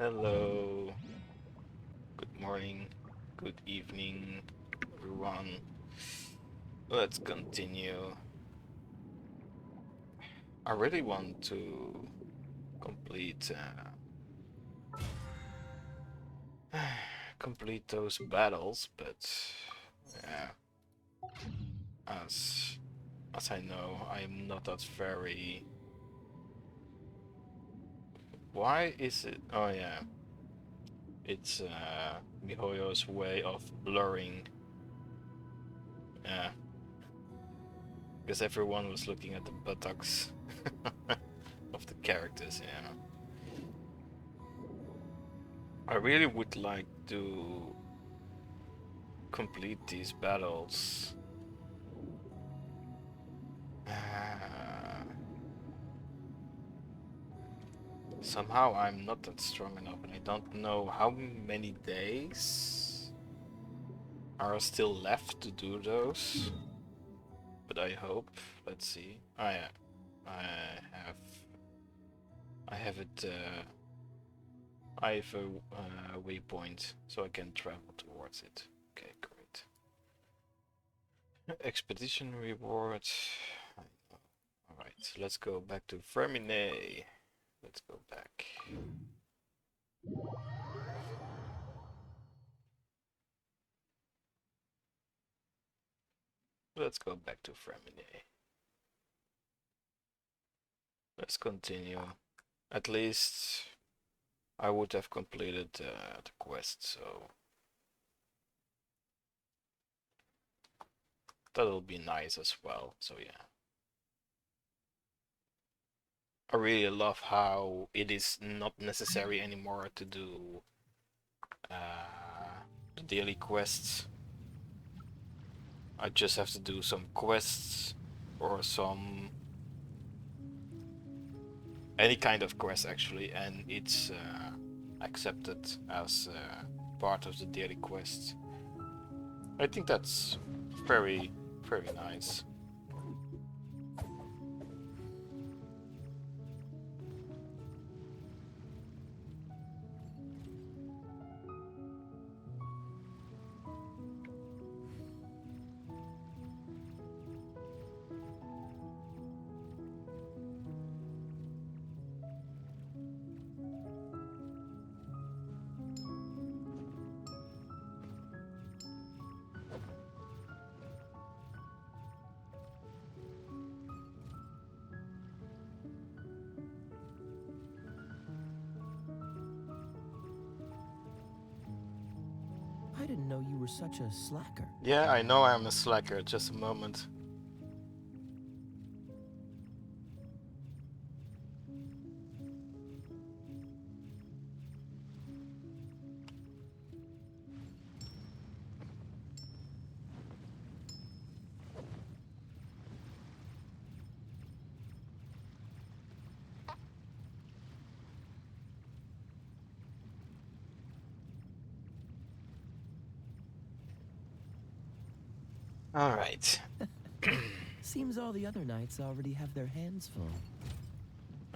Hello, good morning, good evening, everyone. Let's continue. I really want to complete complete those battles, but yeah, as I know, I'm not that very. Why is it? Oh yeah, it's MiHoYo's way of blurring. Yeah, because everyone was looking at the buttocks of the characters. Yeah, I really would like to complete these battles. Somehow I'm not that strong enough, and I don't know how many days are still left to do those. But I hope. Let's see. Oh yeah, I have. I have it. I have a waypoint, so I can travel towards it. Okay, great. Expedition reward. Alright, let's go back to Vermine. Let's go back. Let's go back to Vermine. Let's continue. At least I would have completed the quest, so that'll be nice as well. So yeah. I really love how it is not necessary anymore to do the daily quests. I just have to do some quests or some any kind of quest actually, and it's accepted as part of the daily quest. I think that's very nice. I didn't know you were such a slacker. Yeah, I know I'm a slacker. Just a moment. All right. Seems all the other knights already have their hands full.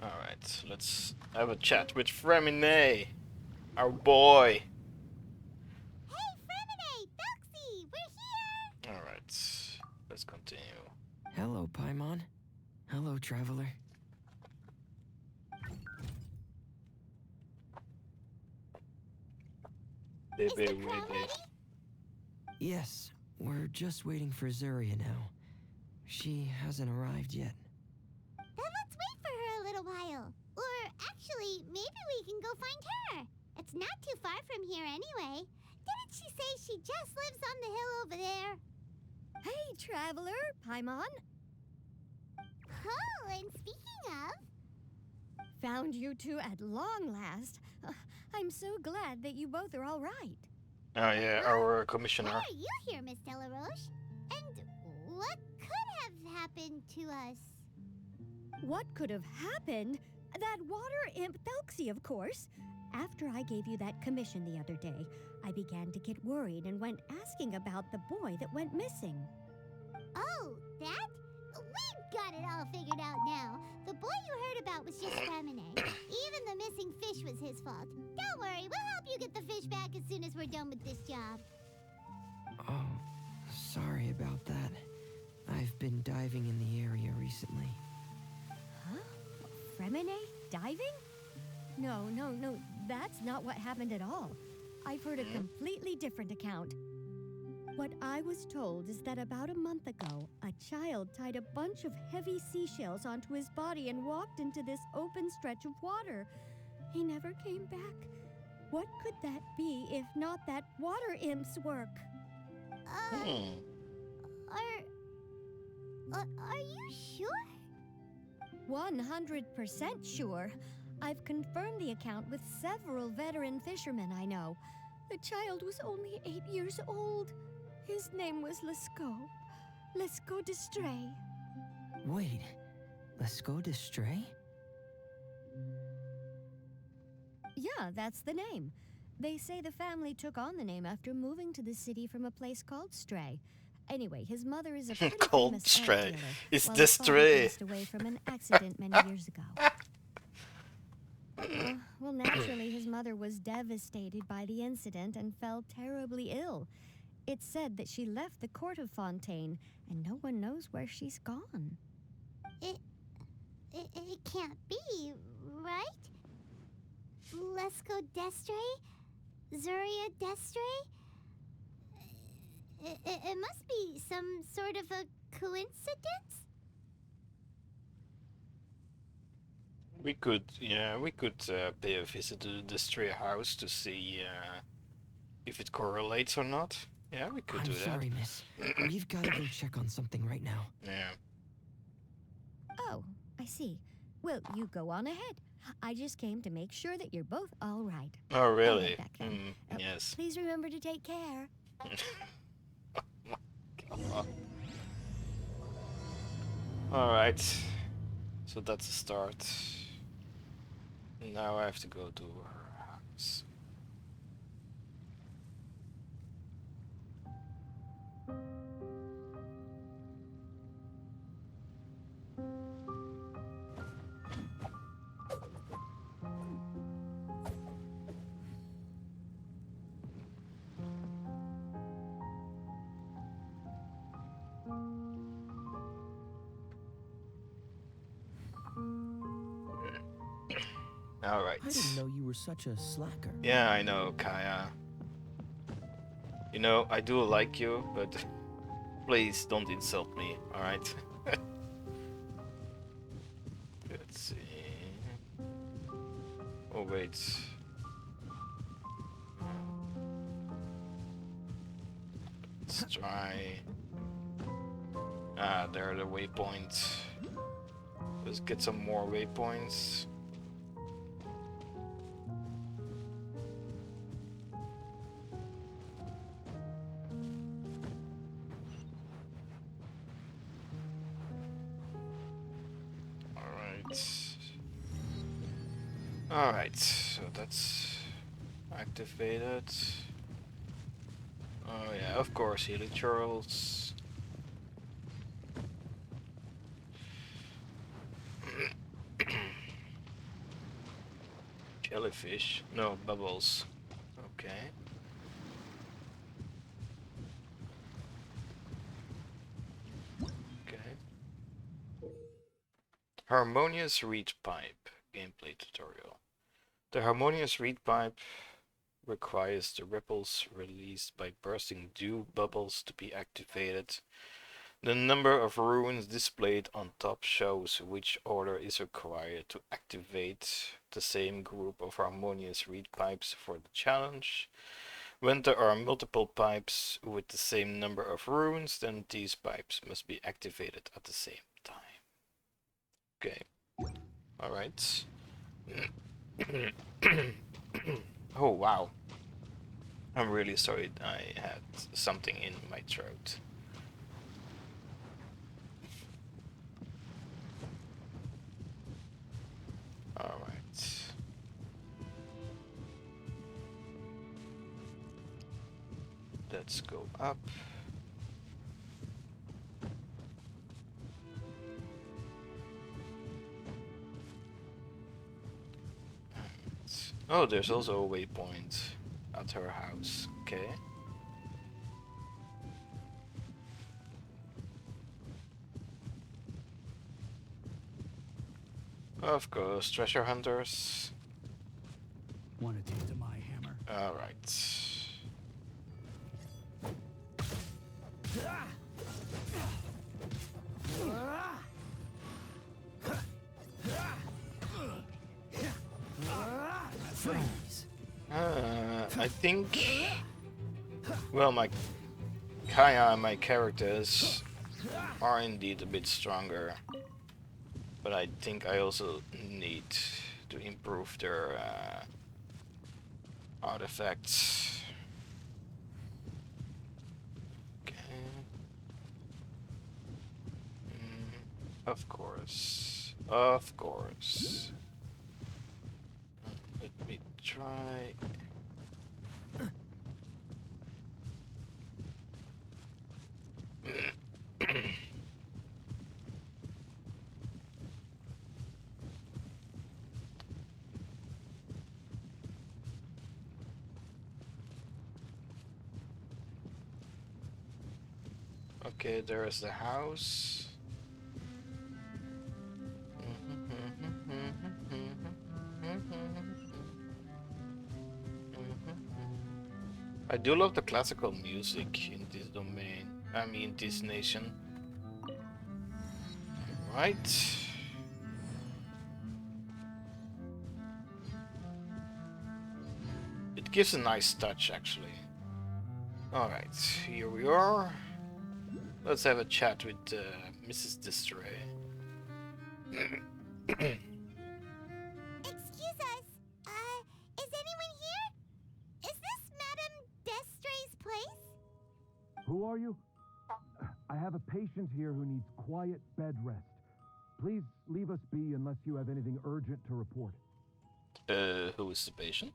All right. Let's have a chat with Fremine, our boy. Hey, Fremine! Belxy! We're here! All right. Let's continue. Hello, Paimon. Hello, traveler. Is the crown ready? Yes, we're just waiting for Zuria now. She hasn't arrived yet. Then let's wait for her a little while. Or actually, maybe we can go find her. It's not too far from here anyway. Didn't she say she just lives on the hill over there? Hey, traveler, Paimon. Oh, and speaking of... Found you two at long last. I'm so glad that you both are all right. Oh yeah, our commissioner. Why are you here, Miss Delaroche? And what could have happened to us? What could have happened? That water imp Belxy, of course. After I gave you that commission the other day, I began to get worried and went asking about the boy that went missing. Oh, that? We've got it all figured out now. The boy you heard about was just Femine. Even the missing fish was his fault. Don't worry, we'll help you get the fish back as soon as we're done with this job. Oh, sorry about that. I've been diving in the area recently. Huh? Fremine? Diving? No, that's not what happened at all. I've heard a completely different account. What I was told is that about a month ago, a child tied a bunch of heavy seashells onto his body and walked into this open stretch of water. He never came back. What could that be if not that water imp's work? Are you sure? 100% sure. I've confirmed the account with several veteran fishermen I know. The child was only 8 years old. His name was Lescaut Destray. Wait, Lescaut Destray? Yeah, that's the name. They say the family took on the name after moving to the city from a place called Stray. Anyway, his mother is a pretty Called famous Stray. art dealer, It's while the his father Stray. passed away from an accident many years ago. Well, naturally, his mother was devastated by the incident and fell terribly ill. It's said that she left the court of Fontaine, and no one knows where she's gone. It can't be, right? Lescaut Destray? Zuria Destray? It must be some sort of a coincidence? We could pay a visit to the Stray house to see if it correlates or not. Yeah, we could I'm do that. sorry, miss. We've got to go check on something right now. Yeah. Oh, I see. Well, you go on ahead. I just came to make sure that you're both all right. Oh, really? I'll head back then. Yes. Please remember to take care. Alright. So that's a start. Now I have to go to her house. Alright. I didn't know you were such a slacker. Yeah, I know, Kaya. You know, I do like you, but please don't insult me, alright? Let's see. Oh, wait. Let's try. Ah, there are the waypoints. Let's get some more waypoints. Alright, so that's activated. Oh yeah, of course, Helichurls. Jellyfish? No, bubbles. Okay. Okay. Harmonious reed pipe gameplay tutorial. The harmonious reed pipe requires the ripples released by bursting dew bubbles to be activated. The number of runes displayed on top shows which order is required to activate the same group of harmonious reed pipes for the challenge. When there are multiple pipes with the same number of runes, then these pipes must be activated at the same time. Okay. Alright. Oh wow. I'm really sorry I had something in my throat. Alright. Let's go up. Alright. Oh, there's also a waypoint at her house. Okay. Of course, treasure hunters. Want to taste of my hammer? Alright. Freeze. I think... Well, my Kaya and my characters are indeed a bit stronger. But I think I also need to improve their artifacts. Okay. Of course. Of course. Let me try. Okay, there is the house. I do love the classical music in this domain. I mean, this nation. Right. It gives a nice touch, actually. Alright, here we are. Let's have a chat with Mrs. Distray. Excuse us. Is anyone here? Is this Madame Destray's place? Who are you? I have a patient here who needs quiet bed rest. Please leave us be unless you have anything urgent to report. Who is the patient?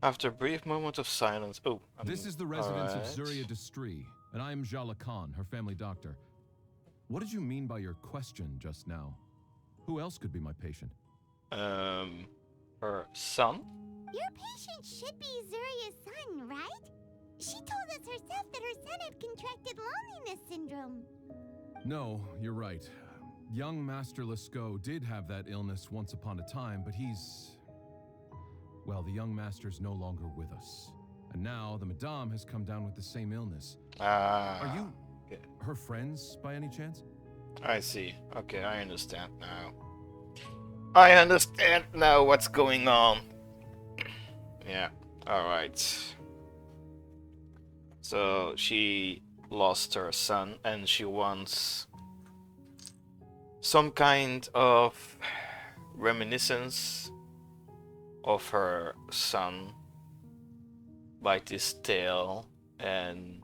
After a brief moment of silence... Oh, This is the residence of alright. Zuria Destry, and I am Jala Khan, her family doctor. What did you mean by your question just now? Who else could be my patient? Her son? Your patient should be Zuria's son, right? She told us herself that her son had contracted loneliness syndrome. No, you're right. Young Master Lescaut did have that illness once upon a time, but he's... Well, the young master's no longer with us. And now the Madame has come down with the same illness. Are you okay. her friends by any chance? I see. Okay, I understand now. I understand now what's going on. Yeah, alright. So she lost her son and she wants some kind of reminiscence of her son by this tale and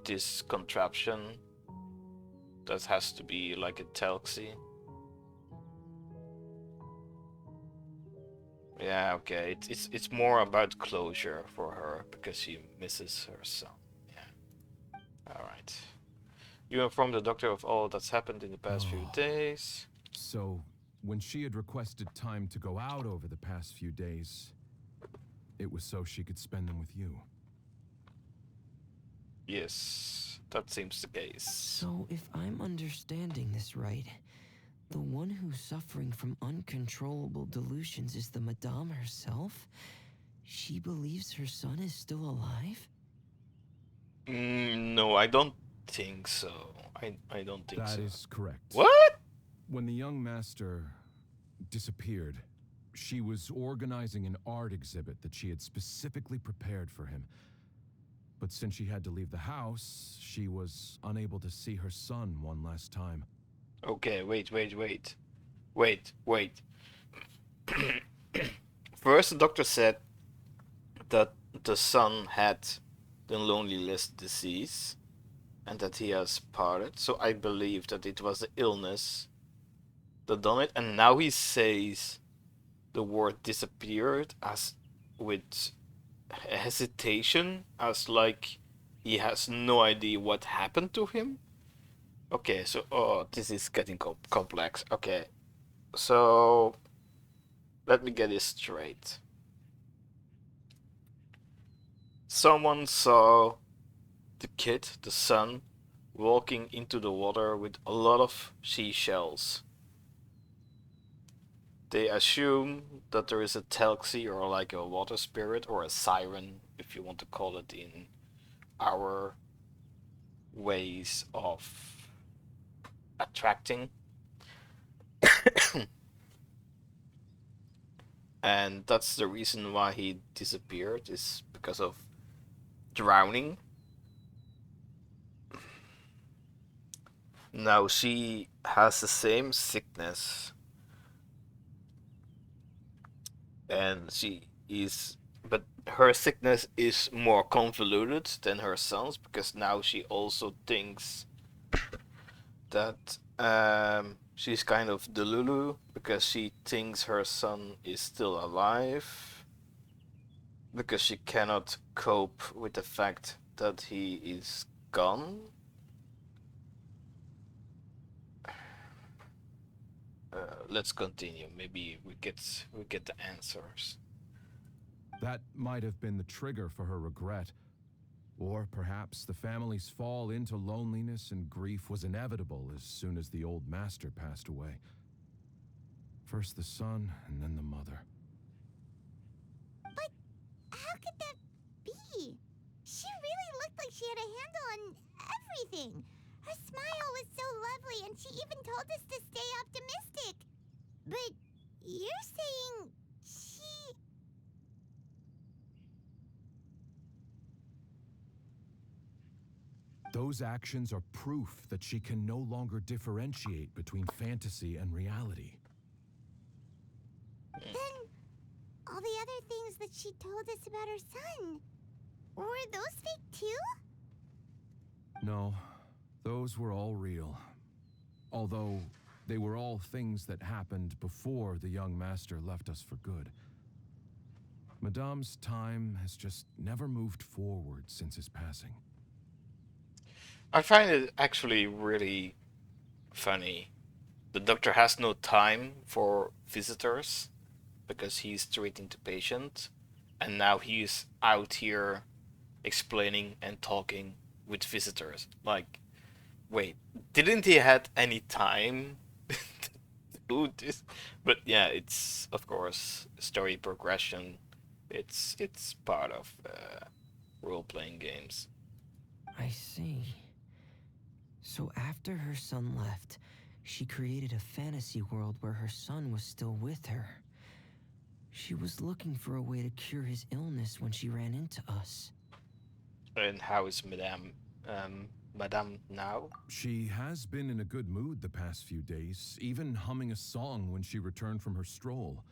this contraption that has to be like a telxy. Yeah, okay. It's more about closure for her because she misses her son. Yeah. All right. You informed the doctor of all that's happened in the past few days. So, when she had requested time to go out over the past few days, it was so she could spend them with you. Yes, that seems the case. So, if I'm understanding this right, the one who's suffering from uncontrollable delusions is the Madame herself? She believes her son is still alive? No, I don't think so. I don't think so. That is correct. What? When the young master disappeared, she was organizing an art exhibit that she had specifically prepared for him. But since she had to leave the house, she was unable to see her son one last time. Okay, wait. First, the doctor said that the son had the loneliness disease and that he has parted. So I believe that it was the illness that done it. And now he says the word disappeared as with hesitation, as like he has no idea what happened to him. Okay, so this is getting complex. Okay, so Let me get this straight. Someone saw the kid, the son, walking into the water with a lot of seashells. They assume that there is a Telxi or like a water spirit or a siren, if you want to call it in our ways of attracting. And that's the reason why he disappeared, is because of drowning. Now she has the same sickness, and but her sickness is more convoluted than her son's, because now she also thinks that she's kind of delulu, because she thinks her son is still alive, because she cannot cope with the fact that he is gone. Let's continue. Maybe we get the answers. That might have been the trigger for her regret. Or perhaps the family's fall into loneliness and grief was inevitable as soon as the old master passed away. First the son, and then the mother. But how could that be? She really looked like she had a handle on everything. Her smile was so lovely, and she even told us to stay optimistic. But you're saying she... Those actions are proof that she can no longer differentiate between fantasy and reality. Then all the other things that she told us about her son, were those fake too? No, those were all real. Although they were all things that happened before the young master left us for good. Madame's time has just never moved forward since his passing. I find it actually really funny. The doctor has no time for visitors because he's treating the patient, and now he's out here explaining and talking with visitors. Like, wait, didn't he had any time to do this? But yeah, it's of course story progression. It's part of role-playing games. I see. So after her son left, she created a fantasy world where her son was still with her. She was looking for a way to cure his illness when she ran into us. And how is Madame now? She has been in a good mood the past few days, even humming a song when she returned from her stroll.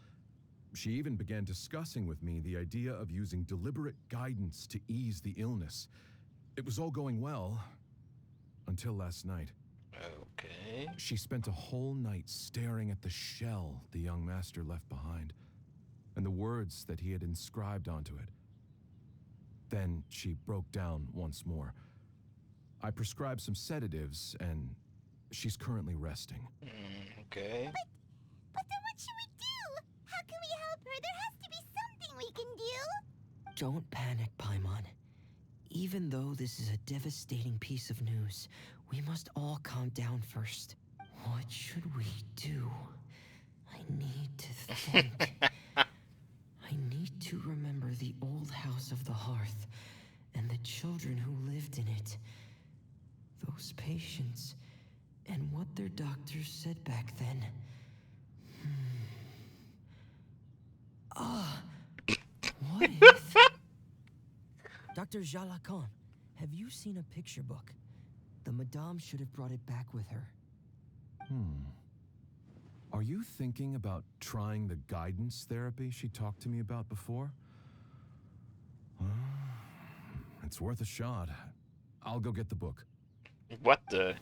She even began discussing with me the idea of using deliberate guidance to ease the illness. It was all going well, until last night. Okay. She spent a whole night staring at the shell the young master left behind, and the words that he had inscribed onto it. Then she broke down once more. I prescribed some sedatives, and she's currently resting. Okay. But then what should we do? How can we help her? There has to be something we can do. Don't panic, Paimon. Even though this is a devastating piece of news, we must all calm down first. What should we do? I need to think. I need to remember the old house of the hearth and the children who lived in it. Those patients and what their doctors said back then. What if... Dr. Jalacan, have you seen a picture book? The Madame should have brought it back with her. Are you thinking about trying the guidance therapy she talked to me about before? It's worth a shot. I'll go get the book. What the?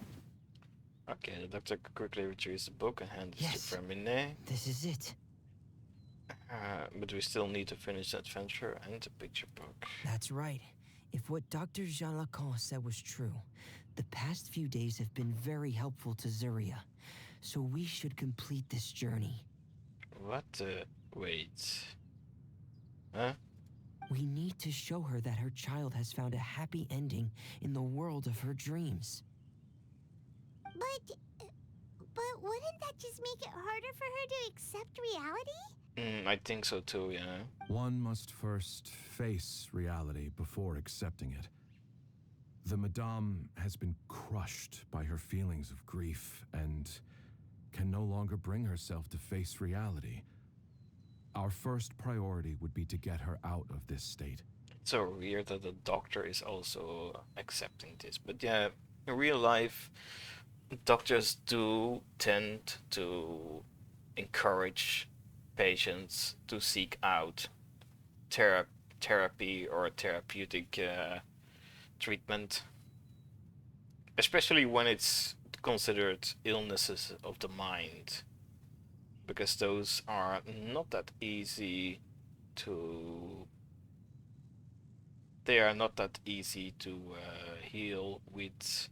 Okay, the doctor quickly retrieves the book and hands it Yes. to Fermine. This is it. But we still need to finish the adventure and the picture book. That's right. If what Dr. Jalacan said was true, the past few days have been very helpful to Zuria. So we should complete this journey. What the? Wait. Huh? We need to show her that her child has found a happy ending in the world of her dreams. But wouldn't that just make it harder for her to accept reality? I think so too, yeah. One must first face reality before accepting it. The Madame has been crushed by her feelings of grief and can no longer bring herself to face reality. Our first priority would be to get her out of this state. It's so weird that the doctor is also accepting this. But yeah, in real life, doctors do tend to encourage patients to seek out therapy or therapeutic treatment, especially when it's considered illnesses of the mind, because those are not that easy to heal with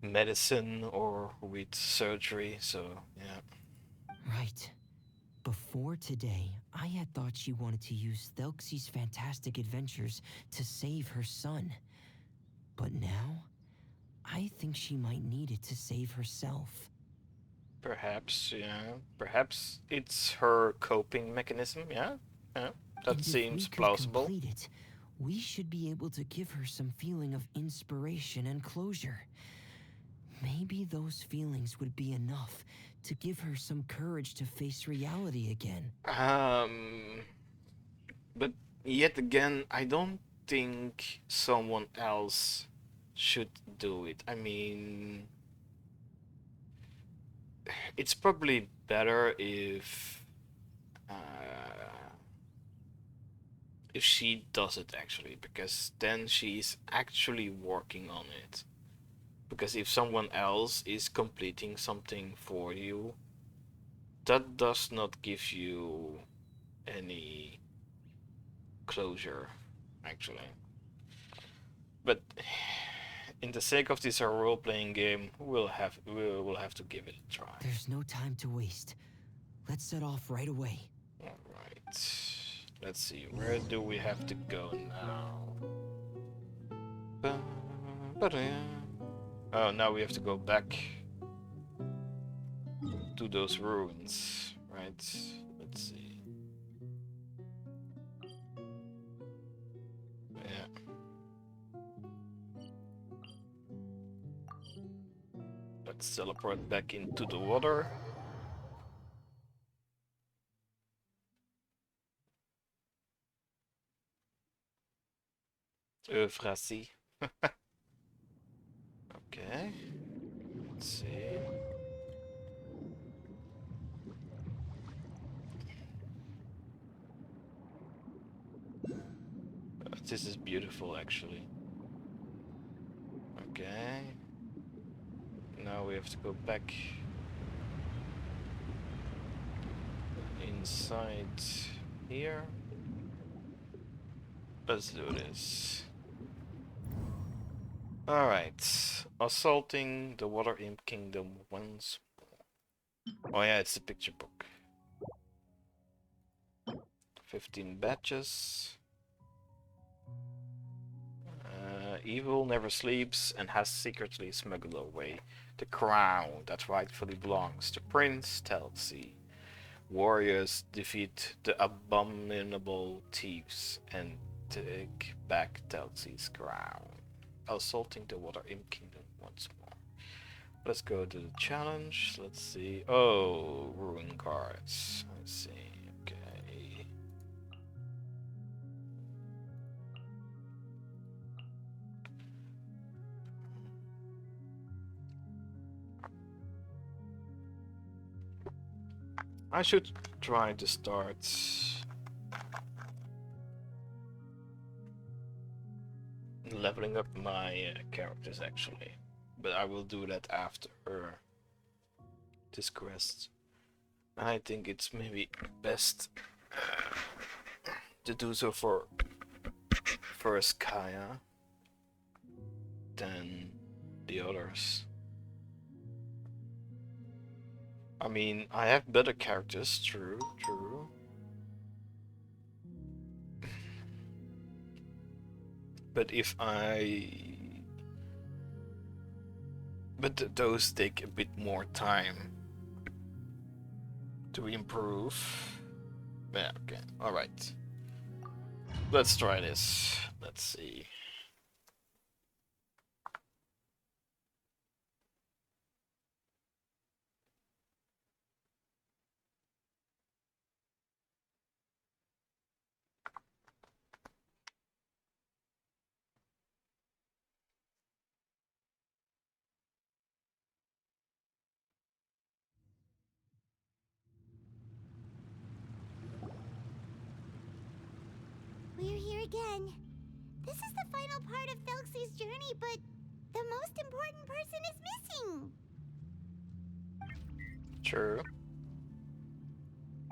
medicine or with surgery, so yeah. Right. Before today, I had thought she wanted to use Thelxie's fantastic adventures to save her son. But now, I think she might need it to save herself. Perhaps, yeah. Perhaps it's her coping mechanism, yeah? Yeah, that And seems if we plausible. could complete it, we should be able to give her some feeling of inspiration and closure. Maybe those feelings would be enough to give her some courage to face reality again. But yet again, I don't think someone else should do it. I mean, it's probably better if she does it actually, because then she's actually working on it. Because if someone else is completing something for you, that does not give you any closure, actually. But in the sake of this role-playing game, we'll have to give it a try. There's no time to waste. Let's set off right away. All right. Let's see. Where do we have to go now? Oh, now we have to go back to those ruins, right? Let's see. Yeah. Let's teleport back into the water. Euphrasie. Okay. Let's see. This is beautiful, actually. Okay. Now we have to go back inside here. Let's do this. Alright. Assaulting the Water Imp Kingdom once more. Oh yeah, it's the picture book. 15 badges. Evil never sleeps and has secretly smuggled away the crown that rightfully belongs to Prince Telsi. Warriors defeat the abominable thieves and take back Telsi's crown. Assaulting the Water Imp Kingdom once more. Let's go to the challenge. Let's see. Oh, ruin cards. I see. Okay. I should try to start leveling up my characters actually, but I will do that after this quest. I think it's maybe best to do so for first Kaya, then the others. I mean, I have better characters, true. But if I... But those take a bit more time to improve. Yeah, okay, alright. Let's try this. Let's see. We're here again. This is the final part of Felxie's journey, but the most important person is missing. True.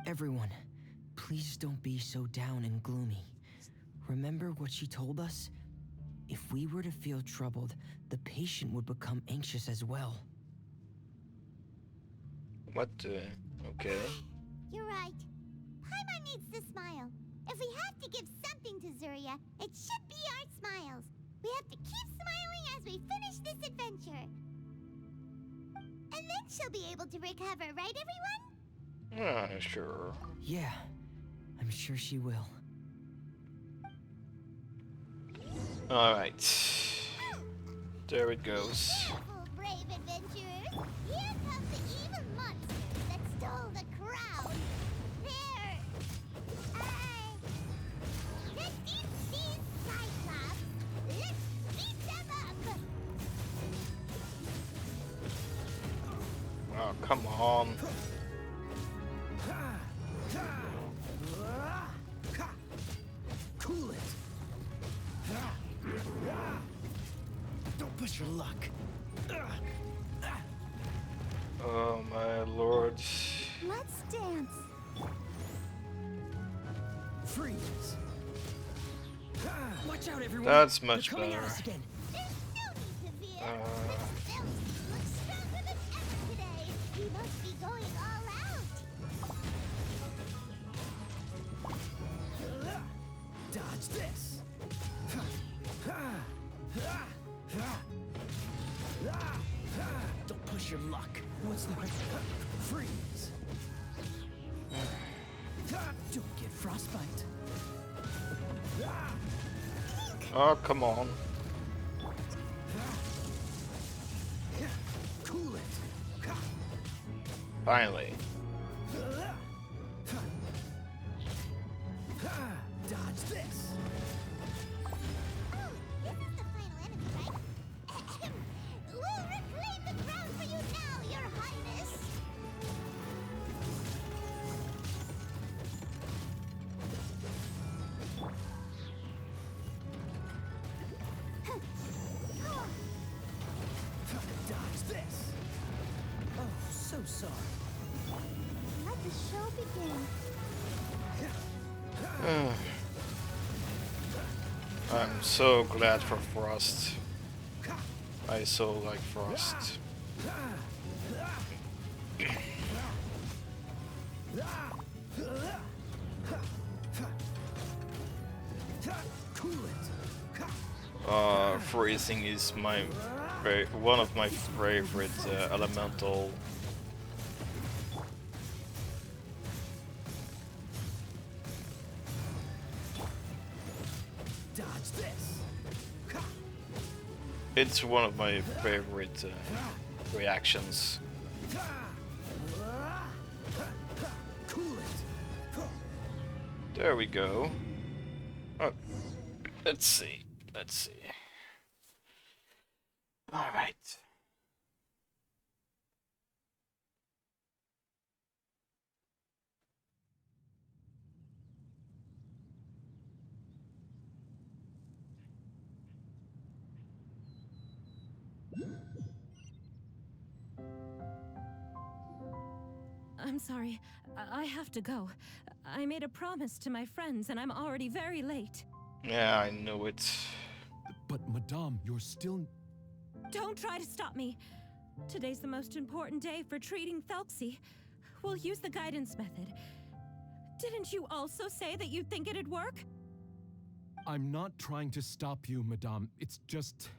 Everyone, please don't be so down and gloomy. Remember what she told us? If we were to feel troubled, the patient would become anxious as well. What? Okay. You're right. Paimon needs to smile. If we have to give something to Zuria, it should be our smiles. We have to keep smiling as we finish this adventure. And then she'll be able to recover, right everyone? Sure. Yeah, I'm sure she will. Alright. There it goes. Careful, brave adventurers. Here comes the evil monster that stole the crown. There. The deep-sea Cyclops. Let's beat them up. Oh, come on. Cool it. Don't push your luck. Oh my lord. Let's dance. Freeze. Watch out, everyone! That's much They're coming better. at us again. There's no need to fear. Uh. Felxie looks stronger than ever today. He must be going all out. Dodge this. Don't push your luck. What's the freeze? Don't get frostbite. Oh, come on. Cool it. Finally. Dodge this. Oh, this is the final enemy, right? We'll reclaim the crown for you now, Your Highness. Dodge this. Oh, so sorry. Let the show begin. I'm so glad for Frost. I so like Frost. Cool it. Freezing is one of my favorite elemental. Dodge this. It's one of my favorite reactions. Cool it. There we go. Oh, let's see. All right. I'm sorry. I have to go. I made a promise to my friends, and I'm already very late. Yeah, I know it. But, Madame, you're still... Don't try to stop me. Today's the most important day for treating Felxie. We'll use the guidance method. Didn't you also say that you think it'd work? I'm not trying to stop you, Madame. It's just...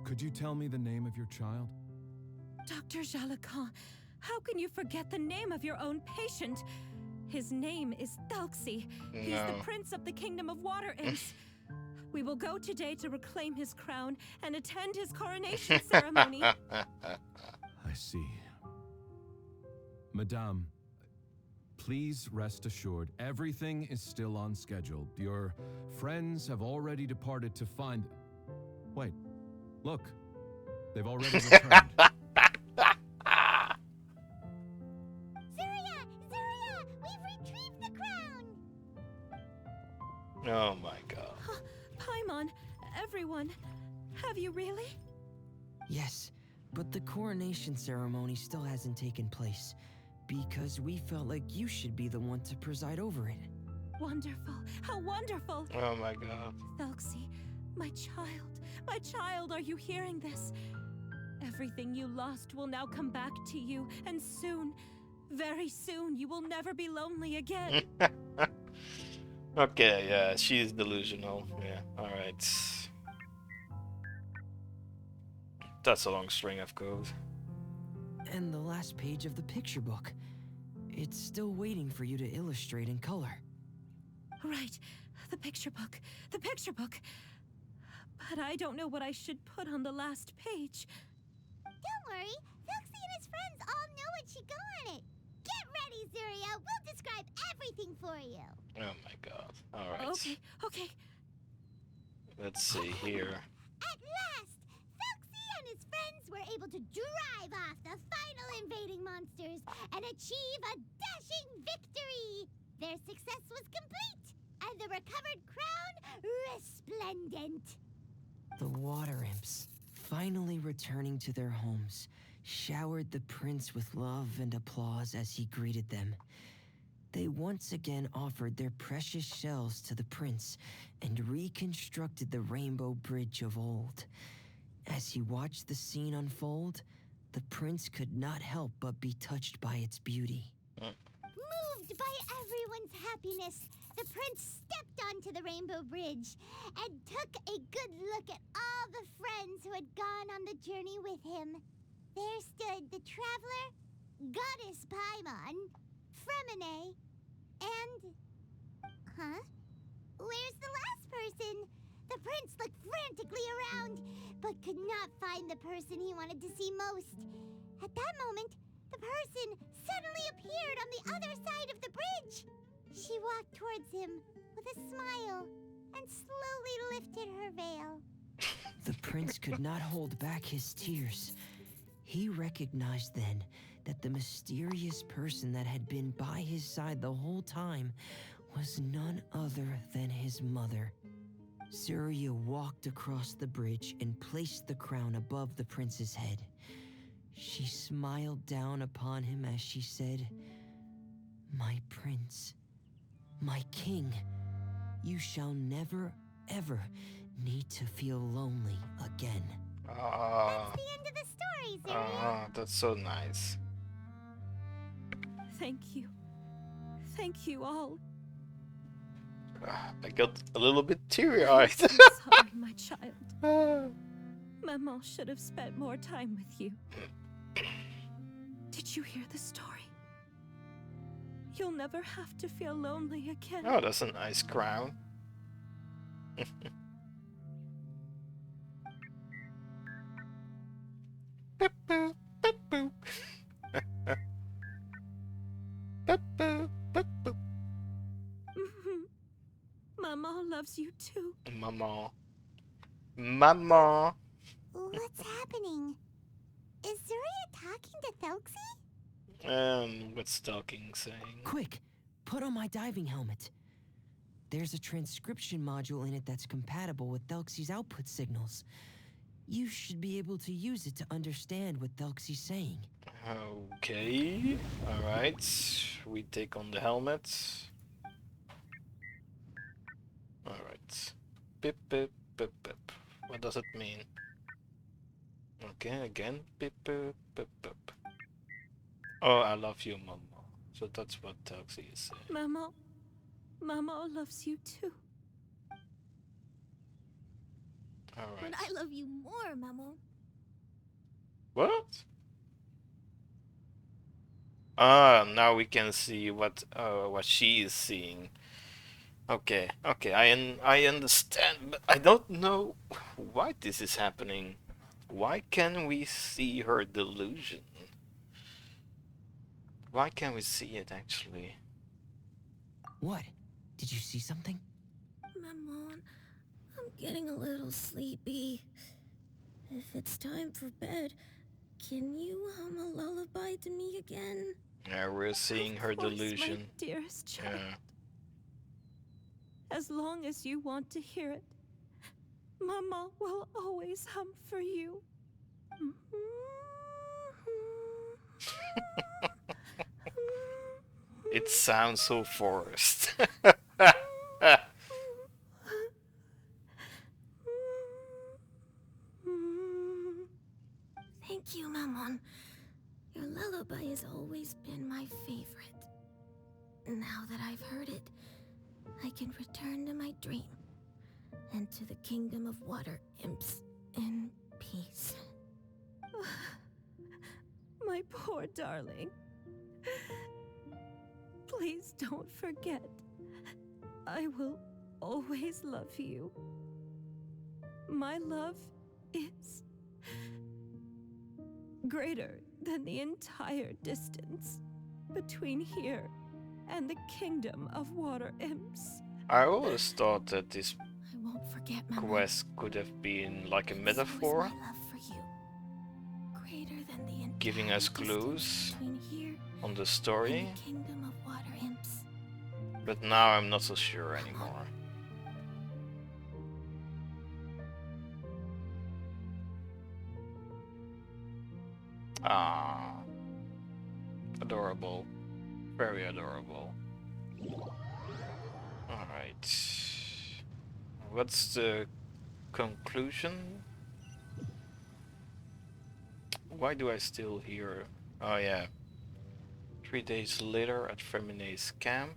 Could you tell me the name of your child? Dr. Jalacan, how can you forget the name of your own patient? His name is Thelxie. He's the prince of the kingdom of water imps. We will go today to reclaim his crown and attend his coronation ceremony. I see. Madame, please rest assured, everything is still on schedule. Your friends have already departed to find... Wait, look. They've already returned. Zuria! Zuria! We've retrieved the crown! Oh my god. Paimon, everyone, have you really? Yes, but the coronation ceremony still hasn't taken place. Because we felt like you should be the one to preside over it. Wonderful. How wonderful. Oh my god. Thelxie, my child, are you hearing this? Everything you lost will now come back to you, and soon, very soon, you will never be lonely again. Okay, yeah, she's delusional. Yeah, alright. That's a long string of code. And the last page of the picture book. It's still waiting for you to illustrate in color. Right, the picture book. But I don't know what I should put on the last page. Don't worry, Thelxie and his friends all know what should go on it. Get ready, Zuria. We'll describe everything for you. Oh my god. Alright. Okay. Let's see here. At last, Thelxie and his friends were able to drive off the final invading monsters and achieve a dashing victory. Their success was complete, and the recovered crown resplendent. The water imps, finally returning to their homes, showered the prince with love and applause as he greeted them. They once again offered their precious shells to the prince and reconstructed the rainbow bridge of old. As he watched the scene unfold, the prince could not help but be touched by its beauty. Moved by everyone's happiness, the prince stepped onto the rainbow bridge and took a good look at all the friends who had gone on the journey with him. There stood the traveler, Goddess Paimon, Fremine, and... Huh? Where's the last person? The prince looked frantically around, but could not find the person he wanted to see most. At that moment, the person suddenly appeared on the other side of the bridge. She walked towards him with a smile and slowly lifted her veil. The prince could not hold back his tears. He recognized then that the mysterious person that had been by his side the whole time was none other than his mother. Zuria walked across the bridge and placed the crown above the prince's head. She smiled down upon him as she said, "My prince, my king, you shall never, ever need to feel lonely again." That's the end of the story, Zuria. That's so nice. Thank you. Thank you all. I got a little bit teary-eyed. I'm so sorry, my child. Maman should have spent more time with you. Did you hear the story? You'll never have to feel lonely again. Oh, that's a nice crown. Boop, boop, boop, boop. Boop, boop, boop, boop. Maman loves you too. Mama. Mama. What's happening? Is Zuria talking to Thelxie? What's Stalking saying? Quick, put on my diving helmet. There's a transcription module in it that's compatible with Thelxie's output signals. You should be able to use it to understand what Thelxie's saying. Okay. Alright. We take on the helmet. Alright. Pip, pip, pip, pip. What does it mean? Okay, again. Pip, pip, pip, pip. Oh, I love you, Mama. So that's what Thelxie is saying. Mama loves you too. Alright. But I love you more, Mamo. What? Ah, now we can see what she is seeing. Okay, okay, I understand, but I don't know why this is happening. Why can we see her delusion? Why can't we see it actually? What? Did you see something? Maman, I'm getting a little sleepy. If it's time for bed, can you hum a lullaby to me again? Yeah, we're seeing her Of course, delusion. my dearest child. Yeah. As long as you want to hear it, Mama will always hum for you. It sounds so forced. Thank you, Maman. Your lullaby has always been my favorite. Now that I've heard it, I can return to my dream and to the kingdom of water imps in peace. My poor darling. Please don't forget. I will always love you. My love is greater than the entire distance between here and the kingdom of water imps. I always thought that this I won't forget, Mama. quest could have been like a So is metaphor, my love for you. Greater than the entire giving us distance clues between here on the and story, the kingdom of water imps. but now I'm not so sure anymore. Ah, adorable, very adorable. Alright, what's the conclusion? Why do I still hear? Oh yeah, 3 days later at Femine's camp.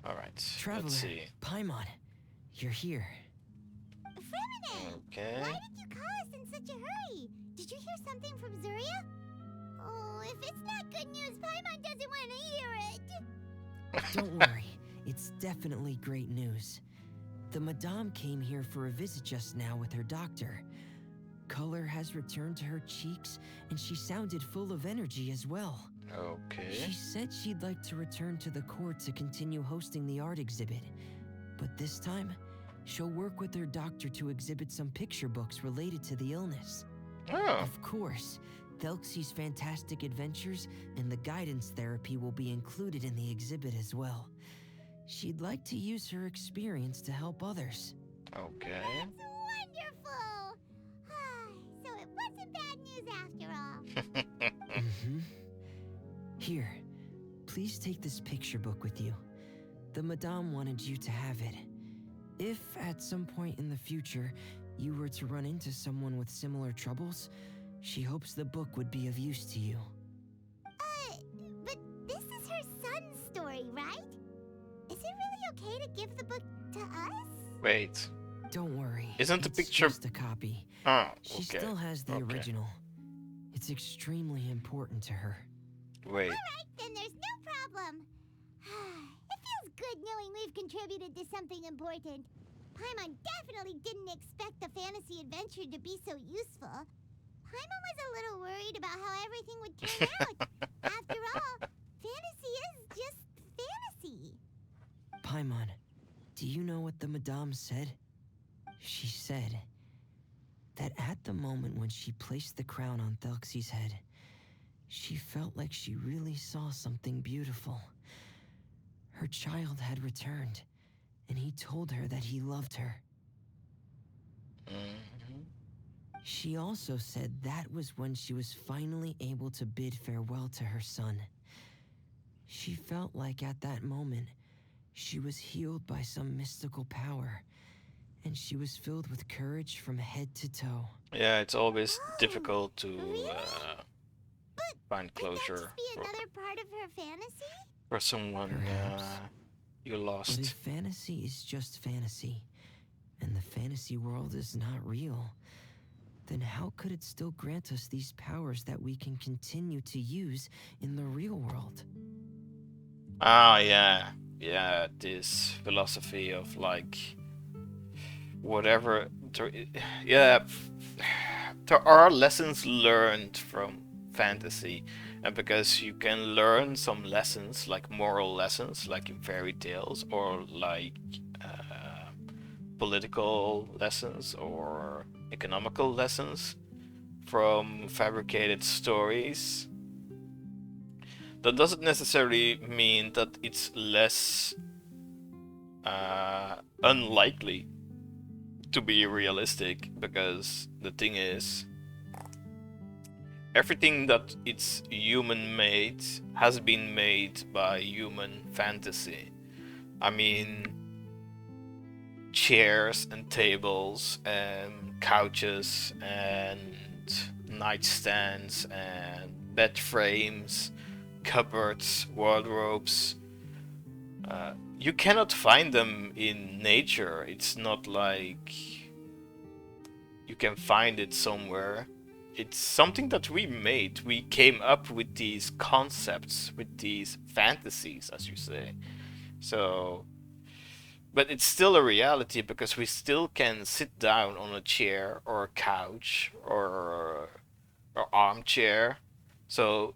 Alright, Traveler, let's see. Paimon, you're here. Fremine! Okay. Why did you call us in such a hurry? Did you hear something from Zuria? Oh, if it's not good news, Paimon doesn't want to hear it. Don't worry, it's definitely great news. The Madame came here for a visit just now with her doctor. Color has returned to her cheeks, and she sounded full of energy as well. Okay. She said she'd like to return to the court to continue hosting the art exhibit. But this time, she'll work with her doctor to exhibit some picture books related to the illness. Oh, Of course, Thelxie's fantastic adventures and the guidance therapy will be included in the exhibit as well. She'd like to use her experience to help others. okay. That's wonderful! So it wasn't bad news after all. Mm-hmm. Here, please take this picture book with you. The Madame wanted you to have it. If at some point in the future you were to run into someone with similar troubles, she hopes the book would be of use to you. But this is her son's story, right? Is it really okay to give the book to us? Wait. Don't worry. Isn't the it's picture- just a copy? Oh, She okay. still has the Okay. original. It's extremely important to her. Wait. Alright, then there's no problem. It feels good knowing we've contributed to something important. Paimon definitely didn't expect the fantasy adventure to be so useful. Paimon was a little worried about how everything would turn out. After all, fantasy is just fantasy. Paimon, do you know what the Madame said? She said that at the moment when she placed the crown on Thelxie's head, she felt like she really saw something beautiful. Her child had returned, and he told her that he loved her. Mhm. She also said that was when she was finally able to bid farewell to her son. She felt like at that moment, she was healed by some mystical power, and she was filled with courage from head to toe. Yeah, it's always Oh, difficult to really? find Could that closure just be another part of her fantasy? for someone Perhaps. you But lost. if fantasy is just fantasy, and the fantasy world is not real, then how could it still grant us these powers that we can continue to use in the real world? Ah, yeah. Yeah, this philosophy of like whatever. Yeah, there are lessons learned from fantasy, and because you can learn some lessons, like moral lessons, like in fairy tales, or like political lessons or economical lessons from fabricated stories, that doesn't necessarily mean that it's less unlikely to be realistic, because the thing is, everything that it's human made has been made by human fantasy. I mean, chairs and tables and couches and nightstands and bed frames, cupboards, wardrobes. You cannot find them in nature. It's not like you can find it somewhere. It's something that we made. We came up with these concepts, with these fantasies, as you say. So, but it's still a reality, because we still can sit down on a chair or a couch or armchair. So,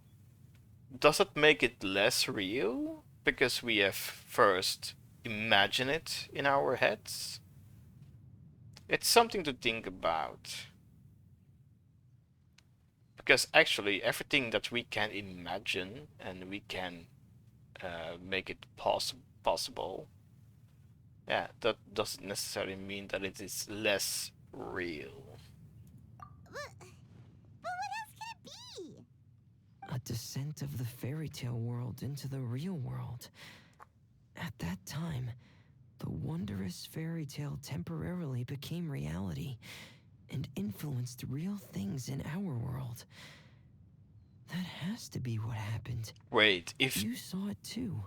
does it make it less real because we have first imagined it in our heads? It's something to think about. Because actually, everything that we can imagine and we can make it possible, yeah, that doesn't necessarily mean that it is less real. But what else could it be? A descent of the fairy tale world into the real world. At that time, the wondrous fairy tale temporarily became reality and influenced real things in our world. That has to be what happened. Wait, if... You saw it too,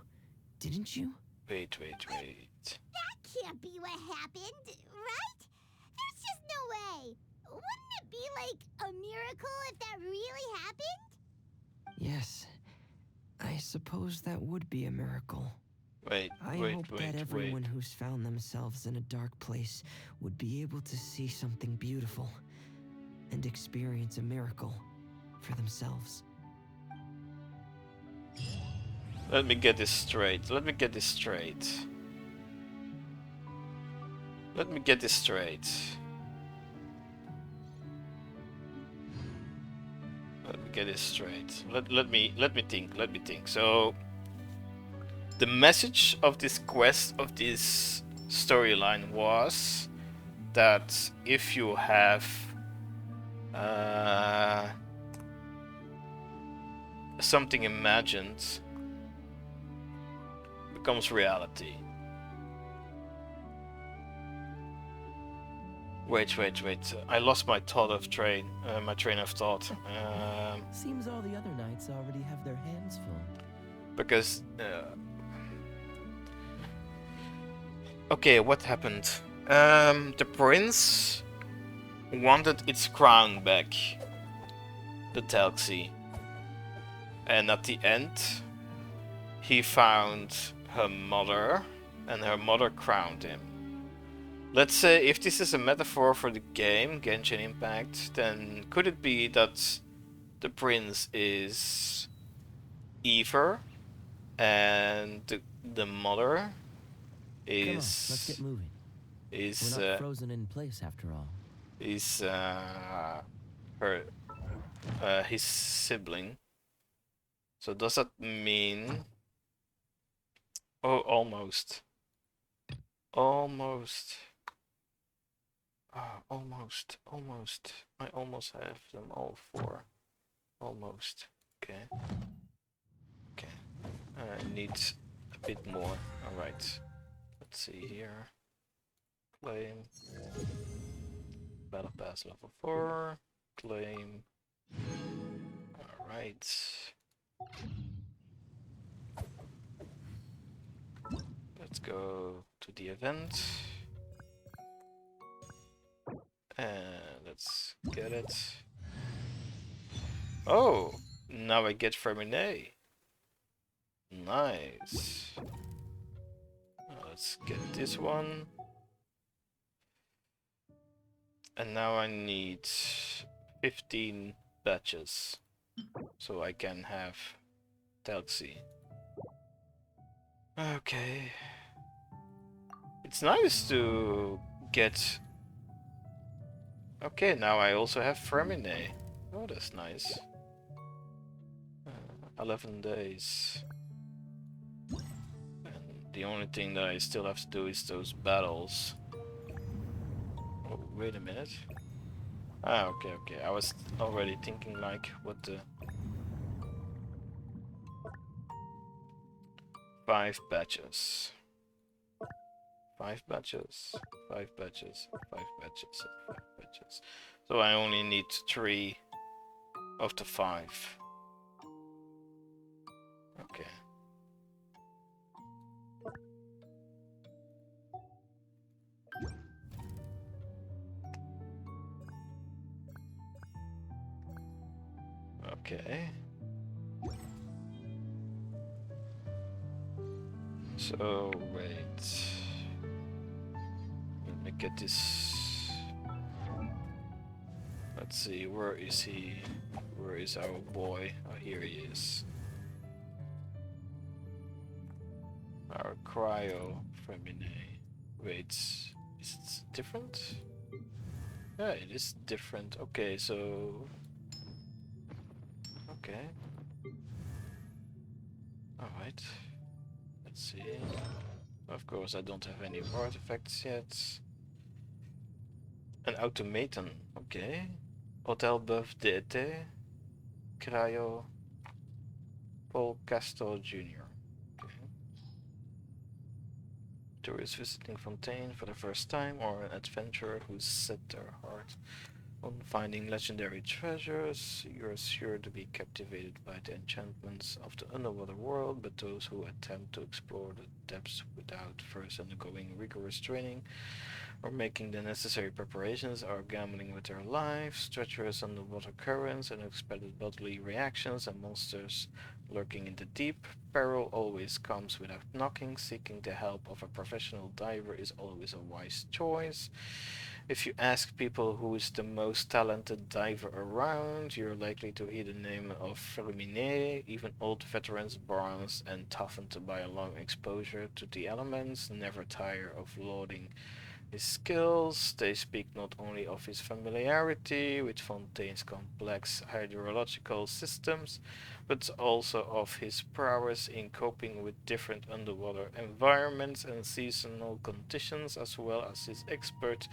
didn't you? Wait. That can't be what happened, right? There's just no way. Wouldn't it be like a miracle if that really happened? Yes, I suppose that would be a miracle. I hope that everyone who's found themselves in a dark place would be able to see something beautiful and experience a miracle for themselves. Let me get this straight. Let me get this straight. Let me get this straight. Let me get this straight. Let me think. So the message of this quest, of this storyline, was that if you have something imagined, becomes reality. Wait. I lost my train of thought. Seems all the other knights already have their hands full. Because okay, what happened? The prince wanted its crown back, the Telxi, and at the end he found her mother, and her mother crowned him. Let's say, if this is a metaphor for the game Genshin Impact, then could it be that the prince is Ever and the mother is... Come on, let's get moving. We're not frozen in place after all. Is his sibling. So does that mean... Oh, almost. Almost. I almost have them all four. Almost. Okay. I need a bit more. Alright. Let's see here. Claim. Battle Pass level 4. Claim. Alright. Let's go to the event. And let's get it. Oh, now I get Ferminet. Nice. Let's get this one. And now I need 15 batches. So I can have Telxi. Okay. It's nice to get... Okay, now I also have Ferminet. Oh, that's nice. 11 days. And the only thing that I still have to do is those battles. Oh, wait a minute. Ah, okay. I was already thinking like, what the... 5 batches. 5 batches. 5 batches. 5 batches. 5 batches. So I only need 3 of the 5. Okay. Okay. So, wait. Let me get this. Let's see, where is he? Where is our boy? Oh, here he is. Our cryo Femine. Wait, is it different? Yeah, it is different. Okay, so... Okay. Alright. Let's see. Of course, I don't have any artifacts yet. An automaton. Okay. Hotel Buff DT. Cryo. Paul Castor Jr. Okay. Tourists visiting Fontaine for the first time, or an adventurer who's set their heart on finding legendary treasures. You're sure to be captivated by the enchantments of the underwater world, but those who attempt to explore the depths without first undergoing rigorous training or making the necessary preparations are gambling with their lives. Treacherous underwater currents, unexpected bodily reactions, and monsters lurking in the deep. Peril always comes without knocking. Seeking the help of a professional diver is always a wise choice. If you ask people who is the most talented diver around, you're likely to hear the name of Ferminet. Even old veterans, bronzed and toughened by a long exposure to the elements, never tire of lauding his skills. They speak not only of his familiarity with Fontaine's complex hydrological systems, but also of his prowess in coping with different underwater environments and seasonal conditions, as well as his expert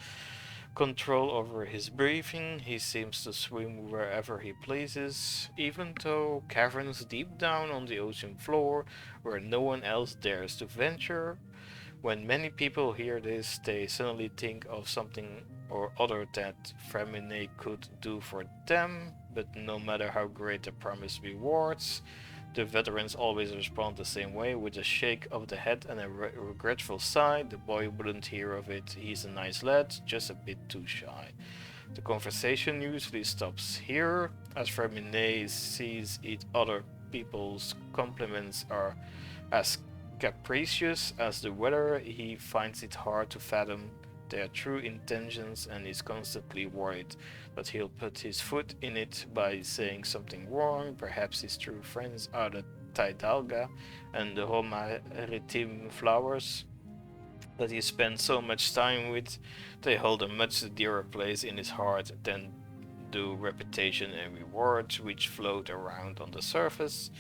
control over his breathing. He seems to swim wherever he pleases, even though caverns deep down on the ocean floor where no one else dares to venture. When many people hear this, they suddenly think of something or other that Femine could do for them, but no matter how great the promised rewards, the veterans always respond the same way, with a shake of the head and a regretful sigh. The boy wouldn't hear of it. He's a nice lad, just a bit too shy. The conversation usually stops here, as Femine sees each other people's compliments are as capricious as the weather. He finds it hard to fathom their true intentions and is constantly worried that he'll put his foot in it by saying something wrong. Perhaps his true friends are the Tidalga and the Homaritim flowers that he spends so much time with. They hold a much dearer place in his heart than do reputation and rewards, which float around on the surface.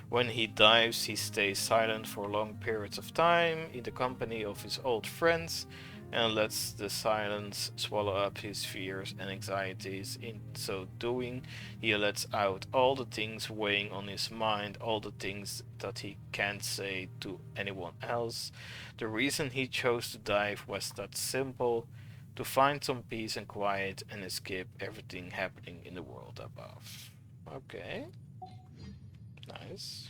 When he dives, he stays silent for long periods of time in the company of his old friends and lets the silence swallow up his fears and anxieties. In so doing, he lets out all the things weighing on his mind, all the things that he can't say to anyone else. The reason he chose to dive was that simple: to find some peace and quiet and escape everything happening in the world above. Okay. Nice. course.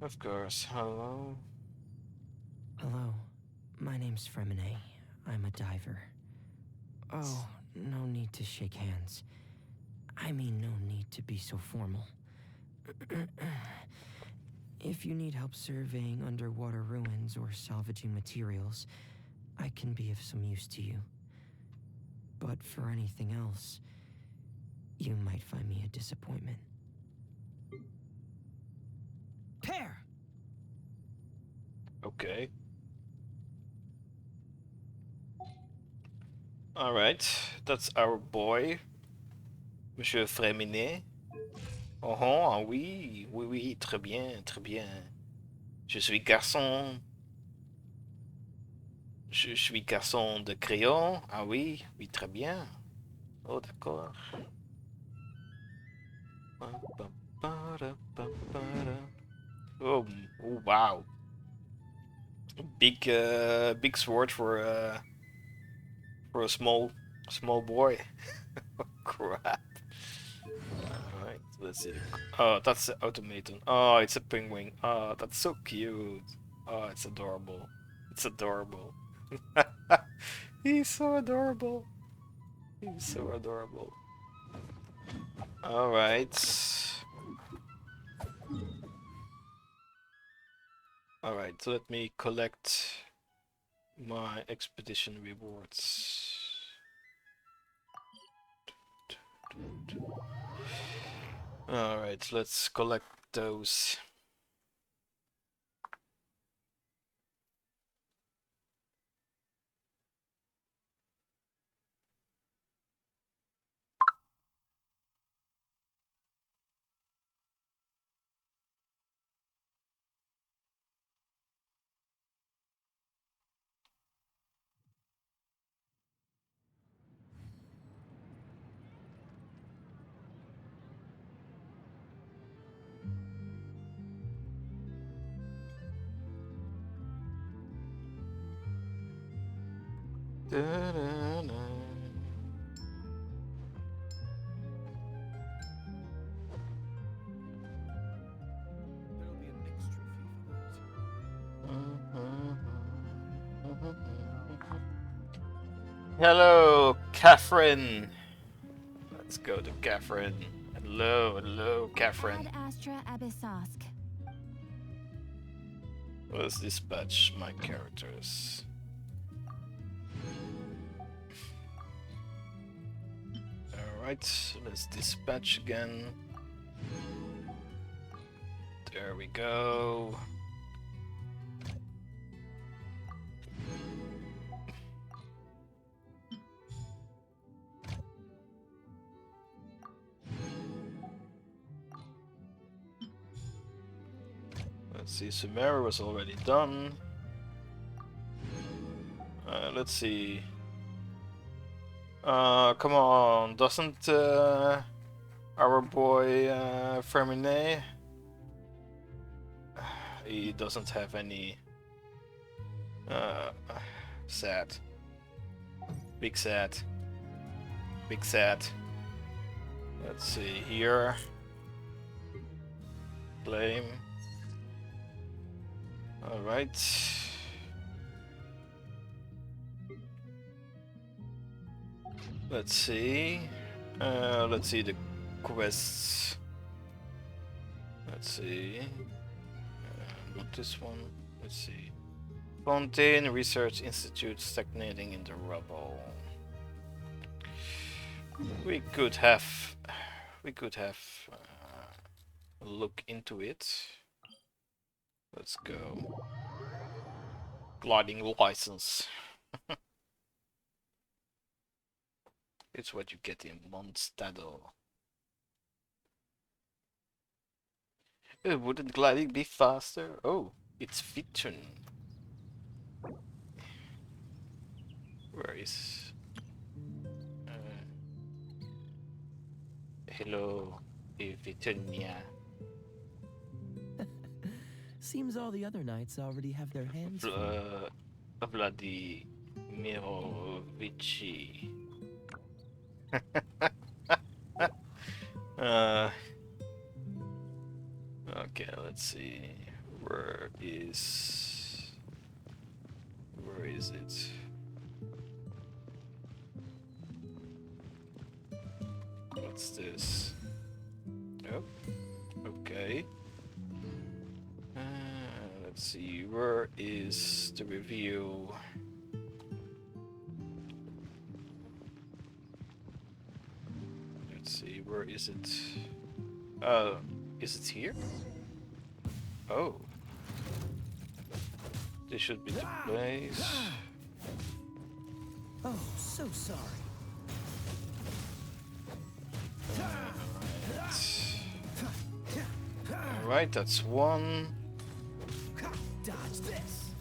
Of course. Hello. Hello, my name's Fremine. I'm a diver. Oh, no need to shake hands. I mean, no need to be so formal. If you need help surveying underwater ruins or salvaging materials, I can be of some use to you. But for anything else, you might find me a disappointment. Pear! Okay. Alright, that's our boy, Monsieur Fréminet. Oh, ah oui, oui, oui, très bien, très bien. Je suis garçon. Je suis garçon de crayon. Ah oui, oui, très bien. Oh, d'accord. Oh, oh wow. Big sword for a small boy. Oh, crap. Alright, let's see. Oh, that's the automaton. Oh, it's a penguin. Oh, that's so cute. Oh, it's adorable. It's adorable. He's so adorable. He's so adorable. Alright. Alright, so let me collect my expedition rewards. Alright, let's collect those. Da-da-da. There'll be an extra fee for that. Hello, Catherine. Let's go to Catherine. Hello, hello, Catherine. Ad Astra Abyssosk. Let's dispatch my characters. Alright, let's dispatch again. There we go. Let's see, Sumeru was already done. Let's see. Come on, doesn't our boy Ferminet, he doesn't have any sad. Big sad. Big sad. Let's see here. Blame. Alright. Let's see. Let's see the quests. Let's see. Not this one. Let's see. Fontaine Research Institute stagnating in the rubble. We could have a look into it. Let's go. Gliding license. It's what you get in Mondstadt. Wouldn't gliding be faster? Oh, it's Vitun. Where is... hello, Vitunia. Seems all the other knights already have their hands full. Vladimirovici. Okay, let's see. Where is it? What's this? Oh, okay. Let's see. Where is the review? Let's see. Where is it? Is it here? Oh. This should be the place. Oh, so sorry. Alright, that's one. Dodge this.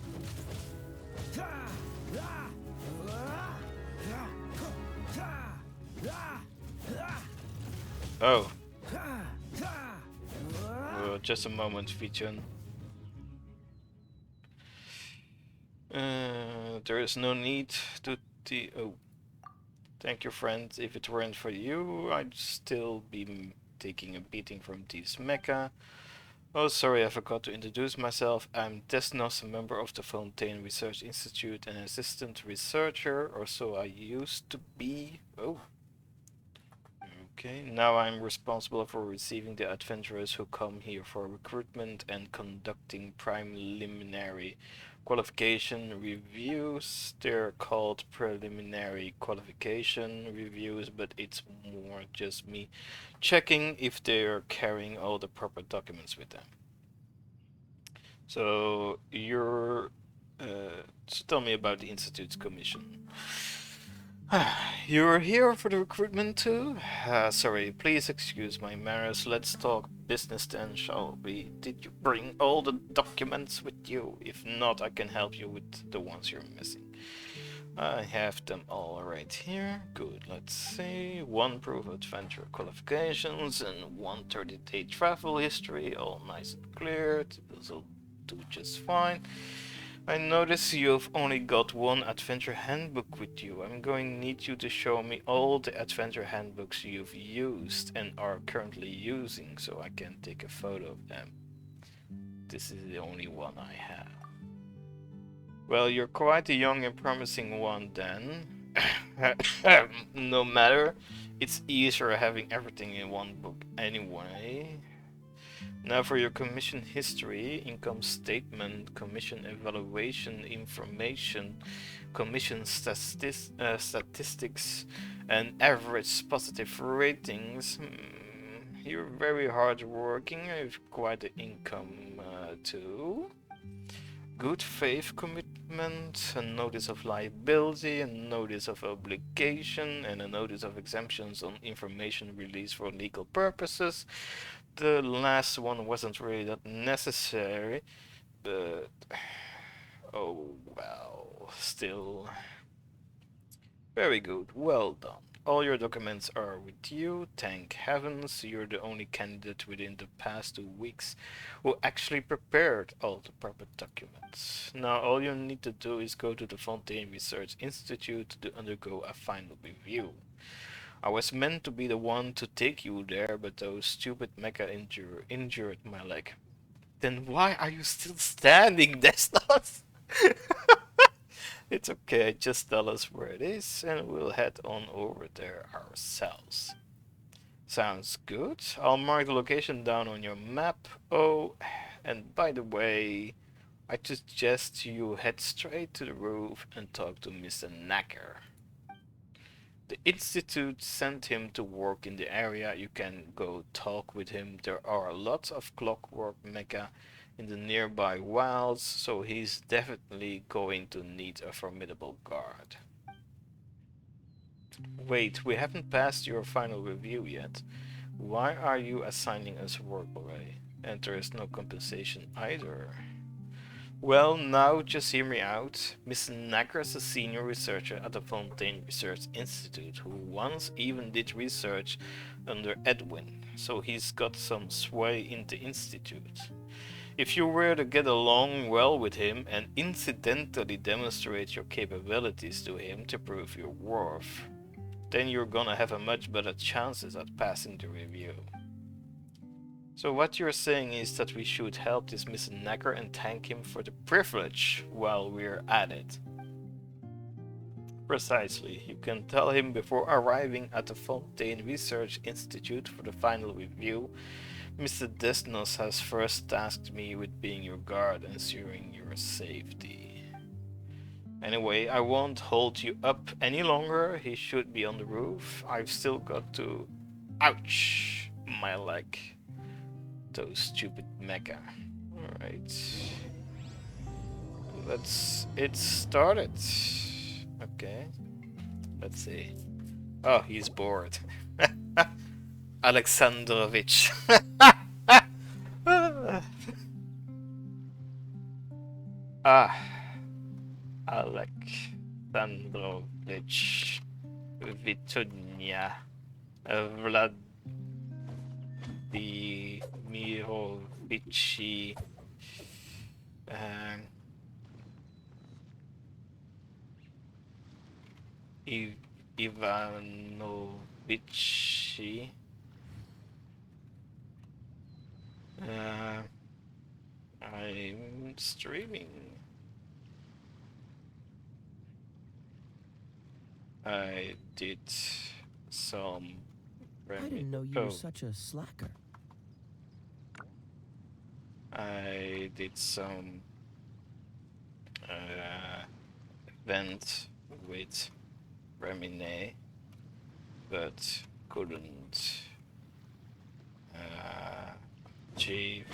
Oh. Just a moment, Vichun. There is no need to oh. Thank you, friend. If it weren't for you, I'd still be taking a beating from this mecha. Oh, sorry, I forgot to introduce myself. I'm Desnos, a member of the Fontaine Research Institute, an assistant researcher, or so I used to be. Oh. Okay, now I'm responsible for receiving the adventurers who come here for recruitment and conducting preliminary qualification reviews. They're called preliminary qualification reviews, but it's more just me checking if they're carrying all the proper documents with them. So so tell me about the Institute's commission. You're here for the recruitment too? Sorry, please excuse my manners. Let's talk business then, shall we? Did you bring all the documents with you? If not, I can help you with the ones you're missing. I have them all right here. Good, let's see. 1 proof of adventure qualifications and 1 30-day travel history. All nice and clear. This'll do just fine. I notice you've only got 1 adventure handbook with you. I'm going to need you to show me all the adventure handbooks you've used and are currently using so I can take a photo of them. This is the only one I have. Well, you're quite a young and promising one then. No matter, it's easier having everything in 1 book anyway. Now for your commission history, income statement, commission evaluation information, commission statistics, and average positive ratings. You're very hard working, you have quite an income too. Good faith commitment, a notice of liability, a notice of obligation, and a notice of exemptions on information released for legal purposes. The last one wasn't really that necessary, but oh well, still. Very good, well done. All your documents are with you, thank heavens. You're the only candidate within the past 2 weeks who actually prepared all the proper documents. Now all you need to do is go to the Fontaine Research Institute to undergo a final review. I was meant to be the one to take you there, but those stupid mecha injured my leg. Then why are you still standing, Desnos? It's okay, just tell us where it is and we'll head on over there ourselves. Sounds good. I'll mark the location down on your map. Oh, and by the way, I suggest you head straight to the roof and talk to Mr. Nacker. The Institute sent him to work in the area. You can go talk with him. There are lots of clockwork mecha in the nearby wilds, so he's definitely going to need a formidable guard. Wait, we haven't passed your final review yet. Why are you assigning us work already? And there is no compensation either. Well, now just hear me out. Mr. Nacker is a senior researcher at the Fontaine Research Institute who once even did research under Edwin, so he's got some sway in the institute. If you were to get along well with him and incidentally demonstrate your capabilities to him to prove your worth, then you're gonna have a much better chances at passing the review. So what you're saying is that we should help this Mr. Necker and thank him for the privilege while we're at it. Precisely. You can tell him before arriving at the Fontaine Research Institute for the final review. Mr. Desnos has first tasked me with being your guard, ensuring your safety. Anyway, I won't hold you up any longer. He should be on the roof. I've still got to... Ouch! My leg. Those stupid mecha. Alright. It started. Okay. Let's see. Oh, he's bored. Alexandrovich. Ah. Alexandrovich. Vitunia. Vladimirovici. Ivanovici. I'm streaming. I did some. I didn't know you were such a slacker. I did some event with Remine, but couldn't achieve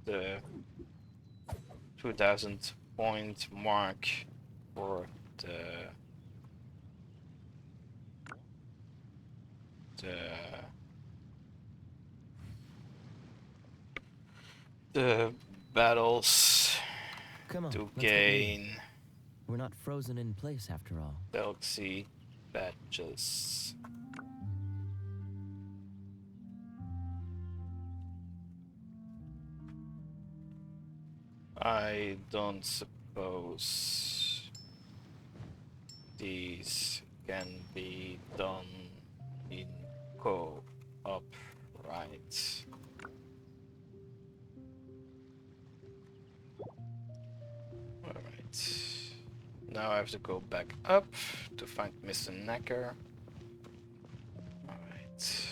the 2000 point mark for the battles. Come on, to let's get gain moving. We're not frozen in place after all. Galaxy badges. I don't suppose these can be done in co-op, right? Alright. Now I have to go back up to find Mr. Necker. Alright.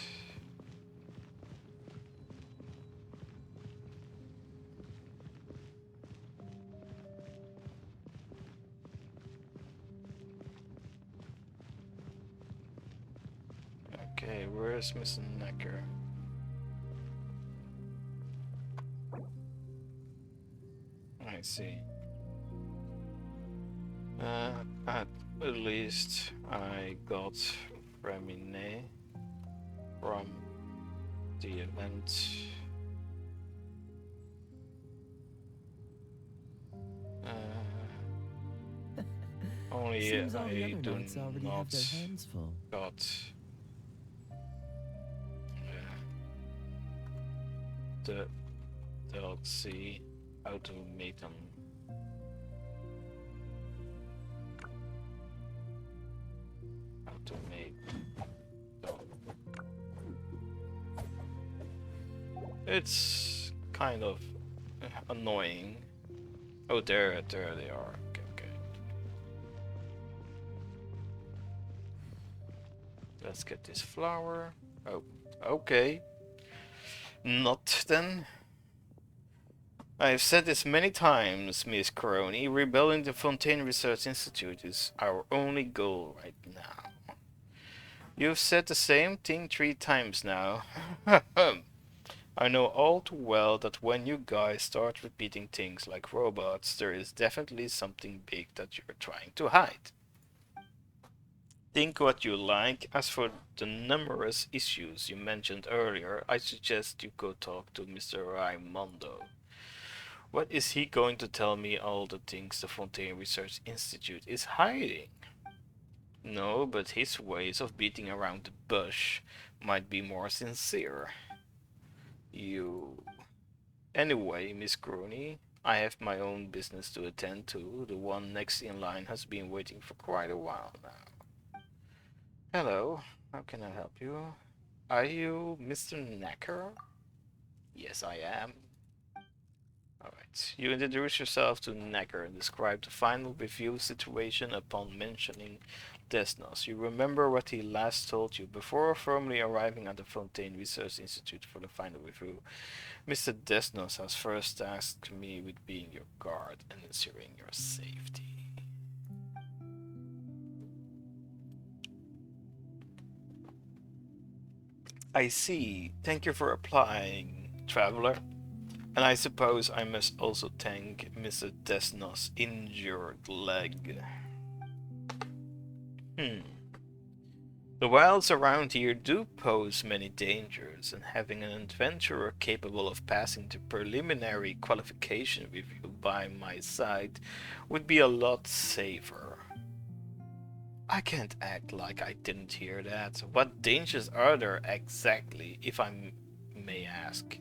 Okay, where's Mr. Necker? I see. At least I got Remine from the event. Only Seems all the I other do knights already not have their hands full. got the DLC automaton. It's kind of annoying. Oh, there they are. Okay. Let's get this flower. Oh, okay. Not then. I've said this many times, Miss Coroni. Rebuilding the Fontaine Research Institute is our only goal right now. You've said the same thing 3 times now. I know all too well that when you guys start repeating things like robots, there is definitely something big that you're trying to hide. Think what you like. As for the numerous issues you mentioned earlier, I suggest you go talk to Mr. Raimondo. What is he going to tell me all the things the Fontaine Research Institute is hiding? No, but his ways of beating around the bush might be more sincere. Anyway, Miss Grooney, I have my own business to attend to. The one next in line has been waiting for quite a while now. Hello, how can I help you? Are you Mr. Necker? Yes, I am. Alright. You introduce yourself to Necker and describe the final review situation upon mentioning Desnos. You remember what he last told you before formally arriving at the Fontaine Research Institute for the final review. Mr. Desnos has first tasked me with being your guard and ensuring your safety. I see. Thank you for applying, traveler. And I suppose I must also thank Mr. Desnos' injured leg. The wilds around here do pose many dangers, and having an adventurer capable of passing the preliminary qualification review by my side would be a lot safer. I can't act like I didn't hear that. What dangers are there exactly, if I may ask?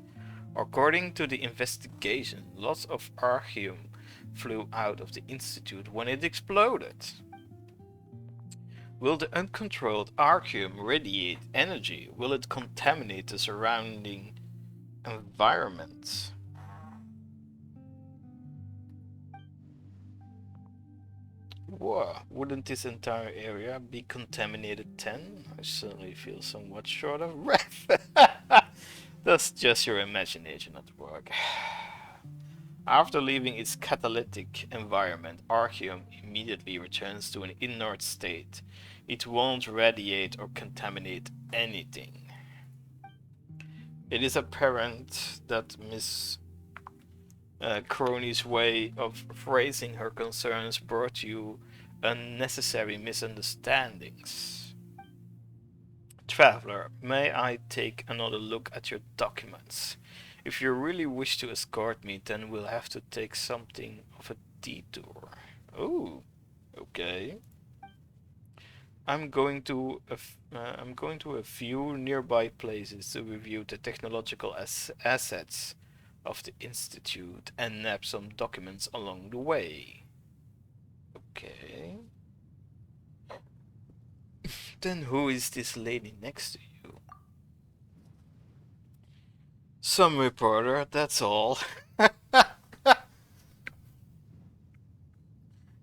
According to the investigation, lots of archium flew out of the institute when it exploded. Will the uncontrolled archium radiate energy? Will it contaminate the surrounding environment? Whoa, wouldn't this entire area be contaminated then? I certainly feel somewhat short of breath. That's just your imagination at work. After leaving its catalytic environment, archium immediately returns to an inert state. It won't radiate or contaminate anything. It is apparent that Miss Crony's way of phrasing her concerns brought you unnecessary misunderstandings. Traveler, may I take another look at your documents? If you really wish to escort me, then we'll have to take something of a detour. Oh, okay. I'm going to a few nearby places to review the technological assets of the Institute and nab some documents along the way. Okay. Then who is this lady next to you? Some reporter, that's all.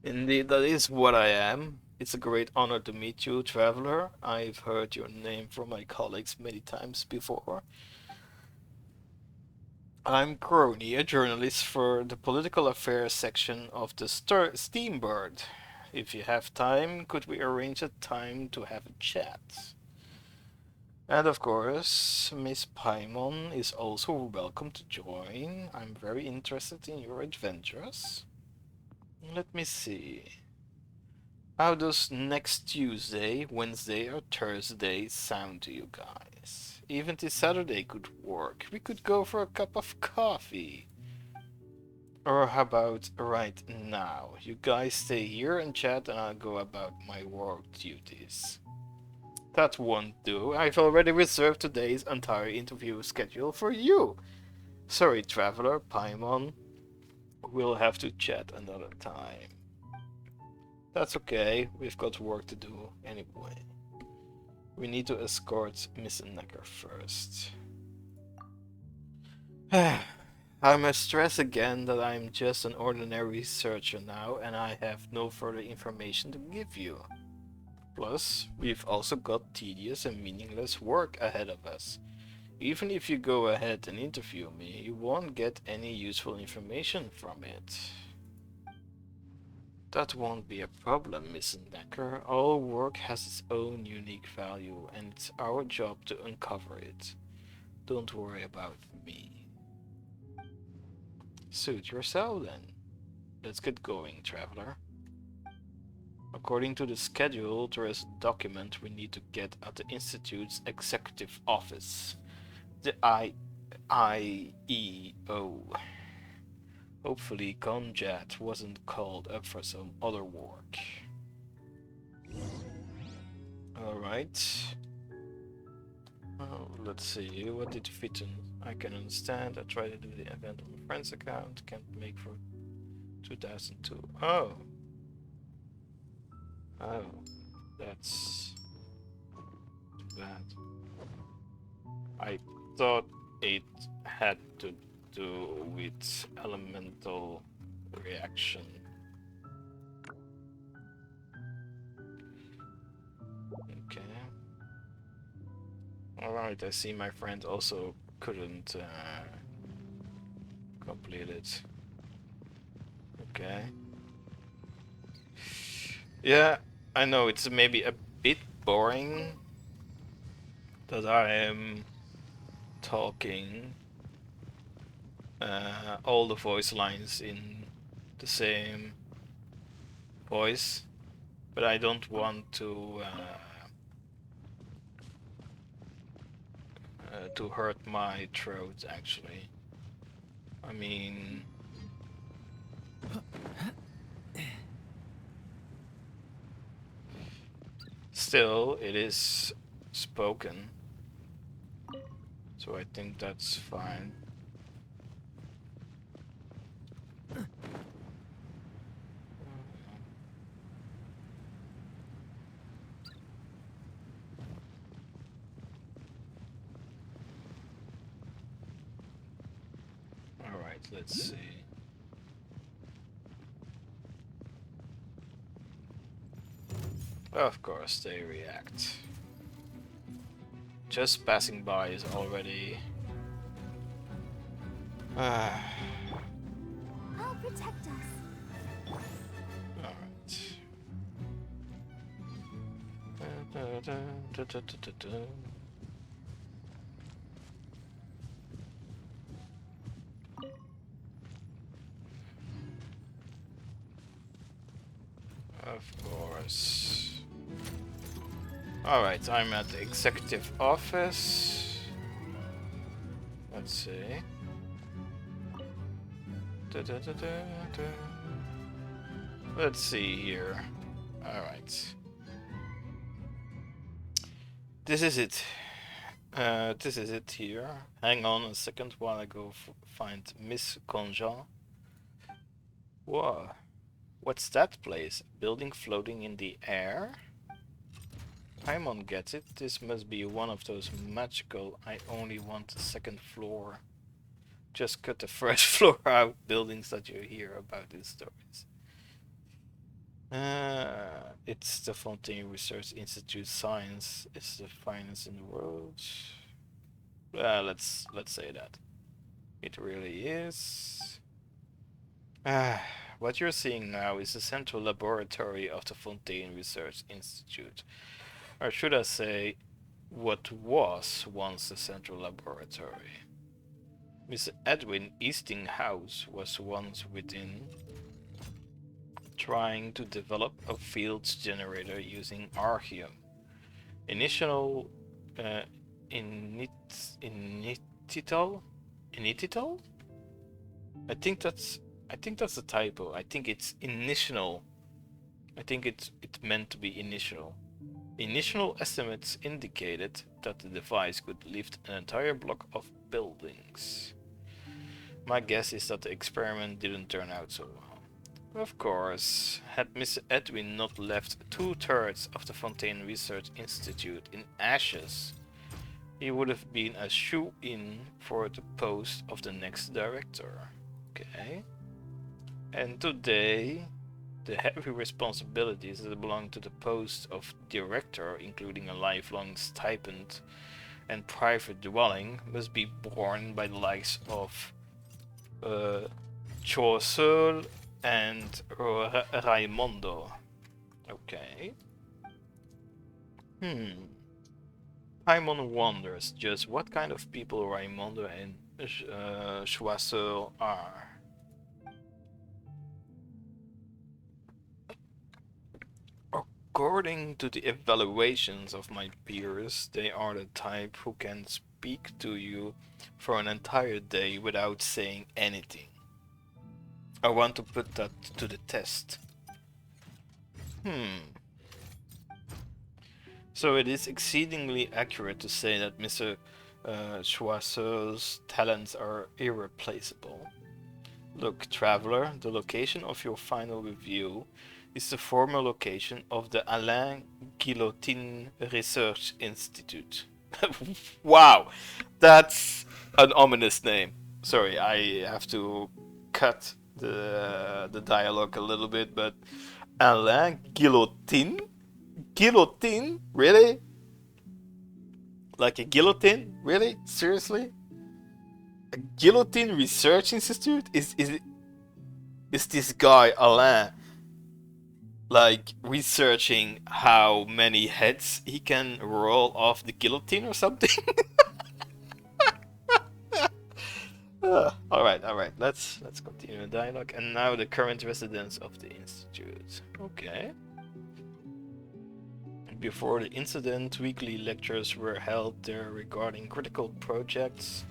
Indeed, that is what I am. It's a great honor to meet you, traveler. I've heard your name from my colleagues many times before. I'm Crony, a journalist for the political affairs section of the Steambird. If you have time, could we arrange a time to have a chat? And of course, Miss Paimon is also welcome to join. I'm very interested in your adventures. Let me see. How does next Tuesday, Wednesday, or Thursday sound to you guys? Even this Saturday could work. We could go for a cup of coffee. Or how about right now? You guys stay here and chat and I'll go about my work duties. That won't do. I've already reserved today's entire interview schedule for you. Sorry, traveler, Paimon. We'll have to chat another time. That's okay, we've got work to do anyway. We need to escort Miss Necker first. I must stress again that I'm just an ordinary researcher now and I have no further information to give you. Plus, we've also got tedious and meaningless work ahead of us. Even if you go ahead and interview me, you won't get any useful information from it. That won't be a problem, Miss Necker. All work has its own unique value, and it's our job to uncover it. Don't worry about me. Suit yourself then. Let's get going, traveler. According to the schedule, there is a document we need to get at the Institute's executive office. The IEO. Hopefully Conjat wasn't called up for some other work. Alright. Let's see, what did fit in? I can understand. I tried to do the event on my friend's account. Can't make for 2002. Oh. Oh. That's too bad. I thought it had to do with elemental reaction. Okay. Alright, I see my friend also couldn't complete it. Okay. Yeah, I know it's maybe a bit boring that I am talking all the voice lines in the same voice, but I don't want to hurt my throat actually. I mean, still it is spoken, so I think that's fine. Alright, let's see. Of course they react. Just passing by is already... I'll protect us. Alright. Of course. Alright, I'm at the executive office. Let's see. Let's see here. Alright. This is it. This is it here. Hang on a second while I go find Miss Conja. Whoa. What's that place? Building floating in the air? Paimon gets it. This must be one of those magical I only want the second floor. Just cut the fresh floor out buildings that you hear about in stories. It's the Fontaine Research Institute. Science is the finest in the world. Let's say that. It really is. What you're seeing now is the central laboratory of the Fontaine Research Institute. Or should I say, what was once the central laboratory. Miss Edwin Eastinghouse was once within, trying to develop a fields generator using Archeum. Initial initial? I think that's a typo. I think it's initial. I think it meant to be initial. Initial estimates indicated that the device could lift an entire block of buildings. My guess is that the experiment didn't turn out so well. Of course, had Miss Edwin not left 2/3 of the Fontaine Research Institute in ashes, he would have been a shoe-in for the post of the next director. Okay. And today, the heavy responsibilities that belong to the post of director, including a lifelong stipend and private dwelling, must be borne by the likes of Chaucer and Raimondo. Okay. Paimon wonders just what kind of people Raimondo and Chaucer are. According to the evaluations of my peers, they are the type who can speak to you for an entire day without saying anything. I want to put that to the test. So it is exceedingly accurate to say that Mr. Chaucer's talents are irreplaceable. Look, traveler, the location of your final review is the former location of the Alain Guillotin Research Institute. Wow, that's an ominous name. Sorry, I have to cut the dialogue a little bit, but Alain Guillotine? Guillotine? Really? Like a guillotine? Really? Seriously? A guillotine research institute? Is this guy Alain like researching how many heads he can roll off the guillotine or something? Alright, let's continue the dialogue. And now the current residents of the institute. Okay. Before the incident, weekly lectures were held there regarding critical projects.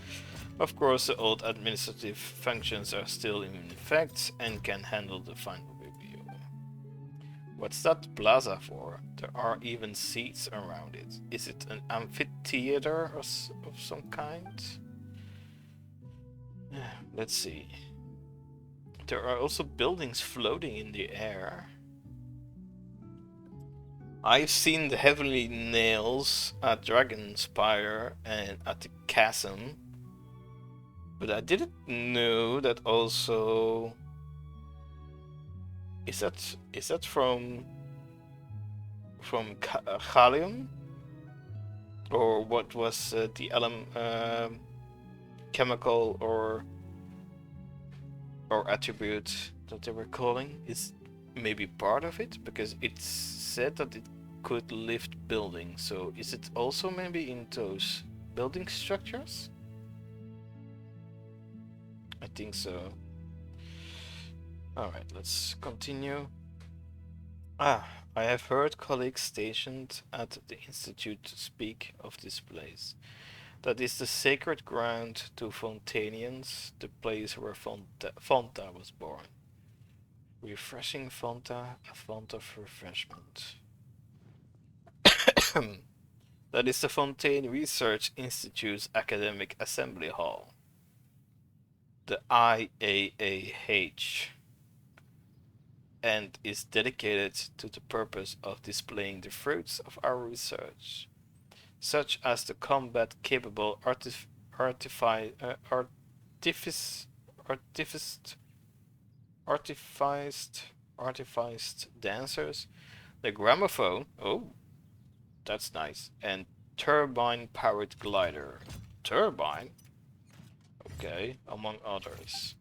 Of course, the old administrative functions are still in effect and can handle the final review. What's that plaza for? There are even seats around it. Is it an amphitheater of some kind? Let's see. There are also buildings floating in the air. I've seen the heavenly nails at Dragonspire and at the chasm, but I didn't know that also. Is that from Gallium, or what was the chemical or attribute that they were calling? Is maybe part of it, because it's said that it could lift buildings. So is it also maybe in those building structures? I think so. Alright, let's continue. I have heard colleagues stationed at the Institute speak of this place. That is the sacred ground to Fontanians, the place where Fonta was born. Refreshing Fonta, a font of refreshment. That is the Fontaine Research Institute's Academic Assembly Hall. The IAAH. And is dedicated to the purpose of displaying the fruits of our research, such as the combat-capable artificed dancers, the gramophone, oh, that's nice, and turbine-powered glider. Turbine? Okay, among others.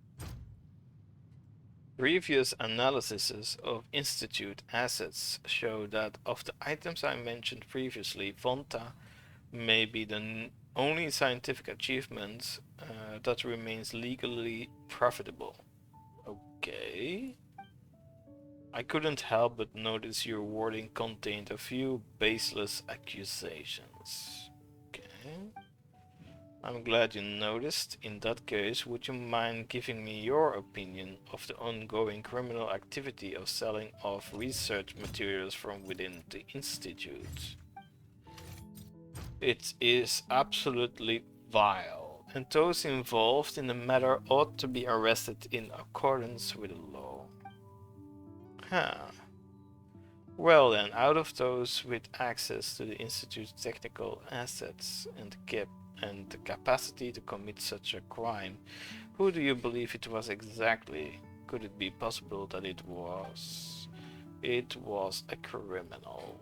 Previous analyses of Institute assets show that of the items I mentioned previously, Fonta may be the only scientific achievement that remains legally profitable. Okay. I couldn't help but notice your wording contained a few baseless accusations. Okay. I'm glad you noticed. In that case, would you mind giving me your opinion of the ongoing criminal activity of selling off research materials from within the Institute? It is absolutely vile, and those involved in the matter ought to be arrested in accordance with the law. Huh. Well then, out of those with access to the Institute's technical assets and the capacity to commit such a crime, who do you believe it was exactly? Could it be possible that it was a criminal?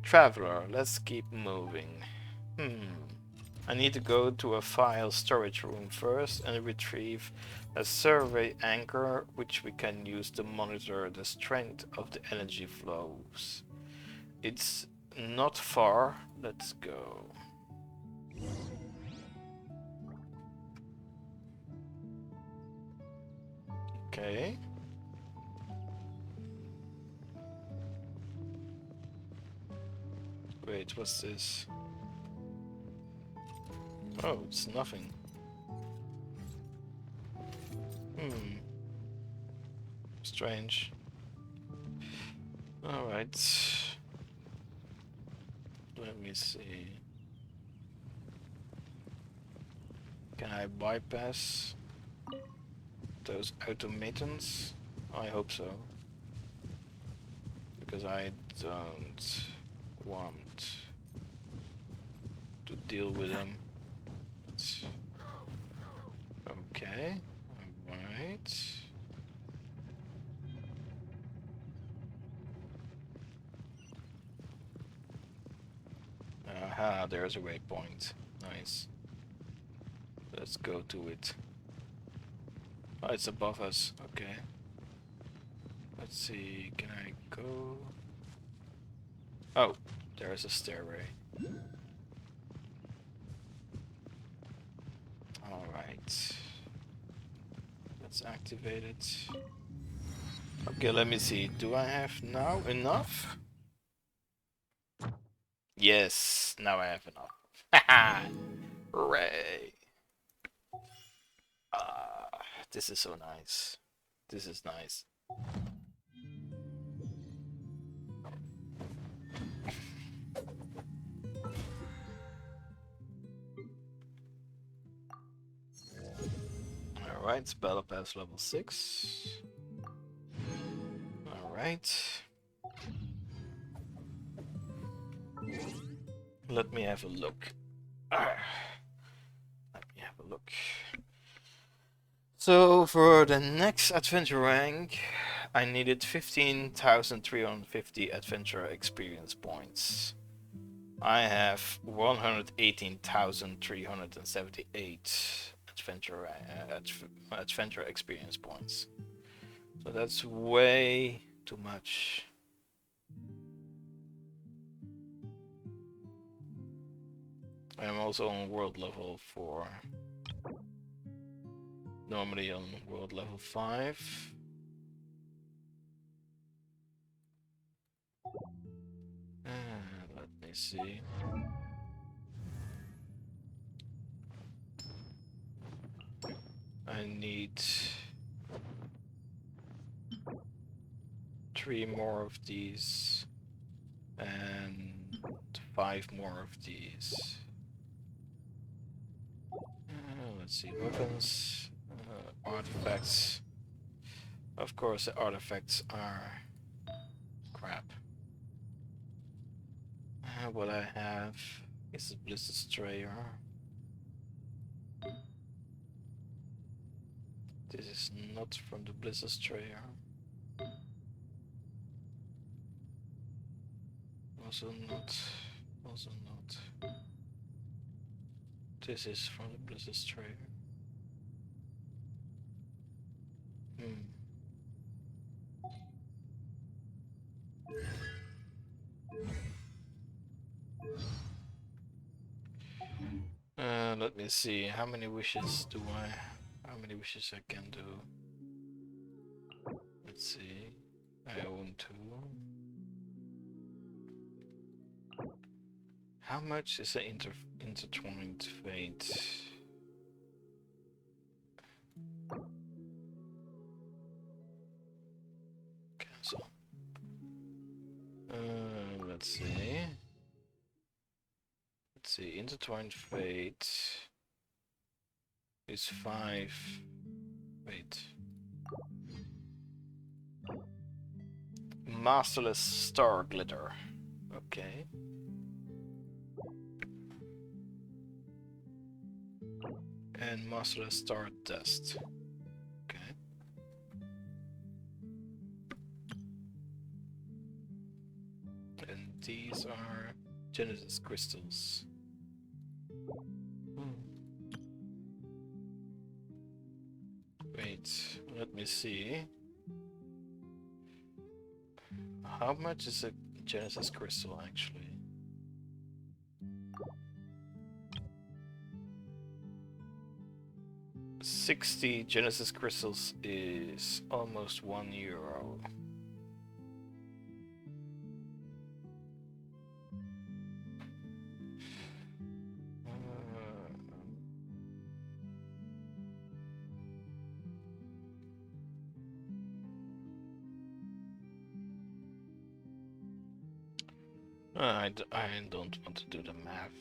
Traveler, let's keep moving. I need to go to a file storage room first and retrieve a survey anchor which we can use to monitor the strength of the energy flows. It's not far, let's go. Okay. Wait, what's this? Oh, it's nothing. Strange. Alright. Let me see. Can I bypass those automatons? I hope so. because I don't want to deal with them. Okay, alright. Aha, there's a waypoint. Nice. Let's go to it. Oh, it's above us. Okay. Let's see, can I go? Oh, there's a stairway. Alright. Let's activate it. Okay, let me see. Do I have now enough? Yes, now I have enough. Haha! Hooray! Ah, this is so nice. This is nice. Alright, Battle Pass level 6. Alright. Let me have a look. Let me have a look. So for the next adventure rank, I needed 15,350 adventure experience points. I have 118,378 adventure experience points. So that's way too much. I'm also on world level 4. Normally on world level 5. Let me see. I need 3 more of these and 5 more of these. Let's see, weapons, artifacts. Of course, the artifacts are crap. What I have is a Blizzard Strayer. This is not from the Blizzard Strayer. Also not. This is from the Blizzard Strayer. Let me see. How many wishes I can do? Let's see. I own 2. How much is an intertwined fate? Cancel. Let's see. Let's see. Intertwined fate is 5. Wait. Masterless star glitter. Okay. And masterless star dust. Okay. And these are Genesis crystals. Wait, let me see. How much is a Genesis crystal actually? 60 Genesis crystals is almost €1. I don't want to do the math.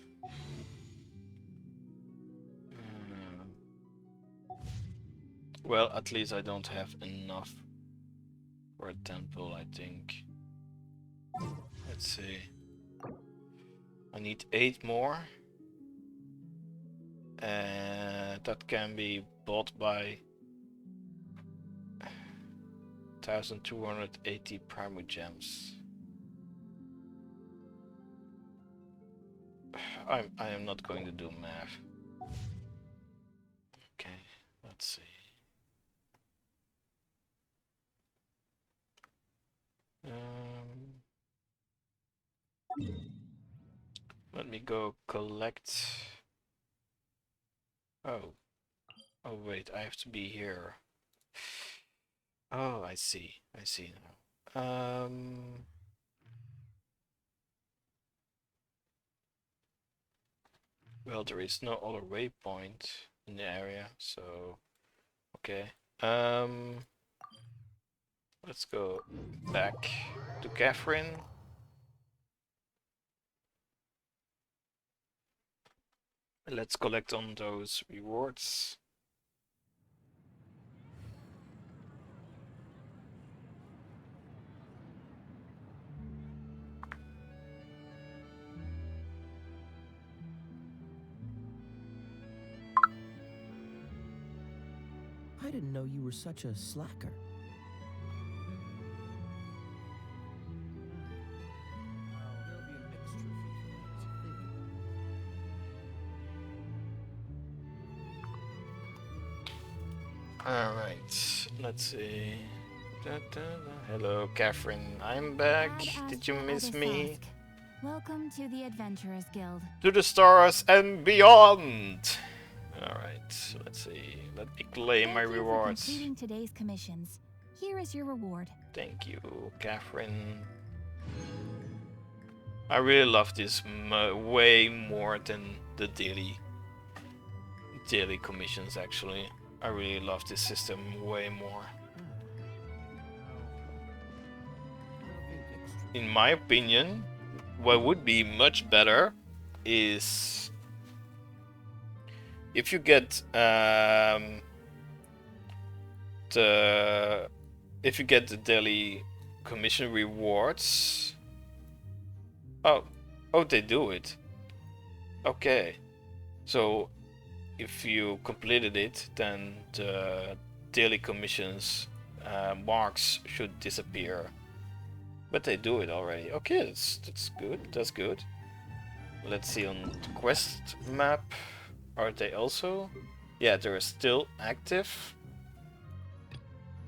Well, at least I don't have enough for a temple, I think. Let's see. I need 8 more. And that can be bought by 1280 primary gems. I am not going to do math. Okay, let's see. Let me go collect. Oh. Oh wait, I have to be here. Oh, I see. I see now. Well, there is no other waypoint in the area, so okay. Let's go back to Catherine. Let's collect on those rewards. I didn't know you were such a slacker. Alright, let's see. Hello, Catherine. I'm back. Did you miss me? Welcome to the Adventurers Guild. To the stars and beyond! Alright, let's see. Let me claim my rewards. Thank you for completing today's commissions. Here is your reward. Thank you, Catherine. I really love this way more than the daily commissions, actually. I really love this system way more. In my opinion, what would be much better is if you get the daily commission rewards. Oh, they do it. Okay, so if you completed it, then the daily commissions marks should disappear. But they do it already. Okay, that's good. That's good. Let's see on the quest map. Are they also? Yeah, they're still active.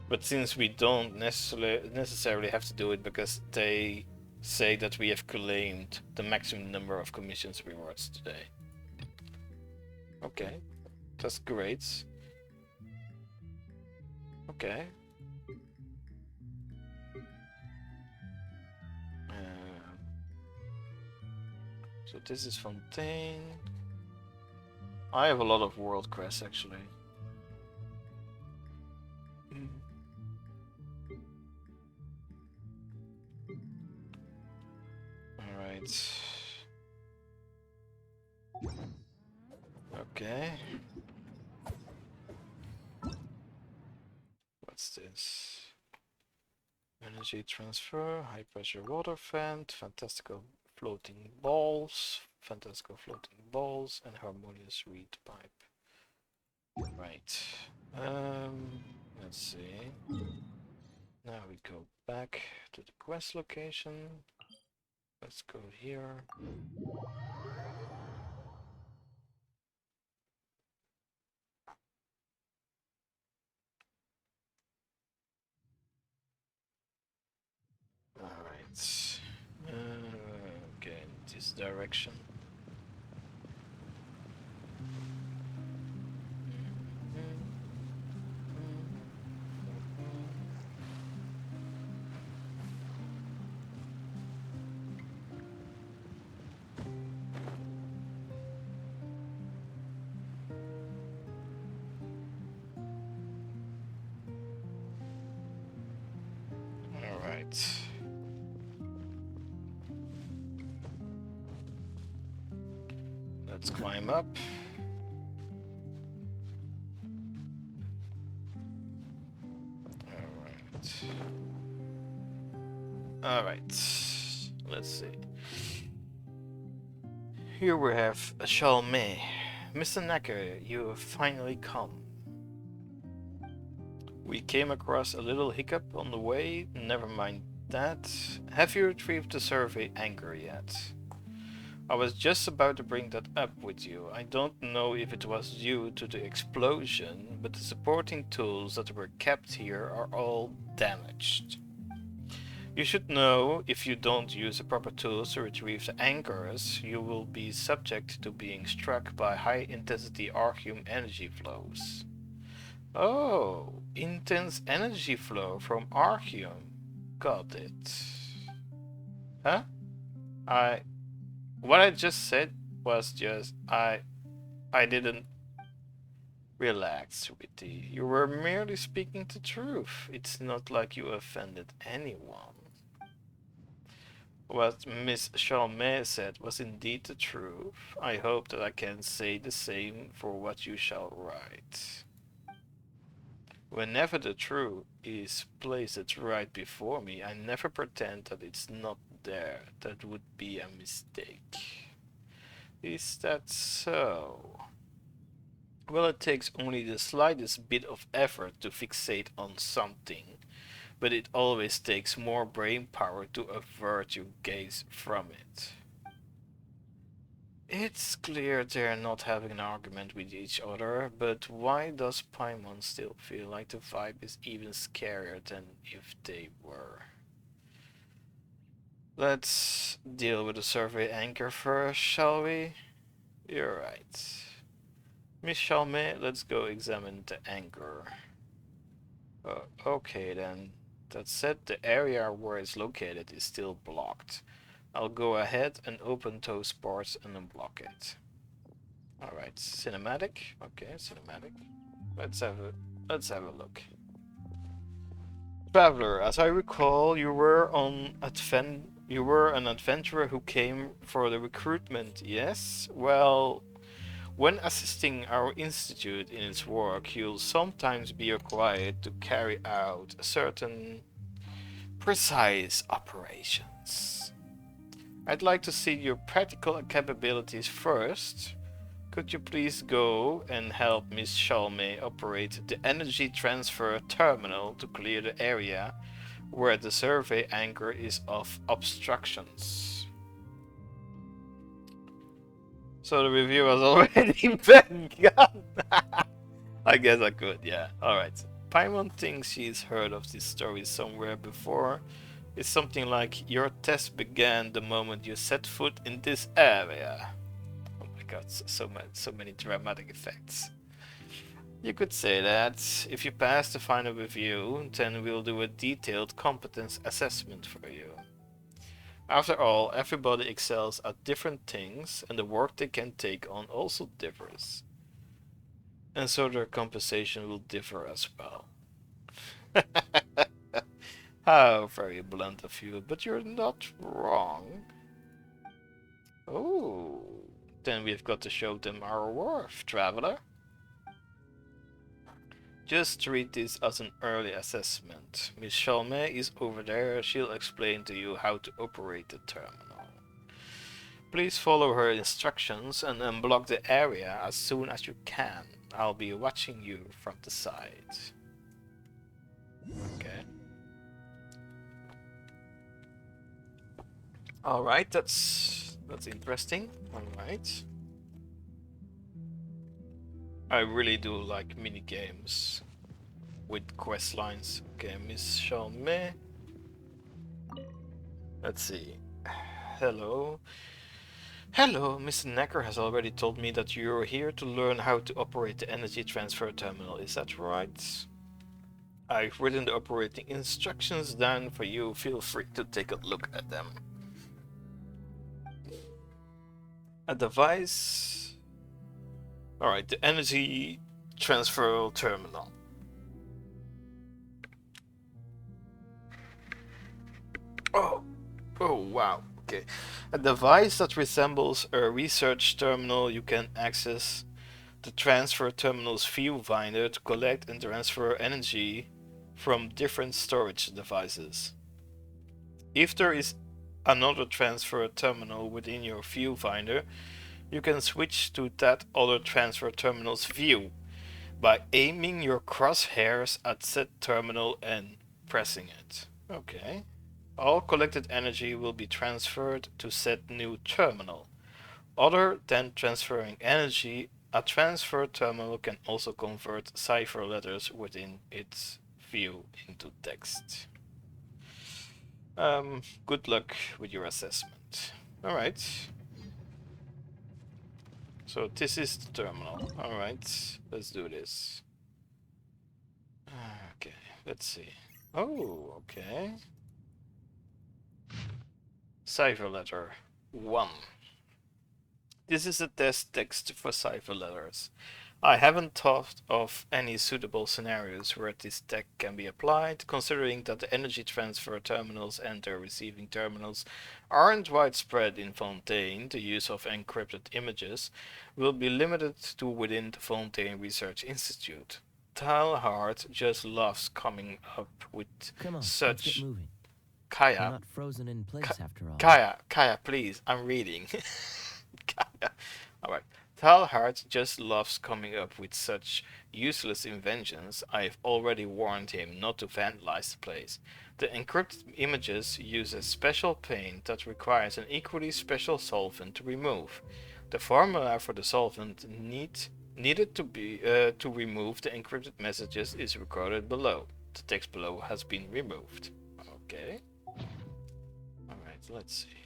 But since we don't necessarily have to do it because they say that we have claimed the maximum number of commissions rewards today. Okay, that's great. Okay. So this is Fontaine. I have a lot of world quests actually. Alright. Okay. What's this? Energy transfer, high pressure water vent, fantastical floating balls, and harmonious reed pipe. Right. Let's see. Now we go back to the quest location. Let's go here. Alright. Okay, this direction. Alright. Let's climb up. Alright. Alright. Let's see. Here we have Shalmei. Mr. Necker, you have finally come. We came across a little hiccup on the way. Never mind that. Have you retrieved the survey anchor yet? I was just about to bring that up with you. I don't know if it was due to the explosion, but the supporting tools that were kept here are all damaged. You should know, if you don't use the proper tools to retrieve the anchors, you will be subject to being struck by high-intensity Archeum energy flows. Oh, intense energy flow from Archeum. Got it. Huh? What I just said was just, I didn't relax, sweetie. You were merely speaking the truth. It's not like you offended anyone. What Miss Chalmais said was indeed the truth. I hope that I can say the same for what you shall write. Whenever the truth is placed right before me, I never pretend that it's not there. That would be a mistake. Is that so? Well, it takes only the slightest bit of effort to fixate on something, but it always takes more brain power to avert your gaze from it. It's clear they're not having an argument with each other, but why does Paimon still feel like the vibe is even scarier than if they were? Let's deal with the survey anchor first, shall we? You're right. Miss Chalmais, let's go examine the anchor. Okay then. That said, the area where it's located is still blocked. I'll go ahead and open those parts and unblock it. Alright, cinematic. Okay, cinematic. Let's have a look. Traveler, as I recall, you were an adventurer who came for the recruitment, yes? Well, when assisting our institute in its work, you'll sometimes be required to carry out certain precise operations. I'd like to see your practical capabilities first. Could you please go and help Miss Chalmais operate the energy transfer terminal to clear the area where the survey anchor is of obstructions? So the review has already begun. I guess I could, yeah. Alright. Paimon thinks she's heard of this story somewhere before. It's something like, your test began the moment you set foot in this area. Oh my god, so many dramatic effects. You could say that. If you pass the final review, then we'll do a detailed competence assessment for you. After all, everybody excels at different things, and the work they can take on also differs. And so their compensation will differ as well. How very blunt of you, but you're not wrong. Oh, then we've got to show them our worth, traveler. Just treat this as an early assessment. Miss Chalmais is over there. She'll explain to you how to operate the terminal. Please follow her instructions and unblock the area as soon as you can. I'll be watching you from the side. Okay. Alright, that's interesting. Alright. I really do like mini games with quest lines. Okay, Miss Chalmais. Let's see. Hello. Hello, Mr. Necker has already told me that you're here to learn how to operate the energy transfer terminal. Is that right? I've written the operating instructions down for you. Feel free to take a look at them. A device. Alright, the energy transfer terminal. Oh wow, okay. A device that resembles a research terminal. You can access the transfer terminal's viewfinder to collect and transfer energy from different storage devices. If there is another transfer terminal within your viewfinder, you can switch to that other transfer terminal's view by aiming your crosshairs at said terminal and pressing it. Okay. All collected energy will be transferred to said new terminal. Other than transferring energy, a transfer terminal can also convert cipher letters within its view into text. Good luck with your assessment. Alright. So this is the terminal. Alright, let's do this. Okay, let's see. Oh, okay. Cipher letter 1. This is a test text for cipher letters. I haven't thought of any suitable scenarios where this tech can be applied, considering that the energy transfer terminals and their receiving terminals aren't widespread in Fontaine. The use of encrypted images will be limited to within the Fontaine Research Institute. Talhart just loves coming up with Come on, let's such... get moving. We're Kaya, not frozen in place after all. Kaya, please, I'm reading. Kaya. Alright. Talhart just loves coming up with such useless inventions. I've already warned him not to vandalize the place. The encrypted images use a special paint that requires an equally special solvent to remove. The formula for the solvent needed to remove the encrypted messages is recorded below. The text below has been removed. Okay. Alright, let's see.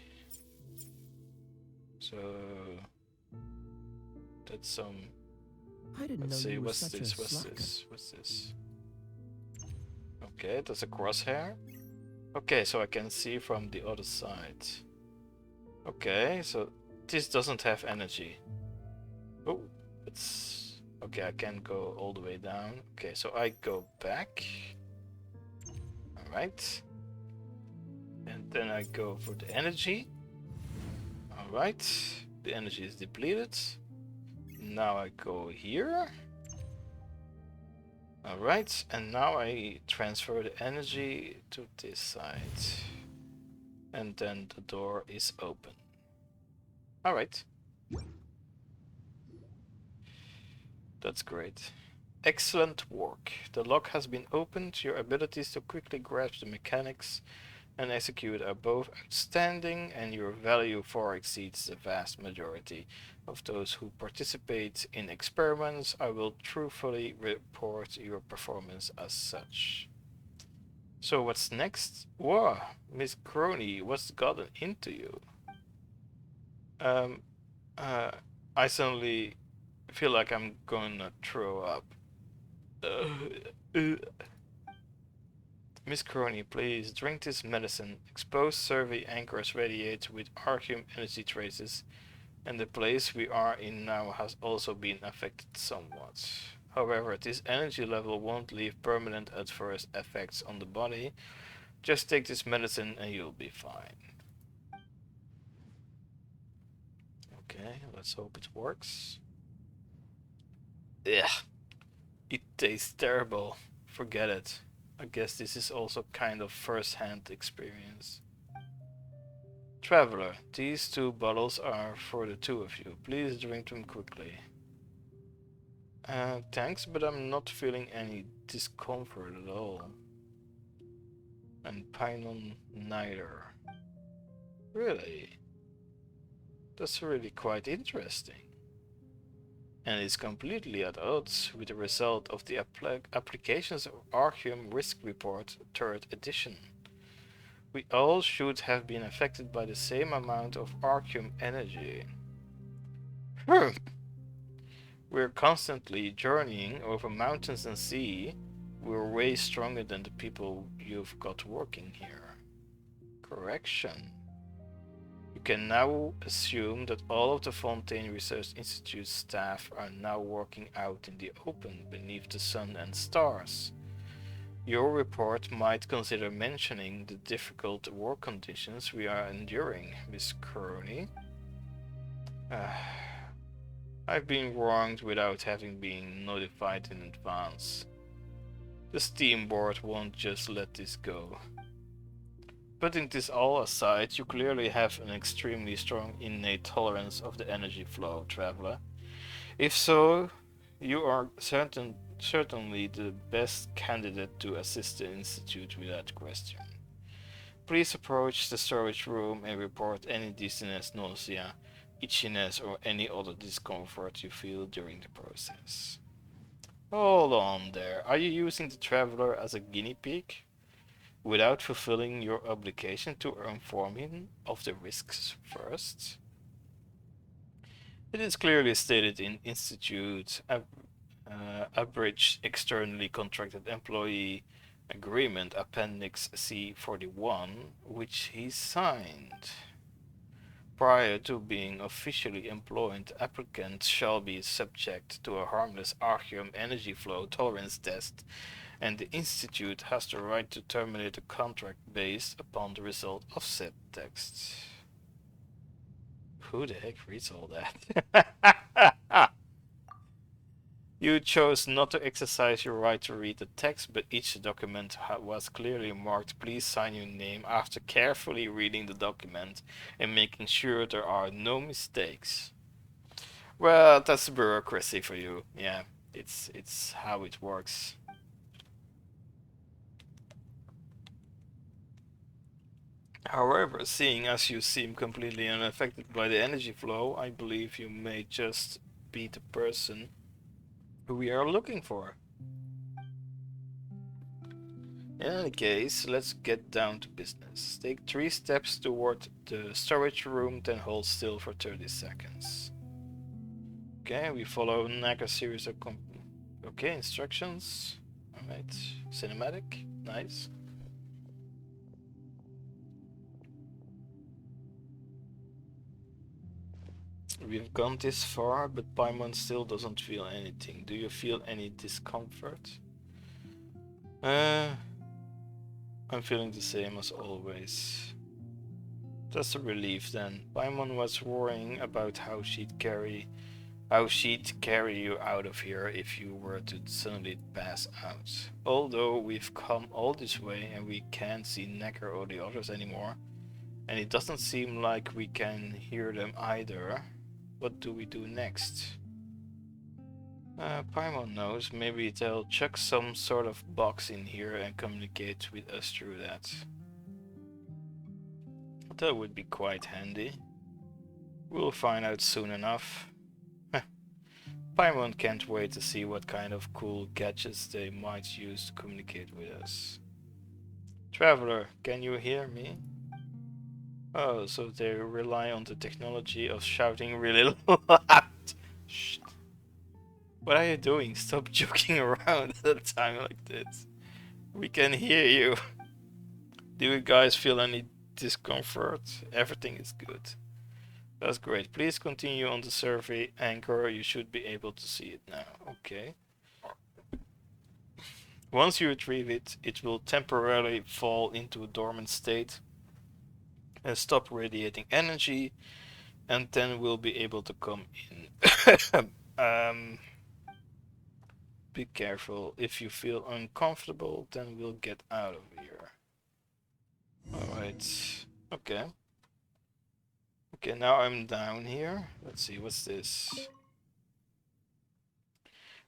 So that's some... I didn't Let's know see, you were what's such this? a What's slacker. this? What's this? Okay, that's a crosshair. Okay, so I can see from the other side. Okay, so this doesn't have energy. Oh, it's... Okay, I can't go all the way down. Okay, so I go back. Alright. And then I go for the energy. Alright. The energy is depleted. Now I go here. Alright, and now I transfer the energy to this side. And then the door is open. Alright. That's great. Excellent work. The lock has been opened. Your abilities to quickly grasp the mechanics and execute are both outstanding, and your value far exceeds the vast majority of those who participate in experiments. I will truthfully report your performance as such. So what's next? Whoa, Miss Crony, what's gotten into you? I suddenly feel like I'm gonna throw up. Miss Crony, please drink this medicine. Exposed survey anchors radiate with arcum energy traces, and the place we are in now has also been affected somewhat. However, this energy level won't leave permanent adverse effects on the body. Just take this medicine and you'll be fine. Okay, let's hope it works. Ugh, it tastes terrible. Forget it. I guess this is also kind of first-hand experience. Traveler, these 2 bottles are for the 2 of you. Please drink them quickly. Thanks, but I'm not feeling any discomfort at all. And Pinon neither. Really? That's really quite interesting. And is completely at odds with the result of the Applications of Archium Risk Report 3rd edition. We all should have been affected by the same amount of Archium energy. We're constantly journeying over mountains and sea. We're way stronger than the people you've got working here. Correction. You can now assume that all of the Fontaine Research Institute's staff are now working out in the open beneath the sun and stars. Your report might consider mentioning the difficult work conditions we are enduring, Miss Crony. I've been wronged without having been notified in advance. The Steam Board won't just let this go. Putting this all aside, you clearly have an extremely strong innate tolerance of the energy flow, traveler. If so, you are certainly the best candidate to assist the Institute without question. Please approach the storage room and report any dizziness, nausea, itchiness, or any other discomfort you feel during the process. Hold on there. Are you using the traveler as a guinea pig? Without fulfilling your obligation to inform him of the risks first? It is clearly stated in Institute Abridged Externally Contracted Employee Agreement Appendix C41, which he signed. Prior to being officially employed, applicants shall be subject to a harmless Archeum energy flow tolerance test, and the Institute has the right to terminate a contract based upon the result of said text. Who the heck reads all that? You chose not to exercise your right to read the text, but each document was clearly marked "Please sign your name" after carefully reading the document and making sure there are no mistakes. Well, that's bureaucracy for you. Yeah, it's how it works. However, seeing as you seem completely unaffected by the energy flow, I believe you may just be the person who we are looking for. In any case, let's get down to business. Take 3 steps toward the storage room, then hold still for 30 seconds. Okay, we follow a series of instructions. Alright, cinematic, nice. We've gone this far, but Paimon still doesn't feel anything. Do you feel any discomfort? I'm feeling the same as always. That's a relief then. Paimon was worrying about how she'd carry you out of here if you were to suddenly pass out. Although we've come all this way and we can't see Necker or the others anymore, and it doesn't seem like we can hear them either. What do we do next? Paimon knows. Maybe they'll chuck some sort of box in here and communicate with us through that. That would be quite handy. We'll find out soon enough. Paimon can't wait to see what kind of cool gadgets they might use to communicate with us. Traveler, can you hear me? Oh, so they rely on the technology of shouting really loud. Shh. What are you doing? Stop joking around at a time like this. We can hear you. Do you guys feel any discomfort? Everything is good. That's great. Please continue on the survey anchor. You should be able to see it now. Okay. Once you retrieve it, it will temporarily fall into a dormant state and stop radiating energy, and then we'll be able to come in. Be careful. If you feel uncomfortable, then we'll get out of here. Alright. Okay. Okay, now I'm down here. Let's see, what's this?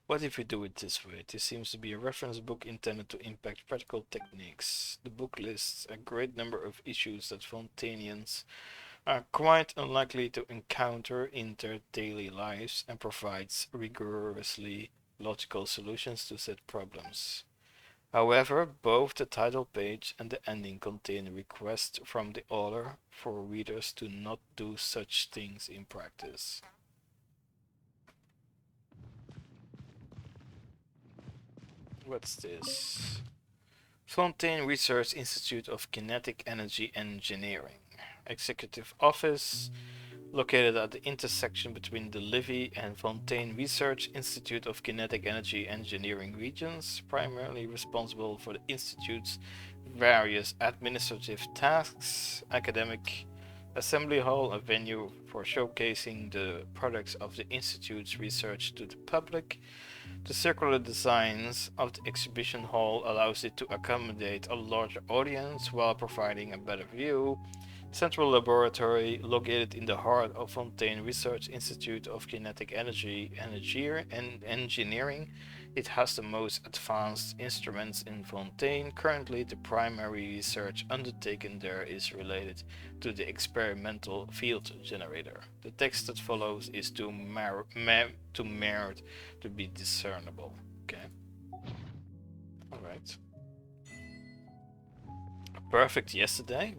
What if we do it this way? This seems to be a reference book intended to impact practical techniques. The book lists a great number of issues that Fontainians are quite unlikely to encounter in their daily lives and provides rigorously logical solutions to said problems. However, both the title page and the ending contain requests from the author for readers to not do such things in practice. What's this? Fontaine Research Institute of Kinetic Energy Engineering. Executive Office, located at the intersection between the Livy and Fontaine Research Institute of Kinetic Energy Engineering regions, primarily responsible for the Institute's various administrative tasks, academic Assembly Hall, a venue for showcasing the products of the Institute's research to the public. The circular designs of the exhibition hall allows it to accommodate a larger audience while providing a better view. Central laboratory, located in the heart of Fontaine Research Institute of Kinetic Energy and Engineering. It has the most advanced instruments in Fontaine. Currently, the primary research undertaken there is related to the experimental field generator. The text that follows is too marred to be discernible. Okay. Alright. Perfect yesterday?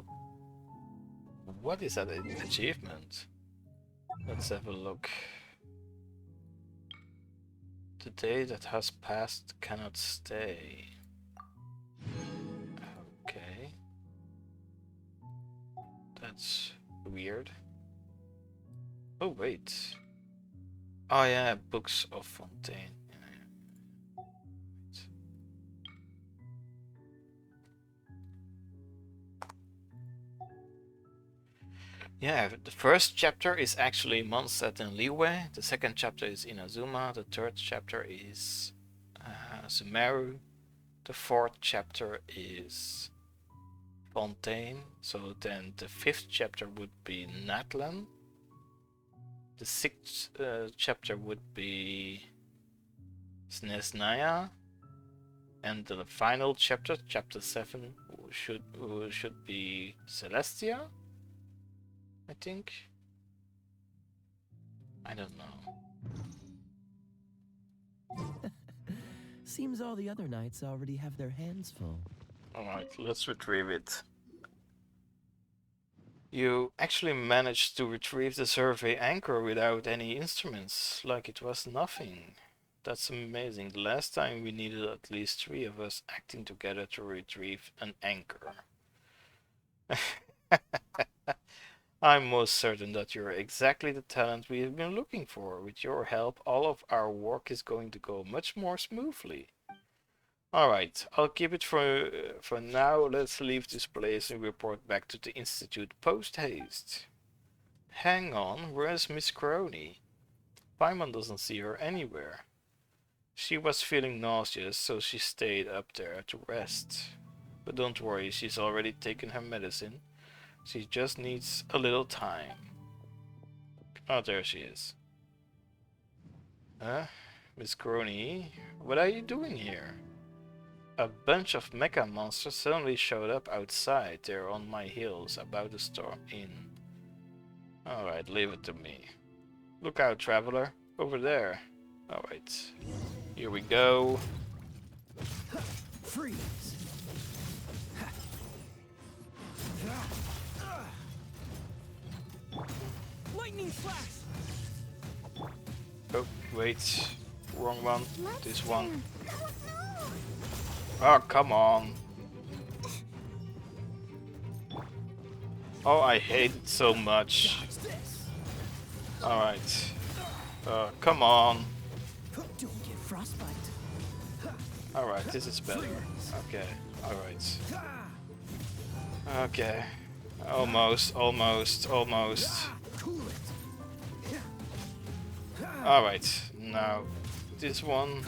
What is that achievement? Let's have a look. The day that has passed cannot stay. Okay. That's weird. Oh wait. Oh yeah, Books of Fontaine. Yeah, the first chapter is actually Mondstadt and Liyue. The second chapter is Inazuma. The third chapter is Sumeru. The fourth chapter is Fontaine. So then the fifth chapter would be Natlan. The sixth chapter would be Snesnaya. And the final chapter, chapter 7, should be Celestia, I think. I don't know. Seems all the other knights already have their hands full. Alright, let's retrieve it. You actually managed to retrieve the survey anchor without any instruments, like it was nothing. That's amazing. The last time we needed at least 3 of us acting together to retrieve an anchor. I'm most certain that you're exactly the talent we have been looking for. With your help, all of our work is going to go much more smoothly. Alright, I'll keep it for now. Let's leave this place and report back to the Institute post-haste. Hang on, where's Miss Crony? Paimon doesn't see her anywhere. She was feeling nauseous, so she stayed up there to rest. But don't worry, she's already taken her medicine. She just needs a little time. Oh, there she is. Huh? Miss Crony, what are you doing here? A bunch of mecha monsters suddenly showed up outside. They're on my heels, about to storm in. Alright, leave it to me. Look out, traveler. Over there. Alright. Here we go. Freeze! Lightning flash! Oh, wait. Wrong one. This one. Oh, no. Oh, come on. Oh, I hate it so much. Alright. Come on. Don't get frostbite. Alright, this is better. Okay, alright. Okay. Almost. Alright, now this one.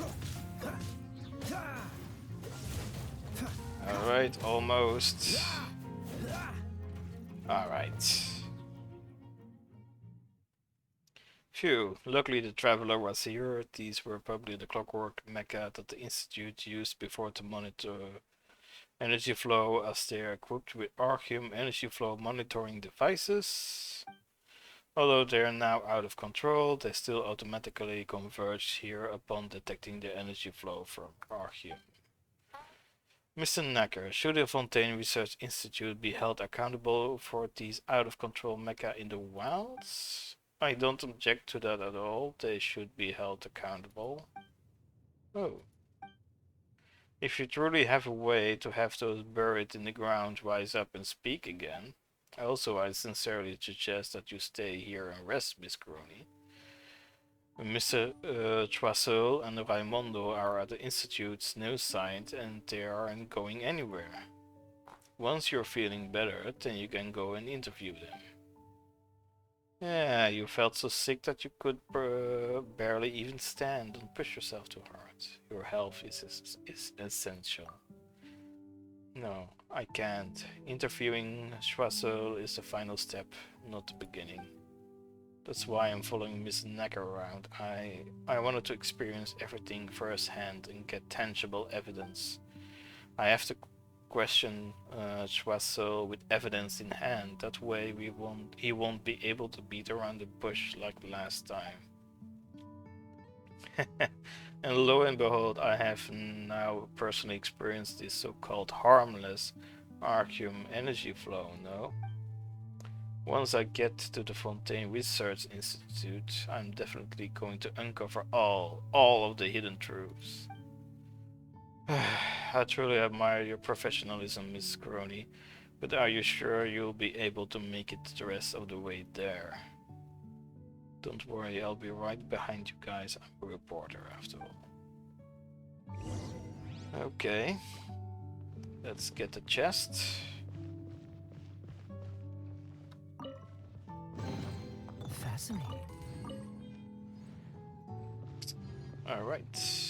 Alright, almost. Alright. Phew, luckily the traveler was here. These were probably the clockwork mecha that the Institute used before to monitor energy flow, as they are equipped with Archium energy flow monitoring devices. Although they are now out of control, they still automatically converge here upon detecting the energy flow from Archium. Mr. Nacker, should the Fontaine Research Institute be held accountable for these out-of-control mecha in the wilds? I don't object to that at all. They should be held accountable. Oh. If you truly have a way to have those buried in the ground rise up and speak again, I sincerely suggest that you stay here and rest, Miss Crony. Mr. Choiseul and Raimondo are at the Institute's new site and they aren't going anywhere. Once you're feeling better, then you can go and interview them. Yeah, you felt so sick that you could barely even stand. Don't push yourself too hard. Your health is essential. No, I can't. Interviewing Schwarzschild is the final step, not the beginning. That's why I'm following Miss Necker around. I wanted to experience everything firsthand and get tangible evidence. I have to question Schwarzschild with evidence in hand. That way he won't be able to beat around the bush like last time. And lo and behold, I have now personally experienced this so-called harmless Archeum energy flow, no? Once I get to the Fontaine Research Institute, I'm definitely going to uncover all of the hidden truths. I truly admire your professionalism, Miss Crony, but are you sure you'll be able to make it the rest of the way there? Don't worry, I'll be right behind you guys. I'm a reporter after all. Okay. Let's get the chest. Fascinating. Alright.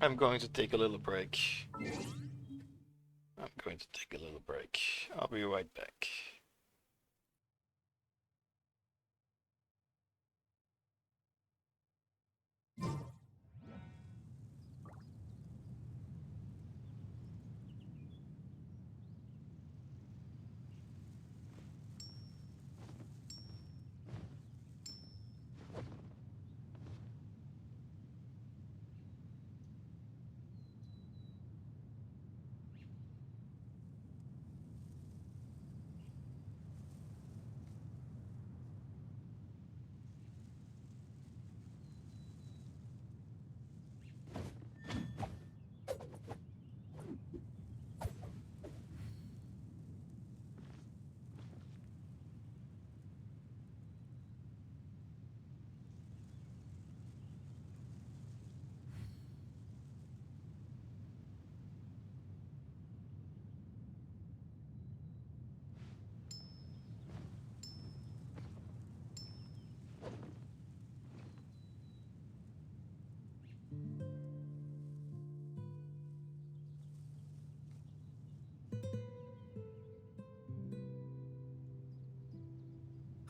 I'm going to take a little break. I'll be right back.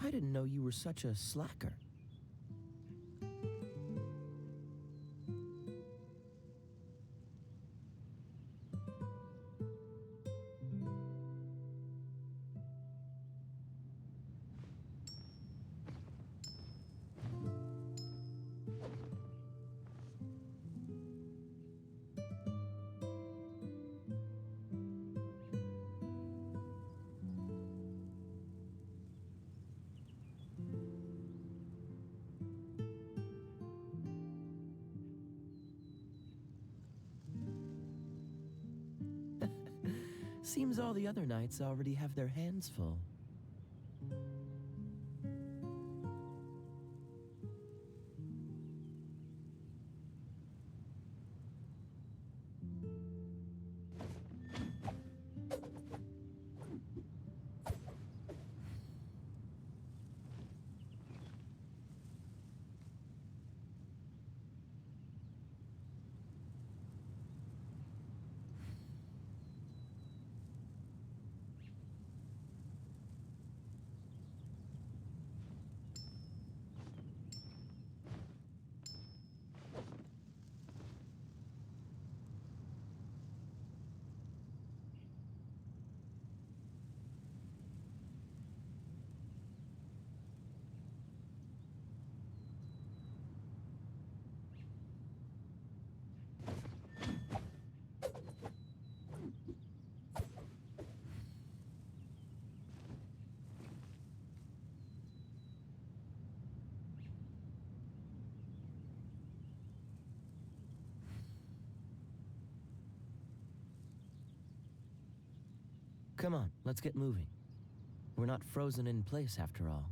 I didn't know you were such a slacker. Seems all the other knights already have their hands full. Come on, let's get moving. We're not frozen in place after all.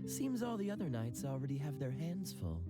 Seems all the other knights already have their hands full.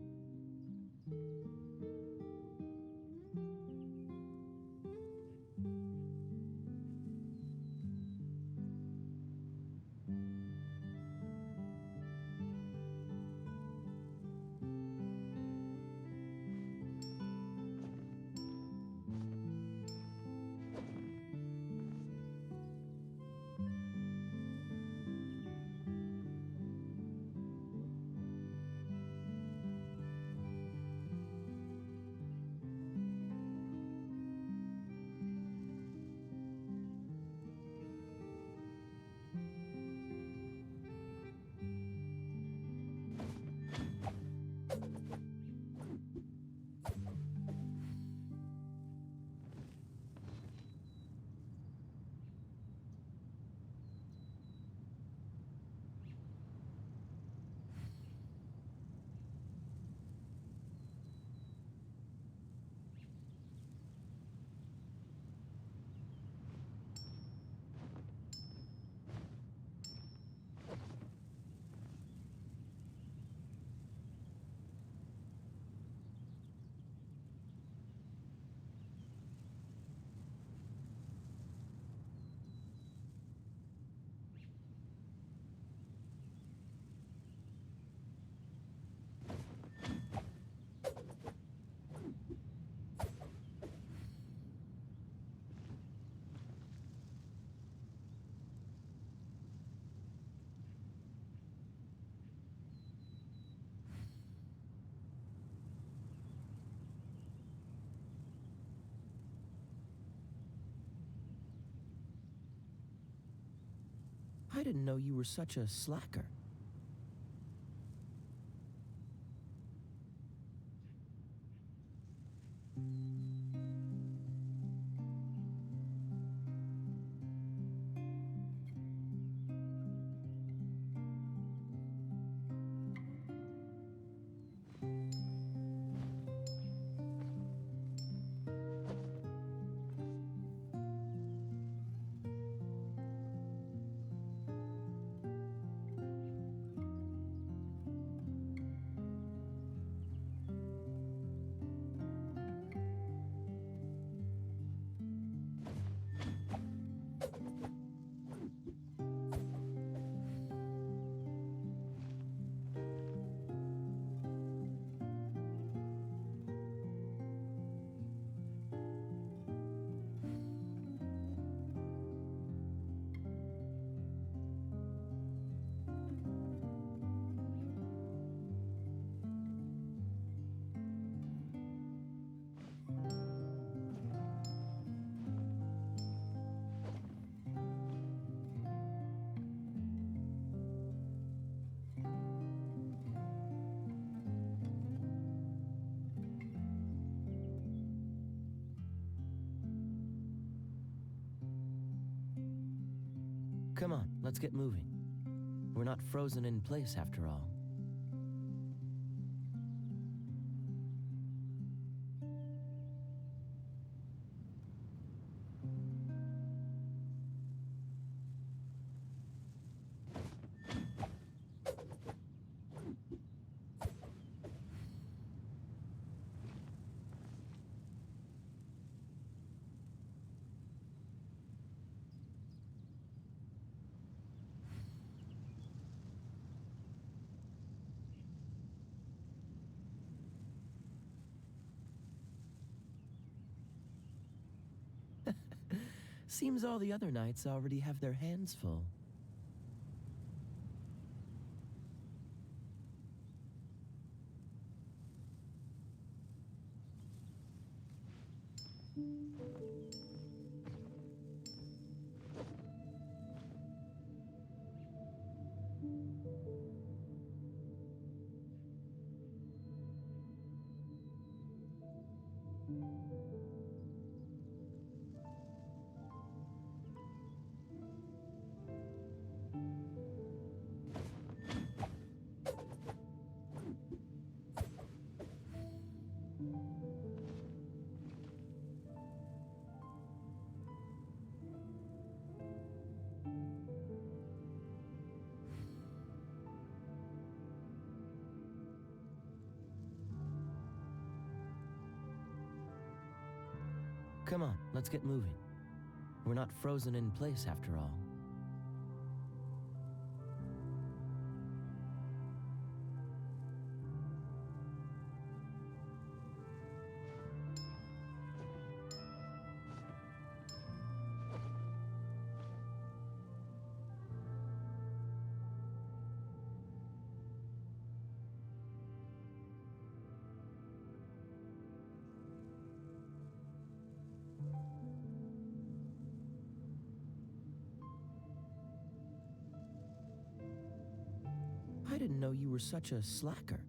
I didn't know you were such a slacker. Come on, let's get moving. We're not frozen in place after all. Seems all the other knights already have their hands full. Come on, let's get moving. We're not frozen in place after all. I didn't know you were such a slacker.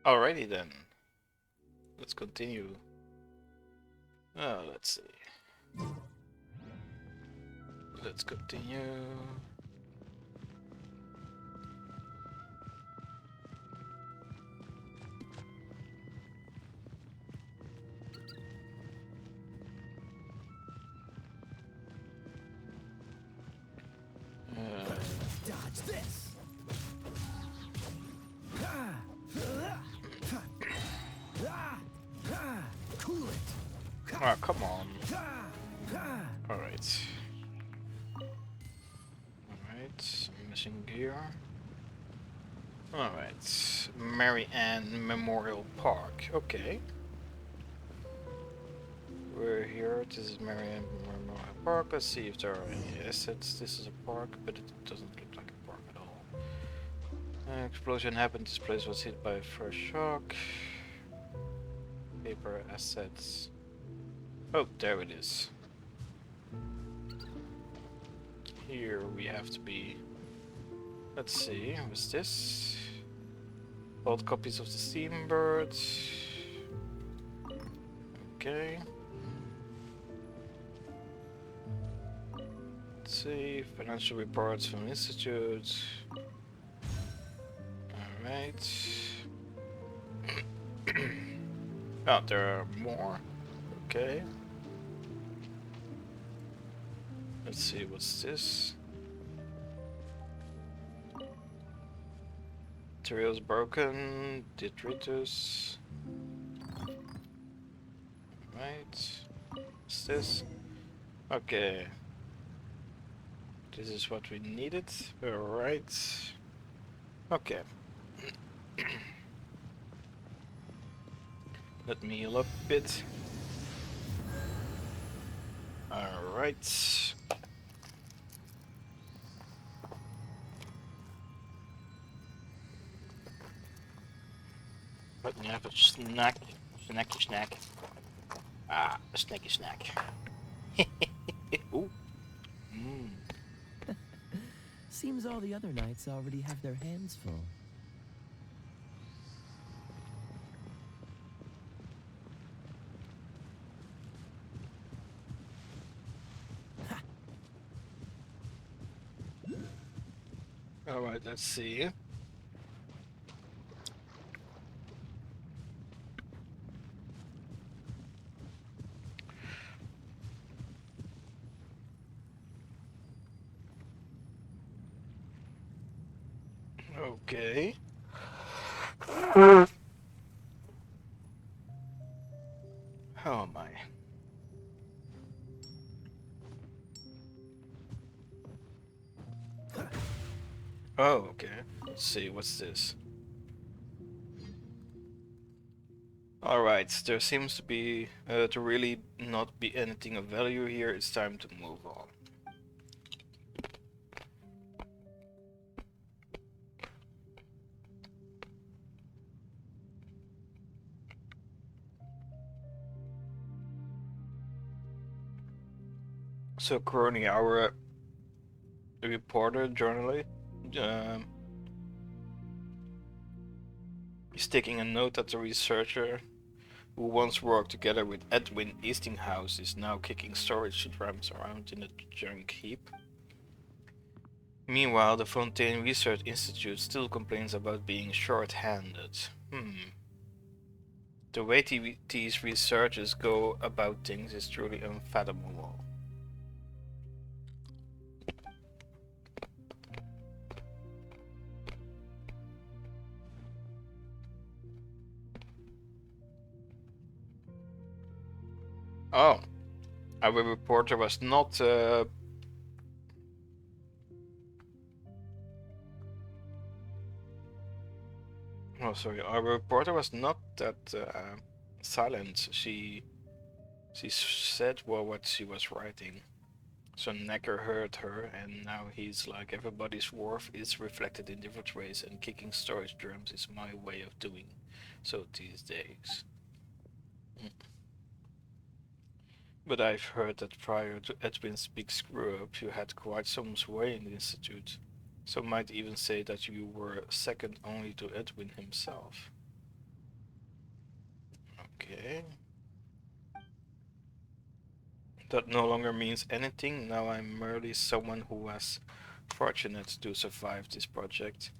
Alrighty then. Let's continue. Let's see. Let's continue. Dodge this! Cool it! Oh, come on. Alright. Alright, missing gear. Alright, Mary Ann Memorial Park. Okay. We're here. This is Mary Ann Memorial Park. Let's see if there are any assets. This is a park, but it doesn't look like a park at all. Explosion happened. This place was hit by a fresh shock. Paper assets. Oh, there it is. Here we have to be. Let's see, what's this? Old copies of the Steambird. Okay. Let's see, financial reports from institutes. Alright. Oh, there are more. Okay. Let's see, what's this? Materials broken. Detritus. Right. What's this? Okay. This is what we needed. Alright. Okay. Let me heal up a bit. Alright. Let me have a snack. Snacky snack. Ah, a snacky snack. Ooh. Seems all the other knights already have their hands full. Alright, let's see. Okay. How am I? Oh, okay. Let's see, what's this? Alright, there seems to be to really not be anything of value here. It's time to move on. So Crony, our reporter, journalist, is taking a note that the researcher who once worked together with Edwin Eastinghouse is now kicking storage drums around in the junk heap. Meanwhile, the Fontaine Research Institute still complains about being short-handed. The way these researchers go about things is truly unfathomable. Oh, our reporter was not oh, sorry. Our reporter was not that silent. She said what she was writing. So Necker heard her, and now he's like, everybody's worth is reflected in different ways, and kicking storage drums is my way of doing so these days. But I've heard that prior to Edwin's big screw-up, you had quite some sway in the Institute. Some might even say that you were second only to Edwin himself. Okay. That no longer means anything. Now I'm merely someone who was fortunate to survive this project.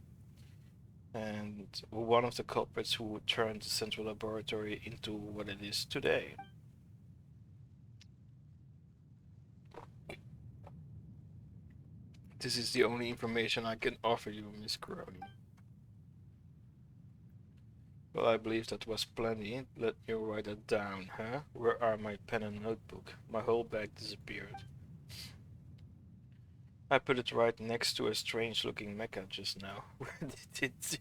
And one of the culprits who turned the Central Laboratory into what it is today. This is the only information I can offer you, Miss Crony. Well, I believe that was plenty. Let me write that down, huh? Where are my pen and notebook? My whole bag disappeared. I put it right next to a strange-looking mecha just now.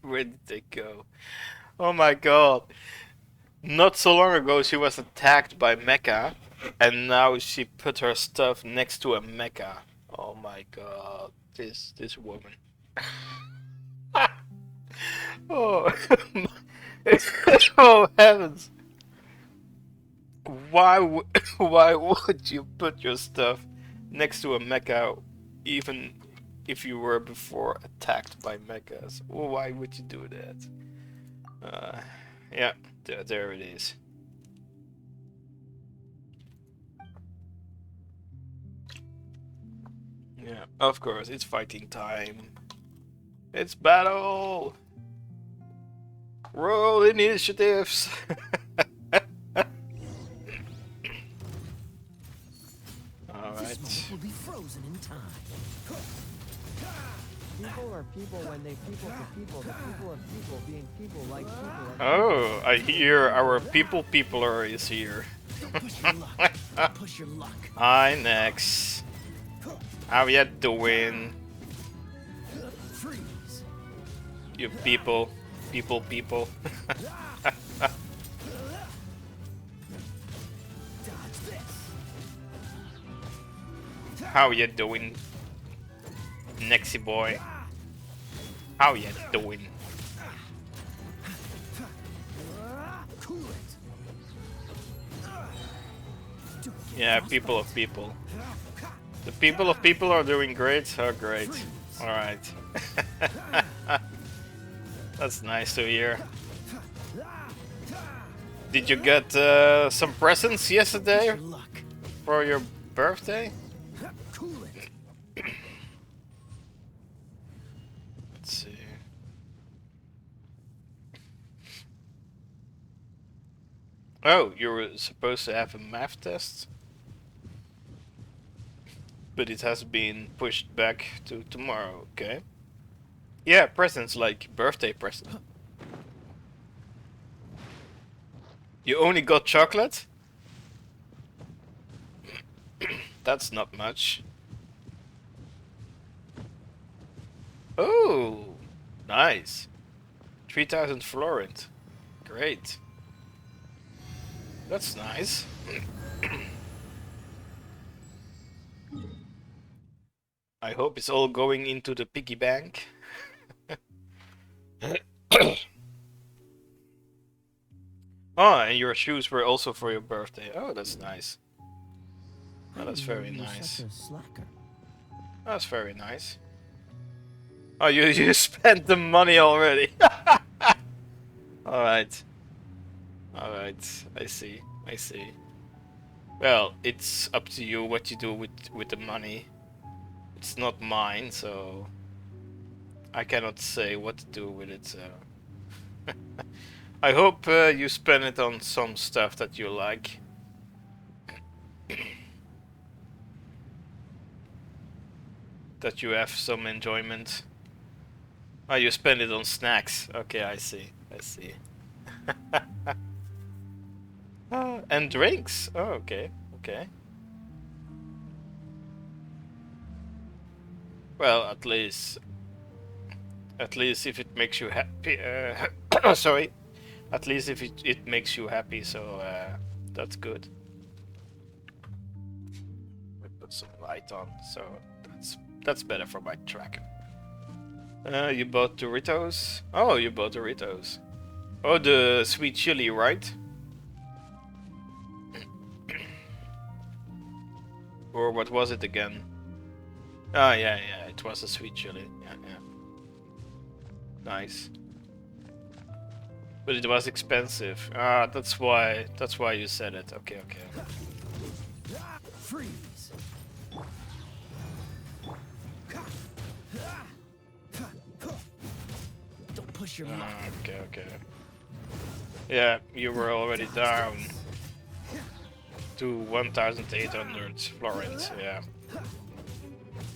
Where did they go? Oh my god! Not so long ago she was attacked by mecha, and now she put her stuff next to a mecha. Oh my god, this woman. Oh, oh heavens! Why would you put your stuff next to a mecha, even if you were before attacked by mechas? Why would you do that? Yeah, there it is. Yeah, of course, it's fighting time. It's battle! Roll initiatives! Alright. This will be frozen in time. People are people when they people to people. The people of people being people like people. Oh, I hear our peopler is here. Push your luck. Push your luck. Hi, Nex. How ya doing? Freeze. You people. How ya doing, Nexy boy? How ya doing? Yeah, people of people. The people of people are doing great. Oh, great. All right. That's nice to hear. Did you get some presents yesterday for your birthday? Oh, you were supposed to have a math test? But it has been pushed back to tomorrow, okay? Yeah, presents like birthday present. You only got chocolate? That's not much. Oh, nice. 3,000 florins. Great. That's nice. I hope it's all going into the piggy bank. Oh, and your shoes were also for your birthday. Oh, that's nice. Oh, that's very nice. That's very nice. Oh, you spent the money already. Alright. Alright, I see. I see. Well, it's up to you what you do with the money. It's not mine, so I cannot say what to do with it, so I hope you spend it on some stuff that you like. That you have some enjoyment. Oh, you spend it on snacks. Okay, I see. I see. And drinks. Oh, okay. Okay. Well, at least if it makes you happy. Sorry. At least if it makes you happy, so that's good. We put some light on, so that's better for my tracker. You bought Doritos? Oh, you bought Doritos. Oh, the sweet chili, right? Or what was it again? Ah, yeah, it was a sweet chili. Yeah. Nice. But it was expensive. Ah, that's why you said it. Okay. Freeze. Don't push your luck. Okay. Yeah, you were already down to 1,800 florins. Yeah.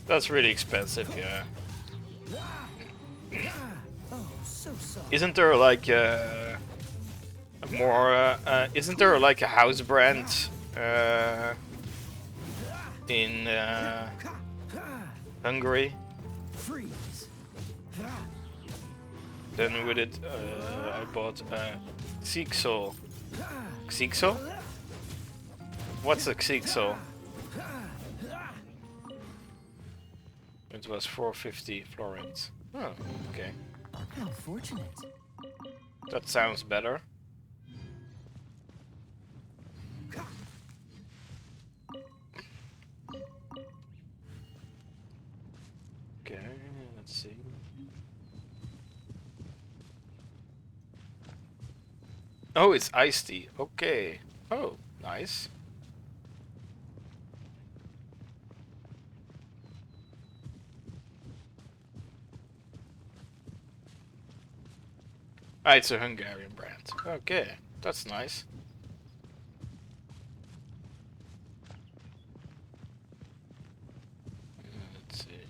That's really expensive, yeah. Isn't there like isn't there like a house brand in Hungary? Then with it I bought Xixel. Xixel? What's a Xixel? It was 450 florins. Oh, okay. How fortunate. That sounds better. Okay, let's see. Oh, it's iced tea. Okay. Oh, nice. Ah, it's a Hungarian brand. Okay, that's nice. Let's see.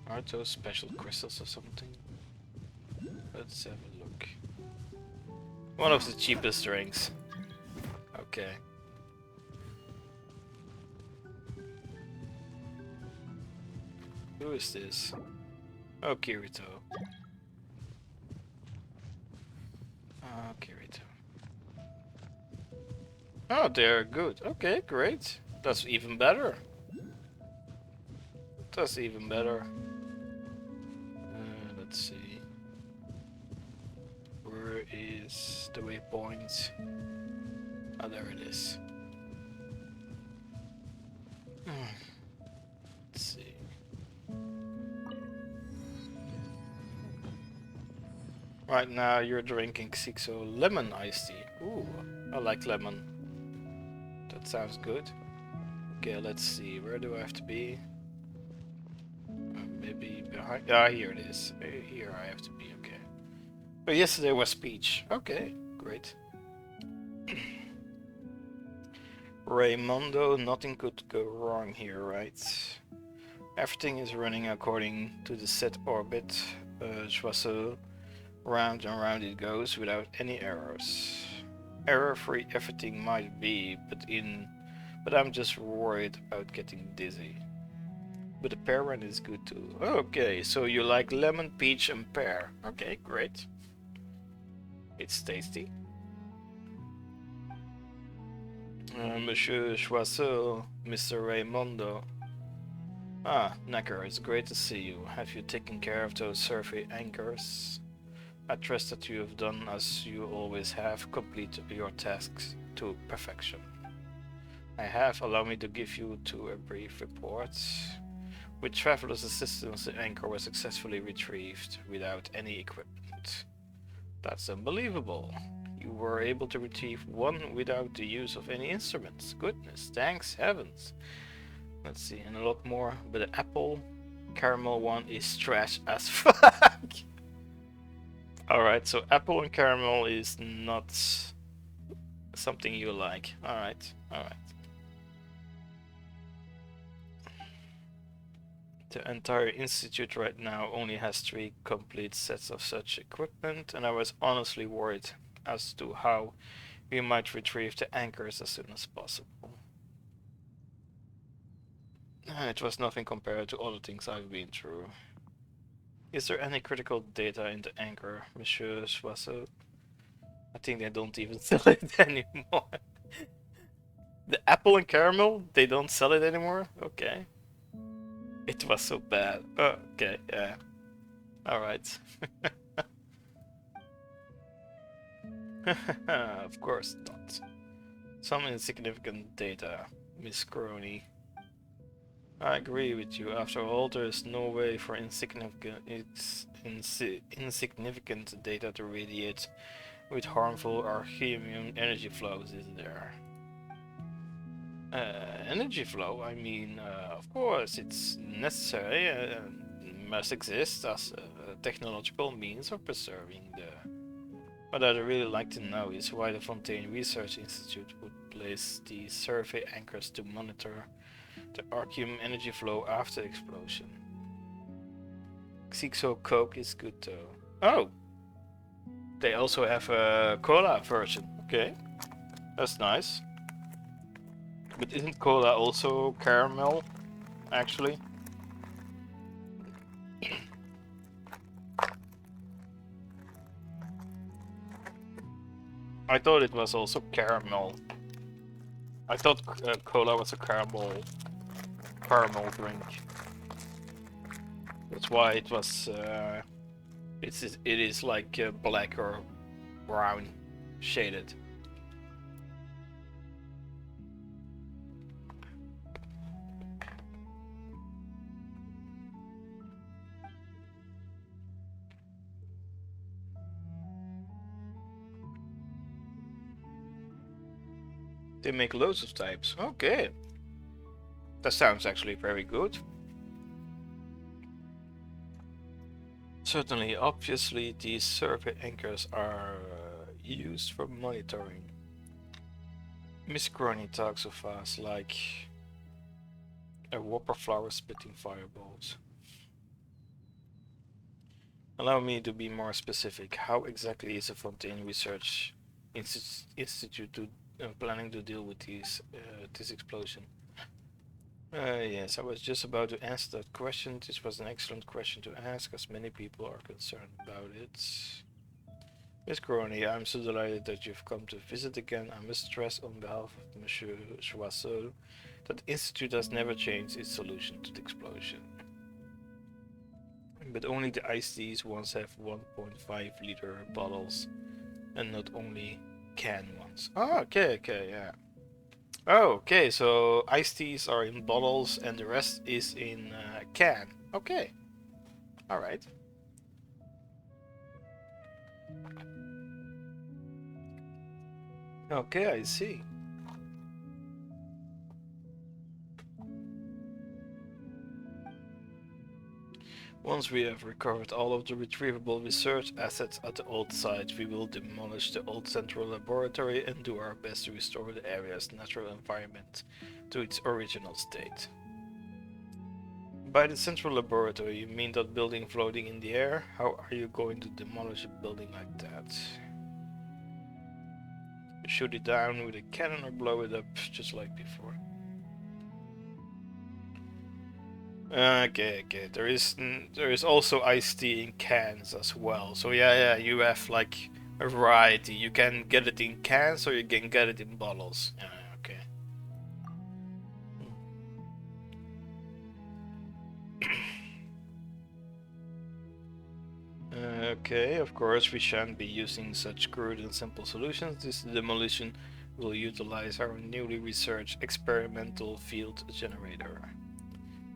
Are those special crystals or something? Let's have a look. One of the cheapest drinks. Okay. Who is this? Oh, Kirito. Oh, Kirito. Oh, they're good. Okay, great. That's even better. That's even better. Let's see. Where is the waypoint? Oh, there it is. Let's see. Right now you're drinking Xixo lemon iced tea. Ooh, I like lemon. That sounds good. Okay, let's see. Where do I have to be? maybe behind. Ah, here it is. Here I have to be, okay. But yesterday was speech. Okay, great. Raymondo, nothing could go wrong here, right? Everything is running according to the set orbit. Schwassel, round and round it goes without any errors. Error-free everything might be, but I'm just worried about getting dizzy. But the pear one is good too. Okay, so you like lemon, peach and pear. Okay, great. It's tasty. Monsieur Choiseul, Mr. Raymondo. Ah, Necker, it's great to see you. Have you taken care of those survey anchors? I trust that you have done as you always have, complete your tasks to perfection. I have. Allow me to give you a brief report. With Traveler's assistance, the anchor was successfully retrieved without any equipment. That's unbelievable. You were able to retrieve one without the use of any instruments. Goodness, thanks heavens. Let's see, and a lot more. But the apple caramel one is trash as fuck. Alright, so apple and caramel is not something you like. Alright, alright. The entire institute right now only has 3 complete sets of such equipment, and I was honestly worried as to how we might retrieve the anchors as soon as possible. It was nothing compared to other things I've been through. Is there any critical data in the anchor, Monsieur Choiseul? I think they don't even sell it anymore. The apple and caramel, they don't sell it anymore? Okay. It was so bad. Oh, okay, yeah. Alright. Of course not. Some insignificant data, Miss Crony. I agree with you. After all, there is no way for insignificant data to radiate with harmful archemium energy flows, is there? Energy flow? I mean, of course, it's necessary, must exist as a technological means of preserving the... What I'd really like to know is why the Fontaine Research Institute would place the survey anchors to monitor the archium energy flow after the explosion. Xixo Coke is good though. Oh! They also have a cola version. Okay. That's nice. But isn't cola also caramel, actually? I thought it was also caramel. I thought cola was a caramel drink. That's why it was. It is like black or brown shaded. They make loads of types. Okay. That sounds actually very good. Certainly, obviously, these survey anchors are used for monitoring. Miss Crony talks so fast, like a whopper flower spitting fireballs. Allow me to be more specific. How exactly is the Fontaine Research Institute planning to deal with this explosion? Yes, I was just about to answer that question. This was an excellent question to ask, as many people are concerned about it. Miss Crony, I'm so delighted that you've come to visit again. I must stress on behalf of Monsieur Choiseul that the Institute has never changed its solution to the explosion. But only the iced teas ones have 1.5 liter bottles and not only can ones. Oh, okay, yeah. Oh, okay, so iced teas are in bottles and the rest is in can. Okay. Alright. Okay, I see. Once we have recovered all of the retrievable research assets at the old site, we will demolish the old central laboratory and do our best to restore the area's natural environment to its original state. By the central laboratory, you mean that building floating in the air? How are you going to demolish a building like that? Shoot it down with a cannon or blow it up just like before? Okay. There is also iced tea in cans as well. So yeah, you have like a variety. You can get it in cans or you can get it in bottles. Yeah, okay. Okay, of course we shan't be using such crude and simple solutions. This demolition will utilize our newly researched experimental field generator.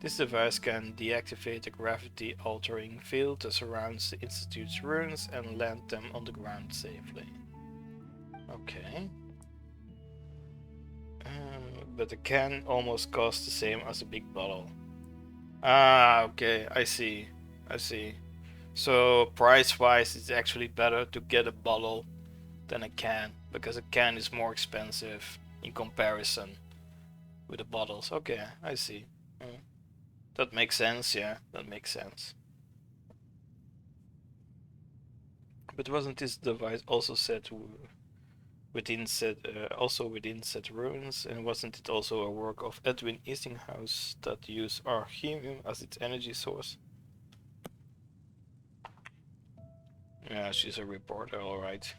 This device can deactivate a gravity-altering field that surrounds the Institute's ruins and land them on the ground safely. Okay. But the can almost costs the same as a big bottle. Ah, okay, I see. So price-wise, it's actually better to get a bottle than a can, because a can is more expensive in comparison with the bottles. Okay, I see. That makes sense, yeah, that makes sense. But wasn't this device also set within said ruins, and wasn't it also a work of Edwin Eastinghouse that used archemium as its energy source? Yeah, she's a reporter, alright.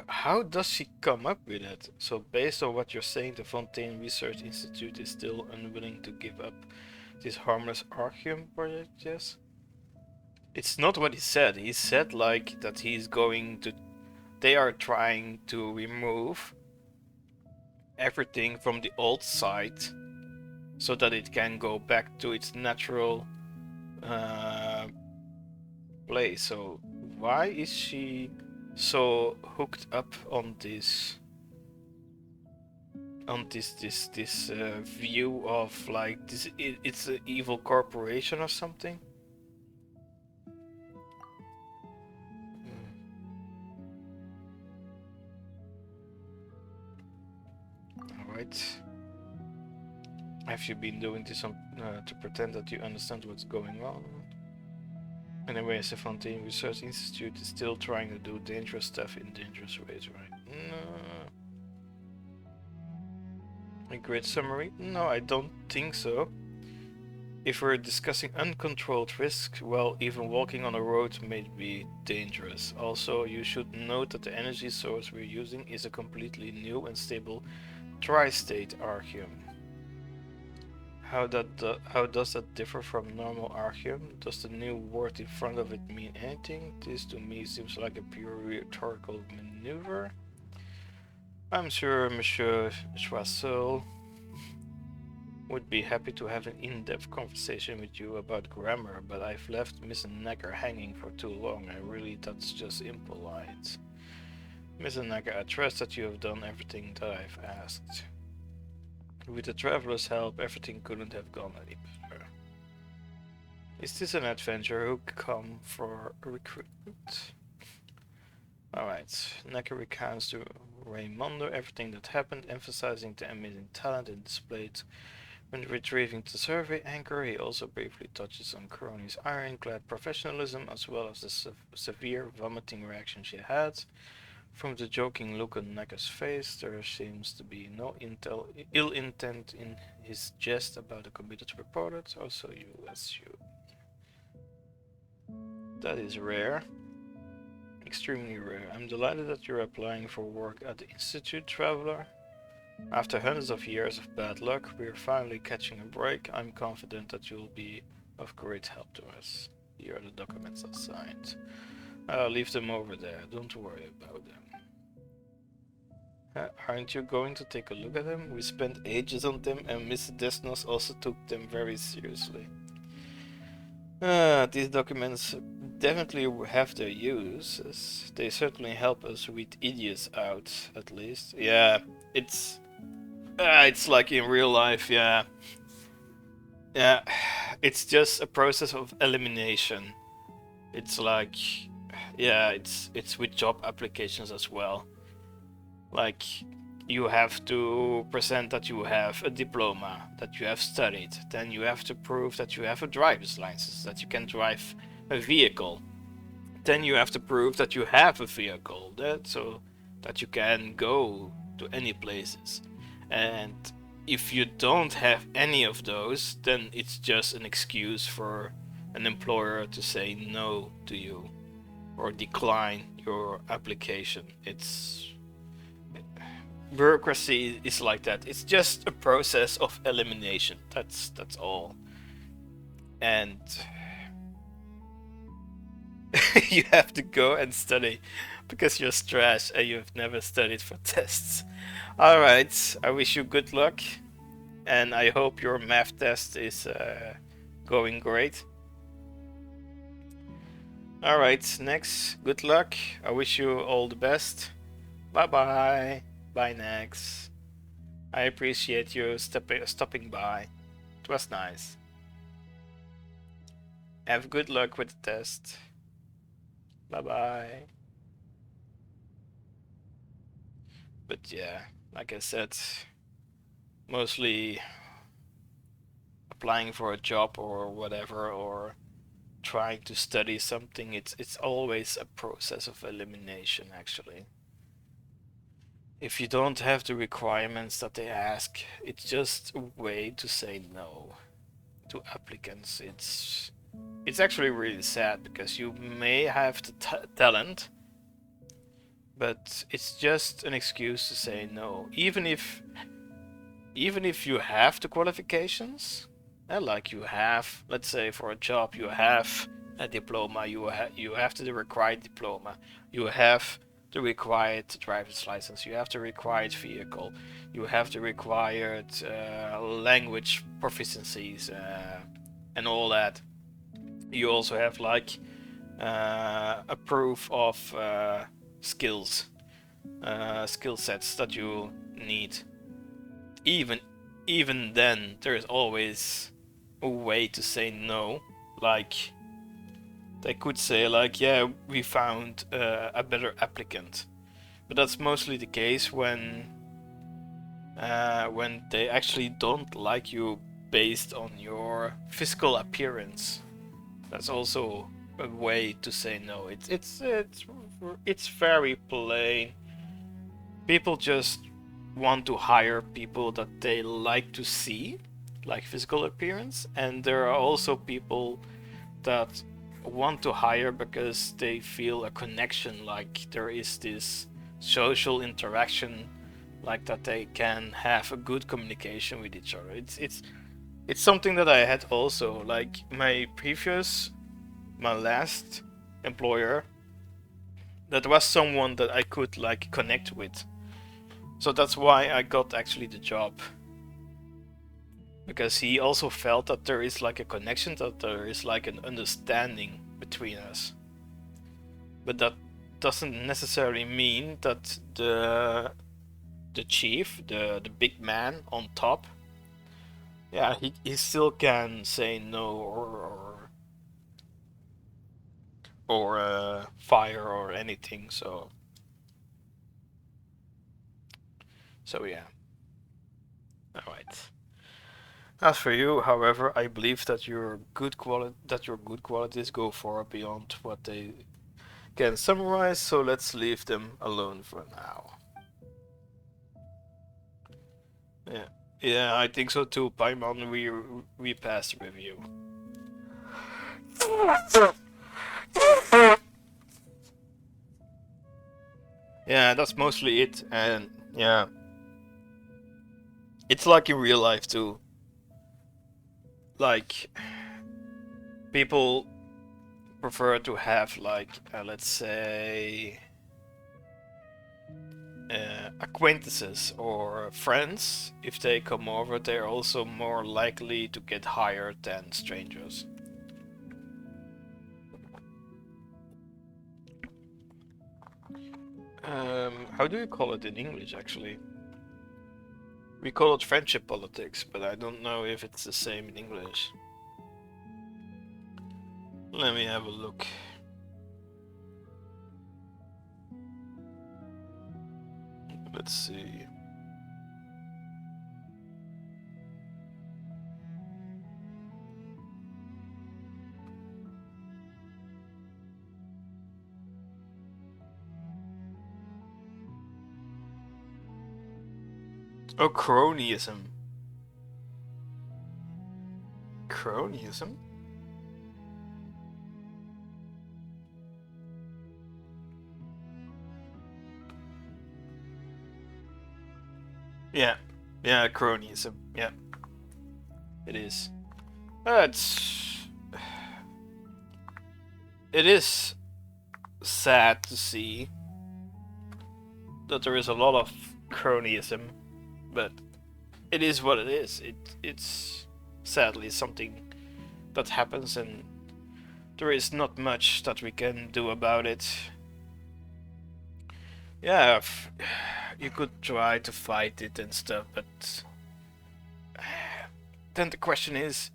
How does she come up with it? So based on what you're saying, the Fontaine Research Institute is still unwilling to give up this harmless archium project, yes? It's not what he said. He said like that he's going to... They are trying to remove everything from the old site so that it can go back to its natural place. So why is she so hooked up on this view of like this? It's an evil corporation or something? Alright. Have you been doing this to pretend that you understand what's going on? Anyways, the Fontaine Research Institute is still trying to do dangerous stuff in dangerous ways, right? No. A great summary? No, I don't think so. If we're discussing uncontrolled risk, well, even walking on a road may be dangerous. Also, you should note that the energy source we're using is a completely new and stable tri-state archium. How does that differ from normal archium? Does the new word in front of it mean anything? This to me seems like a pure rhetorical maneuver. I'm sure Monsieur Choiseul would be happy to have an in-depth conversation with you about grammar, but I've left Miss Necker hanging for too long, and really that's just impolite. Miss Necker, I trust that you have done everything that I've asked. With the traveler's help, everything couldn't have gone any better. Is this an adventure who come for a recruit? Alright, Necker recounts to Raymondo everything that happened, emphasizing the amazing talent it displayed when retrieving the survey anchor. He also briefly touches on Crony's ironclad professionalism, as well as the severe vomiting reaction she had. From the joking look on Necker's face, there seems to be no ill intent in his jest about the committed reporter, or so you assume. That is rare. Extremely rare. I'm delighted that you're applying for work at the Institute, Traveler. After hundreds of years of bad luck, we're finally catching a break. I'm confident that you'll be of great help to us. Here are the documents I signed. I'll leave them over there, don't worry about them. Aren't you going to take a look at them? We spent ages on them, and Miss Desnos also took them very seriously. These documents definitely have their uses. They certainly help us weed idiots out, at least. Yeah, it's like in real life, yeah. Yeah, it's just a process of elimination. It's like, yeah, it's with job applications as well. Like, you have to present that you have a diploma, that you have studied. Then you have to prove that you have a driver's license, that you can drive a vehicle. Then you have to prove that you have a vehicle, so that you can go to any places. And if you don't have any of those, then it's just an excuse for an employer to say no to you or decline your application. Bureaucracy is like that. It's just a process of elimination. That's all. And you have to go and study because you're trash and you've never studied for tests. Alright, I wish you good luck, and I hope your math test is going great. Alright, next, good luck. I wish you all the best. Bye bye. Bye, Nex. I appreciate you stopping by. It was nice. Have good luck with the test. Bye bye. But yeah, like I said, mostly applying for a job or whatever, or trying to study something, it's always a process of elimination, actually. If you don't have the requirements that they ask, it's just a way to say no to applicants. It's actually really sad because you may have the talent, but it's just an excuse to say no. Even if you have the qualifications, like you have, let's say for a job, you have a diploma, you have the required diploma, you have the required driver's license, you have the required vehicle, you have the required language proficiencies, and all that. You also have like a proof of skill sets that you need. Even then, there is always a way to say no. Like, they could say like, yeah, we found a better applicant, but that's mostly the case when they actually don't like you based on your physical appearance. That's also a way to say no. It's very plain. People just want to hire people that they like to see, like physical appearance, and there are also people that want to hire because they feel a connection, like there is this social interaction, like that they can have a good communication with each other. It's something that I had also, like my last employer, that was someone that I could like connect with. So that's why I got actually the job. Because he also felt that there is like a connection, that there is like an understanding between us. But that doesn't necessarily mean that the chief, the big man on top, yeah, he still can say no or fire or anything. So yeah. All right. As for you, however, I believe that your good qualities go far beyond what they can summarize. So let's leave them alone for now. Yeah, I think so too, Paimon. We passed the review. Yeah, that's mostly it, and yeah, it's like in real life too. Like, people prefer to have like, let's say, acquaintances or friends. If they come over, they're also more likely to get hired than strangers. How do you call it in English, actually? We call it friendship politics, but I don't know if it's the same in English. Let me have a look. Let's see. Oh, cronyism. Cronyism? Yeah. Yeah, cronyism. Yeah. It is. It is sad to see that there is a lot of cronyism, but it is what it is. It's sadly something that happens, and there is not much that we can do about it. Yeah, you could try to fight it and stuff, but then the question is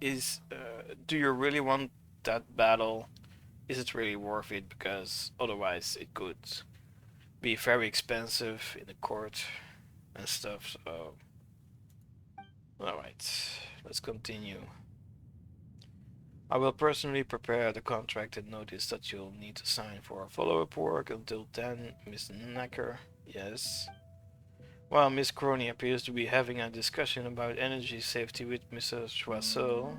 do you really want that battle? Is it really worth it? Because otherwise it could be very expensive in the court and stuff. So, alright, let's continue. I will personally prepare the contract and notice that you'll need to sign for a follow-up work until then, Miss Nacker. Yes. While Miss Crony appears to be having a discussion about energy safety with Mr. Choiseul,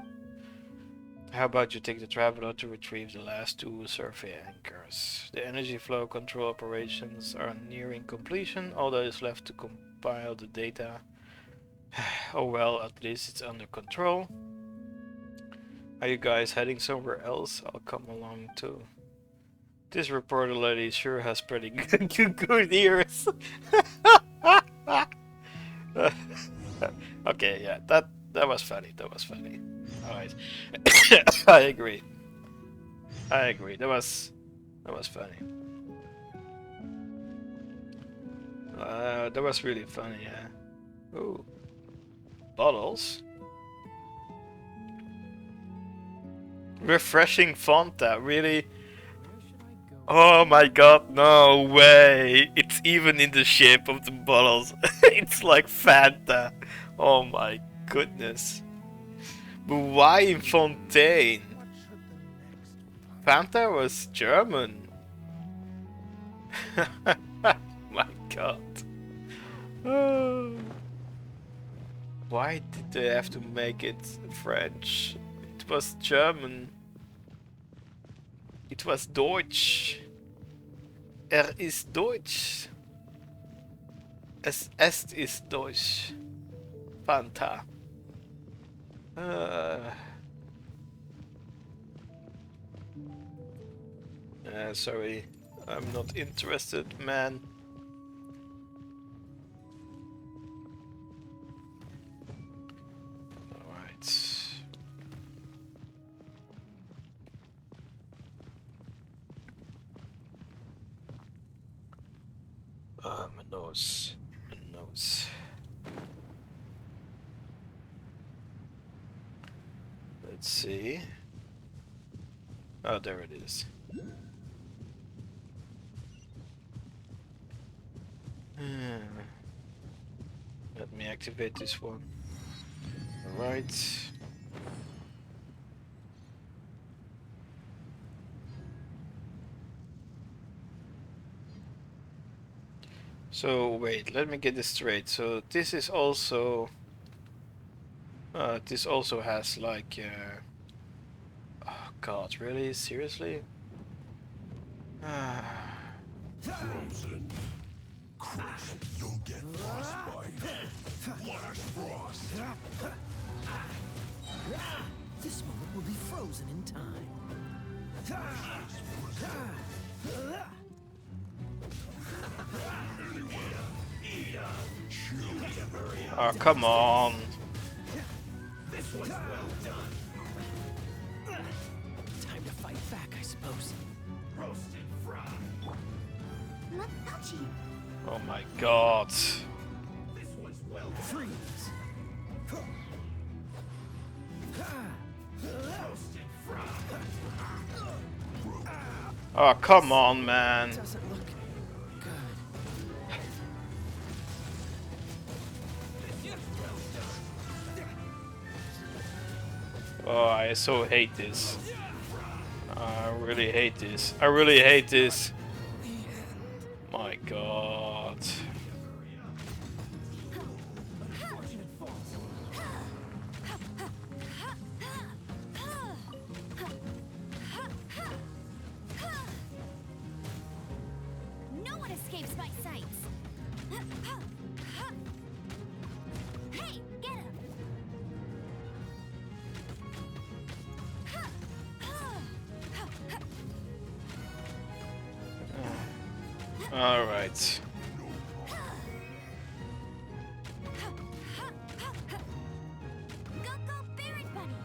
how about you take the Traveler to retrieve the last 2 survey anchors? The energy flow control operations are nearing completion. All that is left to compile the data. Oh well, at least it's under control. Are you guys heading somewhere else? I'll come along too. This reporter lady sure has pretty good ears. Okay, yeah, that was funny. That was funny. Alright. I agree. That was funny. That was really funny, yeah. Ooh. Bottles? Refreshing Fanta, really? Oh my god, no way! It's even in the shape of the bottles. It's like Fanta. Oh my goodness. But why in Fontaine? Fanta was German. My god. Why did they have to make it French? It was German. It was Deutsch. Ist Deutsch. Es ist Deutsch. Fanta. Sorry, I'm not interested, man. Alright. My nose. My nose. Let's see. Oh, there it is. Let me activate this one. Alright. So wait, let me get this straight. So this is also this also has like oh god, really? Seriously? Frozen. Crushed, you'll get frostbite. Flash frost. This moment will be frozen in time. Oh, come on. This was well done. Time to fight back, I suppose. Roasted fry. Look, Fauci. Oh my god. This one's well freeze. Roasted frog. Oh, come on, man. Doesn't look good. Oh, I so hate this. I really hate this. I really hate this. My god. No one escapes my sights. Hey, get him! All right. Go, Barrett Bunny!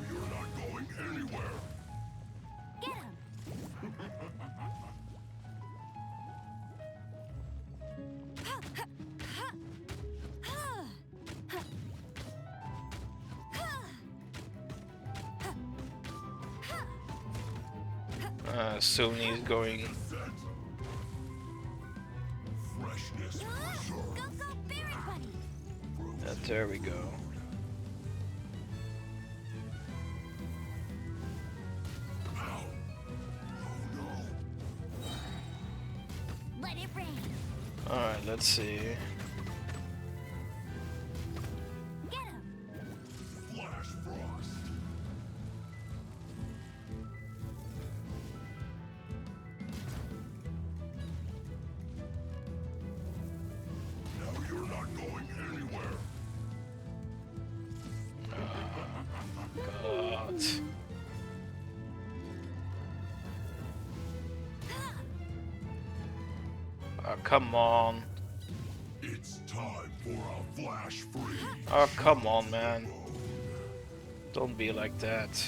You're not going anywhere. Get him! Sony's going. Freshness Go, preserved. Barrett Bunny! There we go. Ow. Oh no. Let it rain! All right, let's see. Get him! Flash frost. Now you're not going anywhere. God. Oh, come on. It's time for a flash freeze. Oh, come on, man. Don't be like that.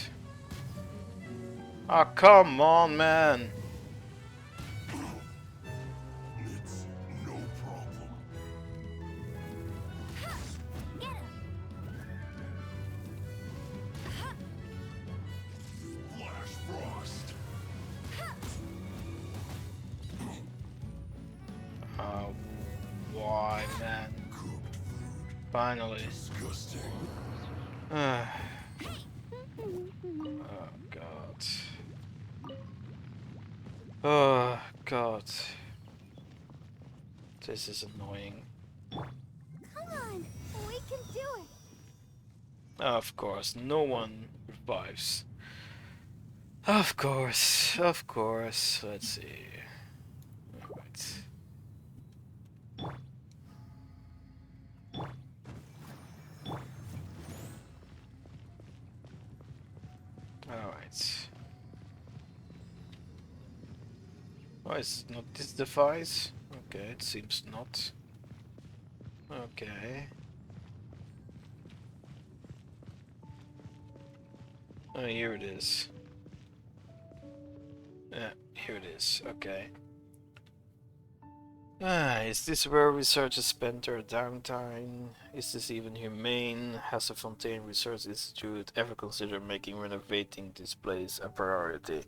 Oh, come on, man. It's no problem. Get him! Flash frost. Why, man? Cooked food. Finally. Disgusting. Oh, God. Oh, God. This is annoying. Come on, we can do it. Of course, no one revives. Of course, of course. Let's see. Alright. Alright. Oh, is it not this device? Okay, it seems not. Okay. Oh, here it is. Yeah, here it is. Okay. Is this where researchers spend their downtime? Is this even humane? Has the Fontaine Research Institute ever considered making renovating this place a priority?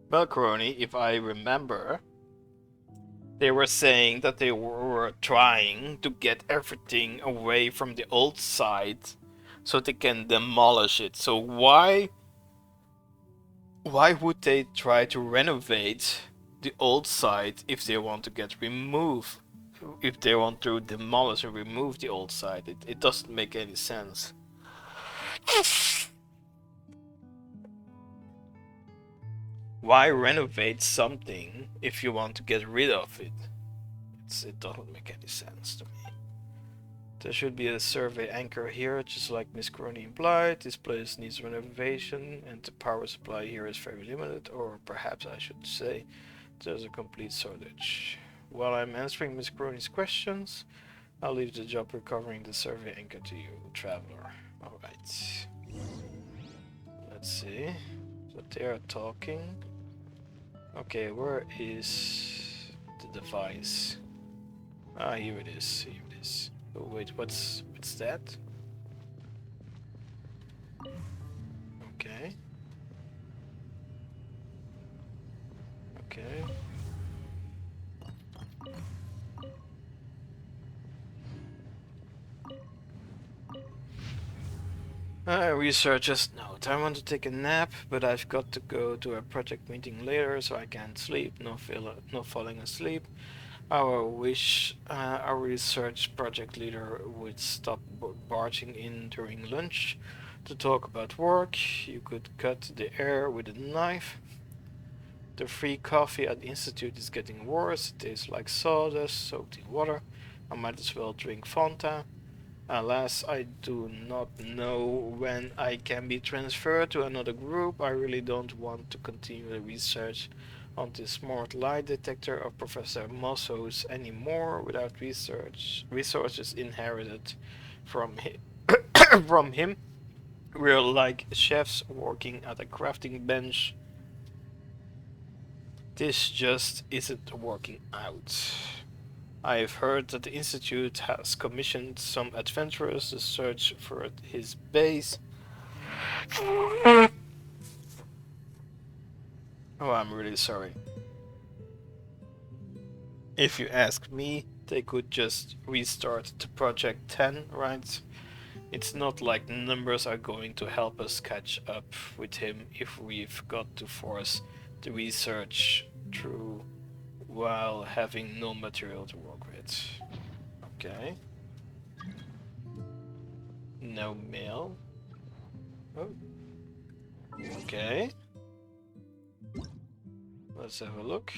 Well, Crony, if I remember, they were saying that they were trying to get everything away from the old site so they can demolish it. So why would they try to renovate the old site if they want to get removed? If they want to demolish or remove the old site, it doesn't make any sense. Why renovate something if you want to get rid of it? It doesn't make any sense to me. There should be a survey anchor here, just like Miss Crony implied. This place needs renovation, and the power supply here is very limited, or perhaps I should say, there's a complete shortage. While I'm answering Miss Crony's questions, I'll leave the job recovering the survey anchor to you, traveler. Alright. Let's see. So they are talking. Okay, where is the device? Ah, here it is. Here it is. Oh wait, what's that? Okay. Okay. Researchers, note. I want to take a nap, but I've got to go to a project meeting later, so I can't sleep. No falling asleep. I wish our research project leader would stop barging in during lunch to talk about work. You could cut the air with a knife. The free coffee at the Institute is getting worse. It tastes like sawdust soaked in water. I might as well drink Fanta. Alas, I do not know when I can be transferred to another group. I really don't want to continue the research on this smart lie detector of Professor Mossos anymore without resources inherited from from him. We're like chefs working at a crafting bench. This just isn't working out. I've heard that the Institute has commissioned some adventurers to search for his base. Oh, I'm really sorry. If you ask me, they could just restart the Project 10, right? It's not like numbers are going to help us catch up with him if we've got to force the research through while having no material to work with. Okay. No mail. Oh. Okay. Let's have a look.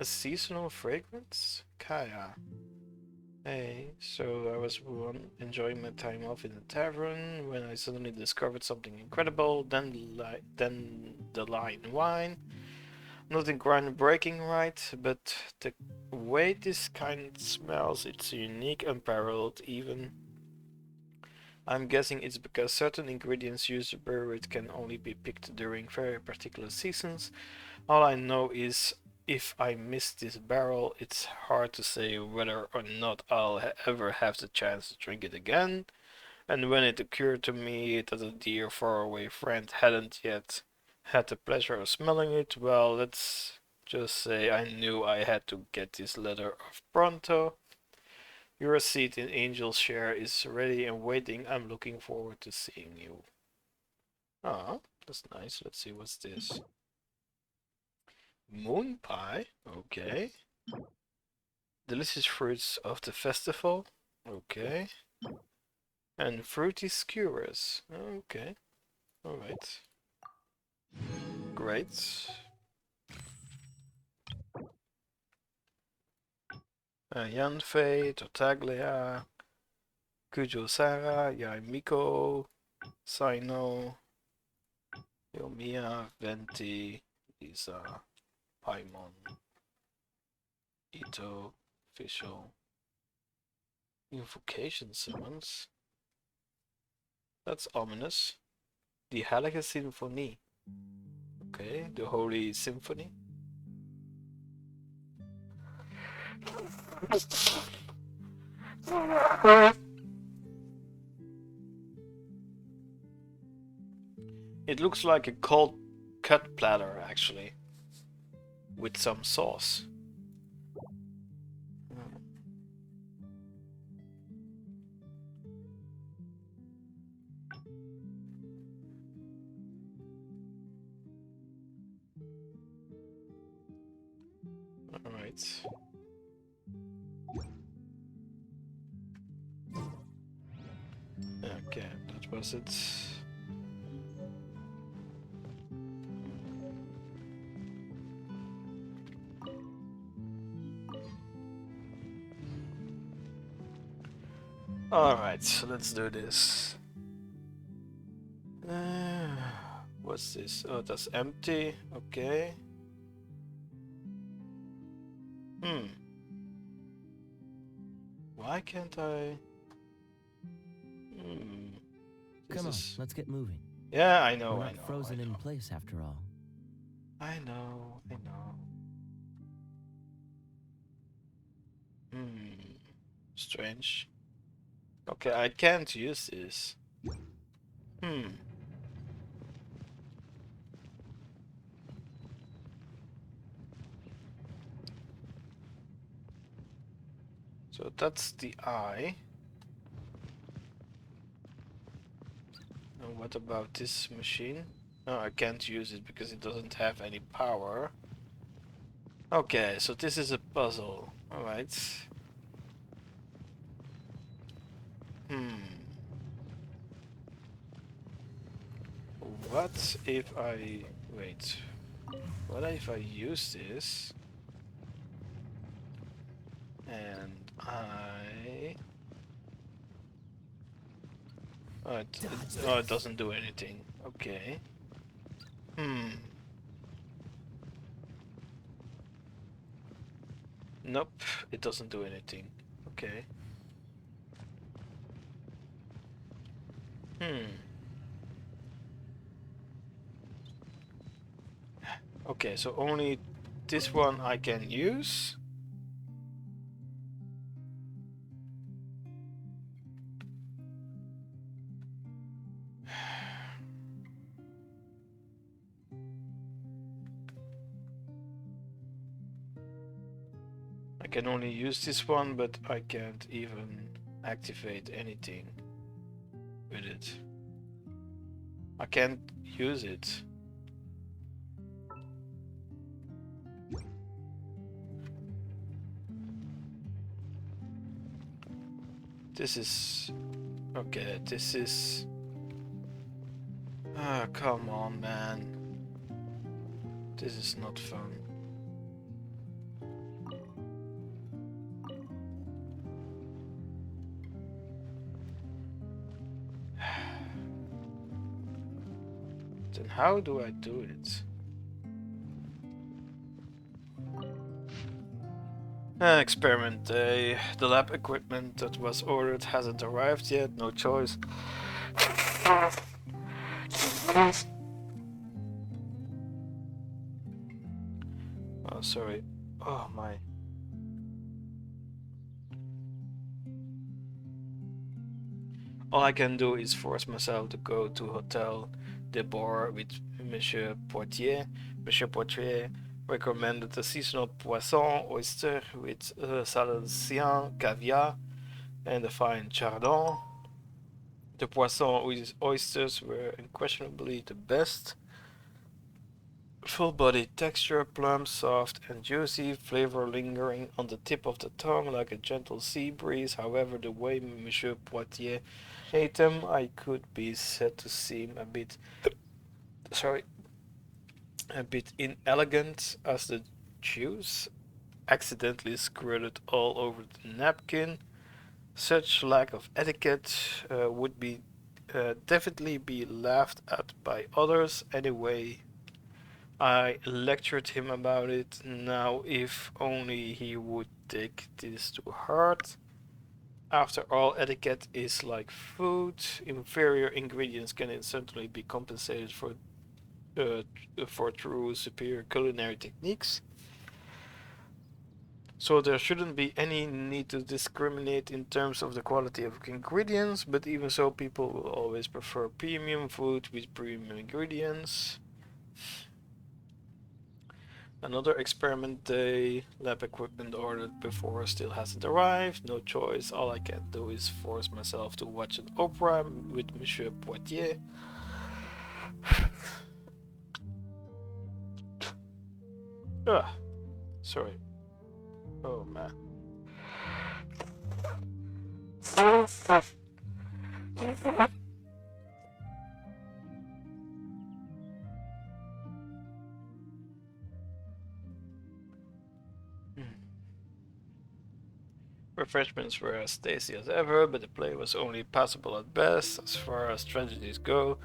A seasonal fragrance? Kaya. Hey, so I was enjoying my time off in the tavern when I suddenly discovered something incredible. Then the line wine. Nothing groundbreaking, right? But the way this kind smells, it's unique, unparalleled even. I'm guessing it's because certain ingredients used to brew it can only be picked during very particular seasons. All I know is if I miss this barrel, it's hard to say whether or not I'll ever have the chance to drink it again. And when it occurred to me that a dear faraway friend hadn't yet had the pleasure of smelling it, well, let's just say I knew I had to get this letter off pronto. Your seat in Angel's Share is ready and waiting. I'm looking forward to seeing you. Ah, that's nice. Let's see, what's this? Moon pie? Okay. Delicious fruits of the festival? Okay. And fruity skewers? Okay. Alright. Great. Yanfei, Tartaglia, Kujosara, Yaimiko, Sino, Yomiya, Venti, Lisa, Paimon, Ito, Official, Invocation Summons. That's ominous. The Heilige Symphonie. Okay, the Holy Symphony. It looks like a cold cut platter, actually, with some sauce. Alright. Okay, that was it. Alright, so let's do this. What's this? Oh, that's empty. Okay. Why can't I? Come on, let's get moving. Yeah, I know, We're I not know. frozen I know. in place after all. I know, I know. Strange. Okay, I can't use this. So that's the eye. And what about this machine? No, I can't use it because it doesn't have any power. Okay, so this is a puzzle. Alright. What if I... Wait. What if I use this? And I... Oh, it doesn't do anything. Okay. Nope, it doesn't do anything. Okay. Okay, so only this one I can use. I can only use this one, but I can't even activate anything with it. I can't use it. This is... Okay, this is... Ah, come on, man. This is not fun. Then how do I do it? Experiment day. The lab equipment that was ordered hasn't arrived yet. No choice. Oh, sorry. Oh, my. All I can do is force myself to go to Hotel de Bord with Monsieur Poitier. Monsieur Poitier recommended a seasonal poisson oyster with Salesian caviar and a fine chardon. The poisson oysters were unquestionably the best. Full body texture, plump, soft and juicy, flavor lingering on the tip of the tongue like a gentle sea breeze. However, the way Monsieur Poitier ate them, I could be said to seem a bit inelegant, as the juice accidentally squirted all over the napkin. Such lack of etiquette would be definitely be laughed at by others. Anyway, I lectured him about it. Now, if only he would take this to heart. After all, etiquette is like food. Inferior ingredients can instantly be compensated for true superior culinary techniques. So there shouldn't be any need to discriminate in terms of the quality of ingredients, but even so, people will always prefer premium food with premium ingredients. Another experiment day. Lab equipment ordered before still hasn't arrived. No choice. All I can do is force myself to watch an opera with Monsieur Poitier. Sorry. Oh man. We're refreshments were as tasty as ever, but the play was only passable at best. As far as tragedies go,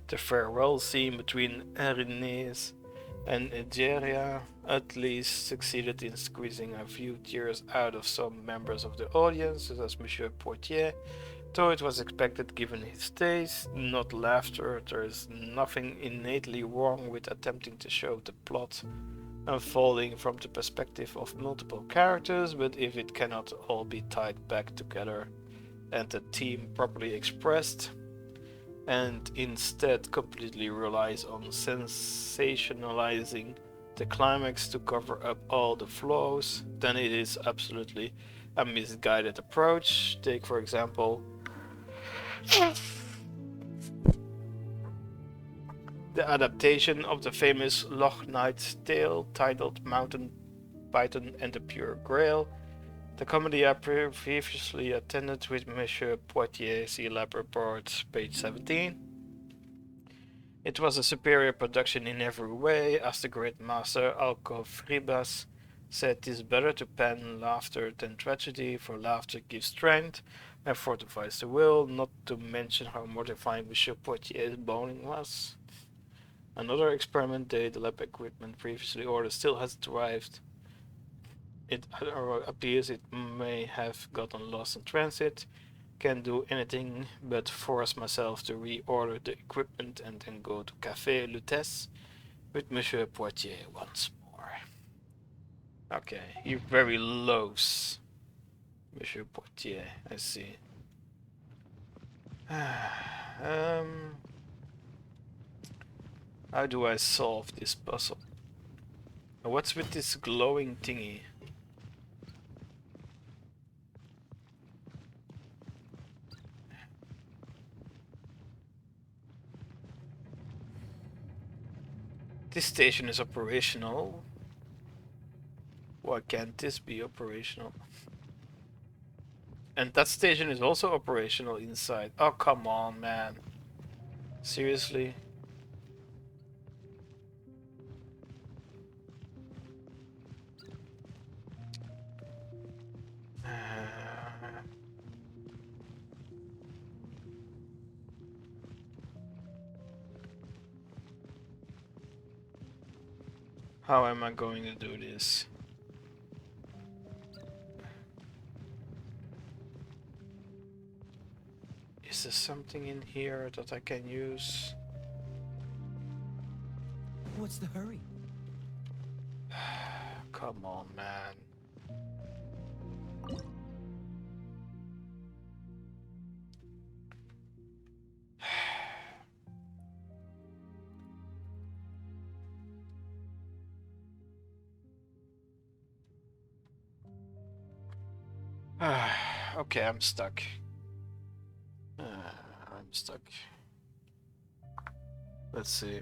the farewell scene between Erinés and Egeria at least succeeded in squeezing a few tears out of some members of the audience, such as Monsieur Poitier, though it was expected given his taste, not laughter. There is nothing innately wrong with attempting to show the plot unfolding from the perspective of multiple characters, but if it cannot all be tied back together and the theme properly expressed, and instead completely relies on sensationalizing the climax to cover up all the flaws, then it is absolutely a misguided approach. Take, for example, the adaptation of the famous Loch Night's Tale titled Mountain Python and the Pure Grail. The comedy I previously attended with Monsieur Poitier, see Lab Report, page 17. It was a superior production in every way, as the great master Alcofribas said, "It is better to pen laughter than tragedy, for laughter gives strength and fortifies the will," not to mention how mortifying Monsieur Poitier's boning was. Another experiment day, the lab equipment previously ordered still hasn't arrived. It appears it may have gotten lost in transit. Can't do anything but force myself to reorder the equipment and then go to Café Lutèce with Monsieur Poitier once more. Okay, you're very loose, Monsieur Poitier, I see. How do I solve this puzzle? What's with this glowing thingy? This station is operational. Why can't this be operational? And that station is also operational inside. Oh, come on, man. Seriously? How am I going to do this? Is there something in here that I can use? What's the hurry? Come on, man. Okay, I'm stuck. I'm stuck. Let's see.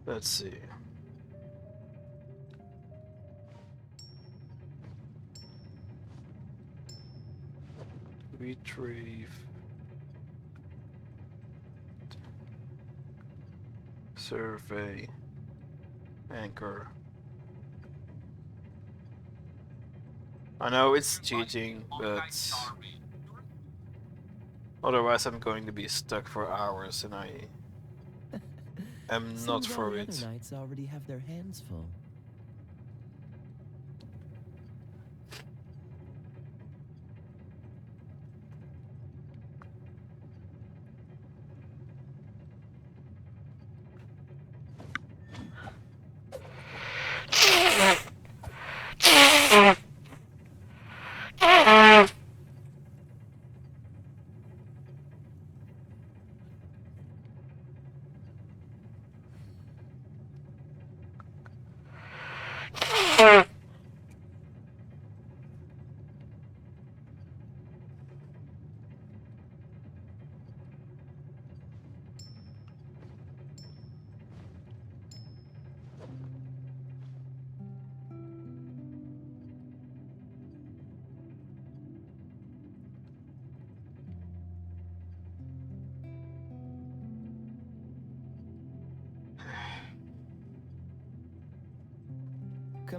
Let's see. Retrieve. Survey. Anchor. I know it's cheating, but otherwise I'm going to be stuck for hours and I am not Seems all for the it. other knights already have their hands full.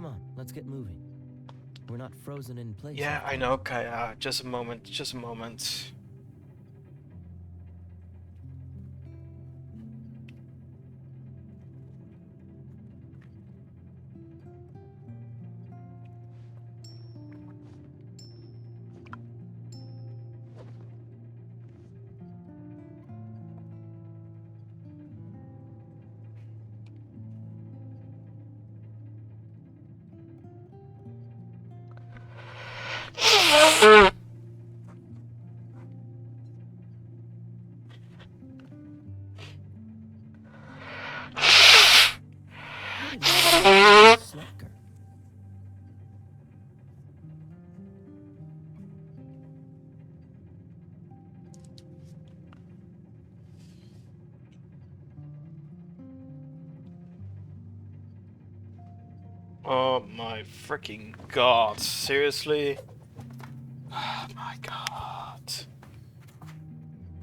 Come on, let's get moving. We're not frozen in place. Yeah, I know, Kaya. Just a moment, just a moment. Slacker. Oh my freaking god, seriously? Oh my god.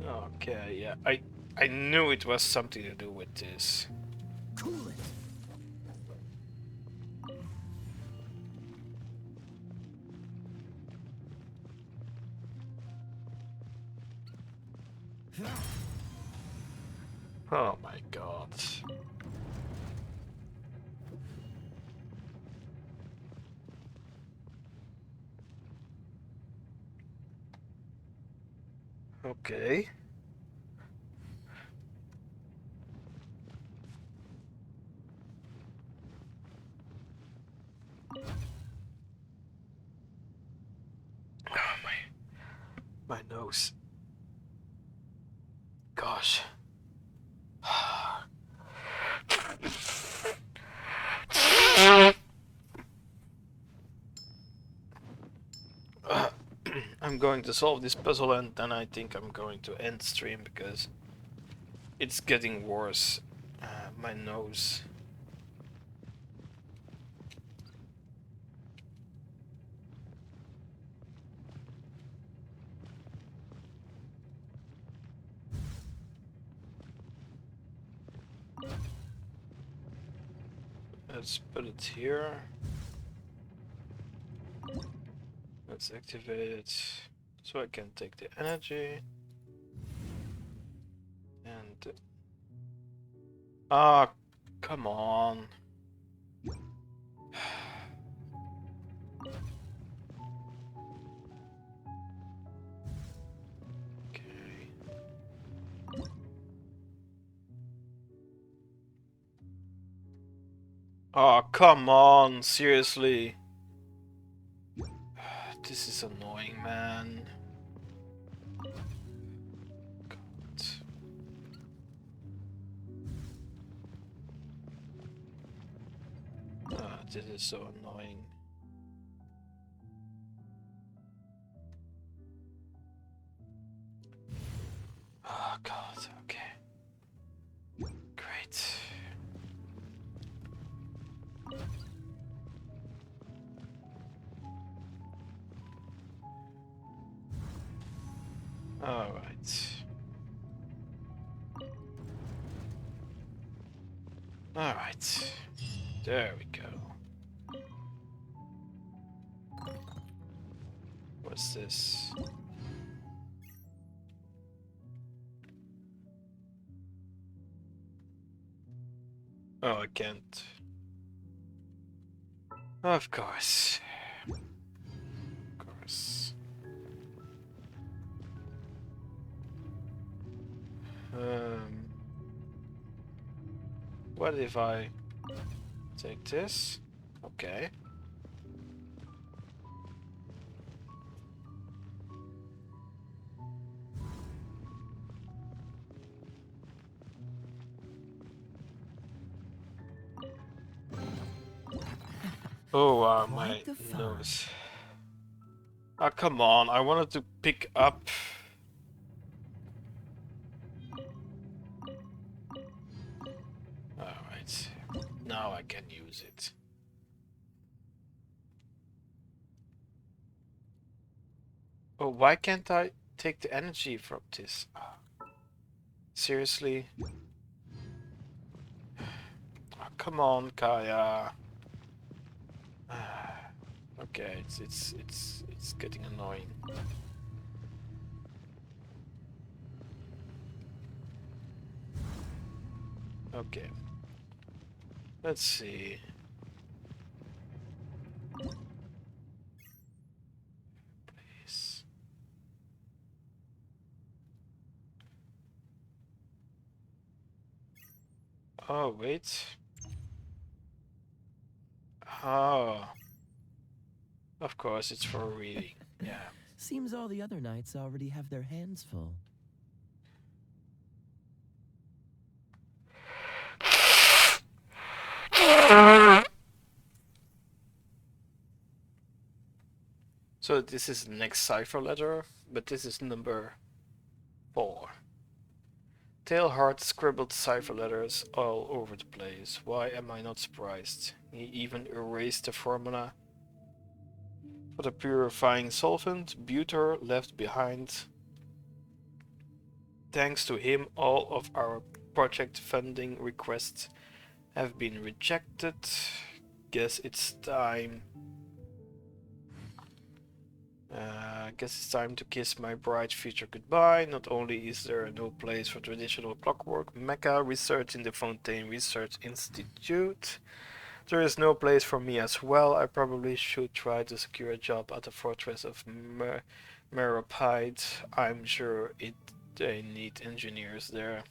Okay, yeah, I knew it was something to do with this. Cool it. Oh my god. Okay. My nose. Gosh. I'm going to solve this puzzle and then I think I'm going to end stream because it's getting worse. My nose. Let's put it here. Let's activate it so I can take the energy. And ah, come on. Okay. Oh, come on, seriously. This is annoying, man. God. This is so annoying. Oh god, okay. Great. Alright. Alright. There we go. What's this? Oh, I can't. Of course. Of course. What if I take this? Okay. Oh, my nose. Ah, come on, I wanted to pick up. Alright, now I can use it. Oh, why can't I take the energy from this? Seriously? Oh, come on, Kaya. Okay, it's getting annoying. Okay. Let's see. Please. Oh, wait. Oh. Of course, it's for reading. Yeah. Seems all the other knights already have their hands full. So this is the next cipher letter, but this is number 4. Tailheart scribbled cipher letters all over the place. Why am I not surprised? He even erased the formula for the purifying solvent butyr left behind. Thanks to him, all of our project funding requests have been rejected. Guess it's time. Guess it's time to kiss my bright future goodbye. Not only is there no place for traditional clockwork mecha research in the Fontaine Research Institute, there is no place for me as well. I probably should try to secure a job at the Fortress of Meropide. I'm sure they need engineers there.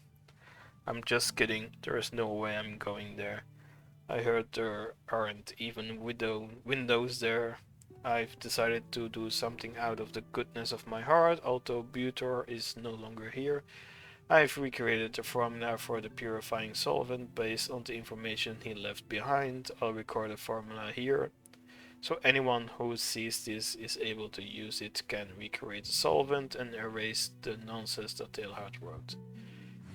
I'm just kidding. There is no way I'm going there. I heard there aren't even windows there. I've decided to do something out of the goodness of my heart. Although Butor is no longer here, I've recreated the formula for the purifying solvent based on the information he left behind. I'll record the formula here, so anyone who sees this is able to use it, can recreate the solvent and erase the nonsense that Tailheart wrote.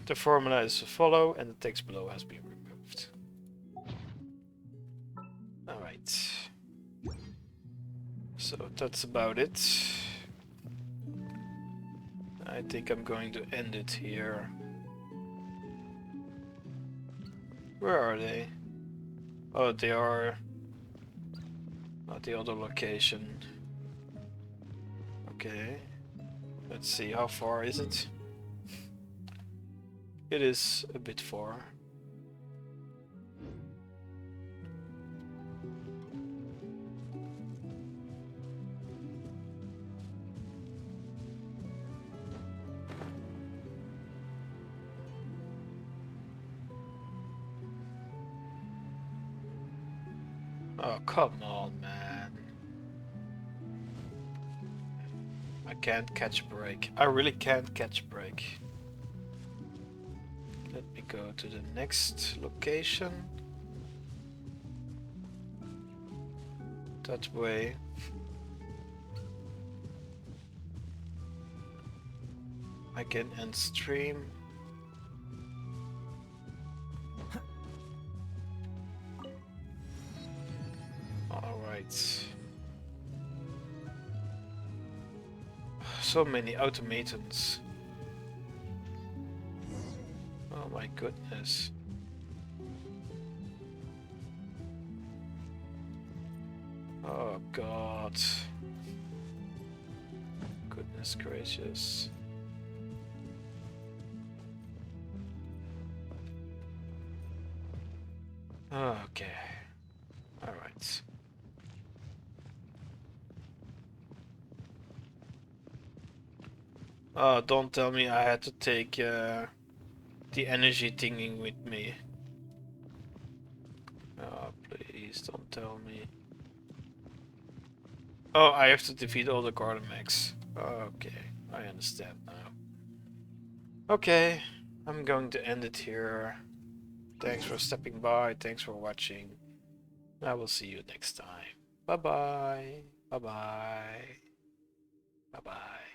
The formula is to follow, and the text below has been removed. Alright. So that's about it. I think I'm going to end it here. Where are they? Oh, they are at the other location. Okay. Let's see, how far is it? It is a bit far. Oh, come on, man. I can't catch a break. I really can't catch a break. Let me go to the next location. That way. I can end stream. Alright. So many automatons. Oh my goodness. Oh god. Goodness gracious. Okay. Alright. Oh, don't tell me I had to take the energy thingy with me. Oh, please don't tell me. Oh, I have to defeat all the garden mechs. Okay, I understand now. Okay, I'm going to end it here. Thanks for stepping by, thanks for watching. I will see you next time. Bye bye. Bye bye. Bye bye.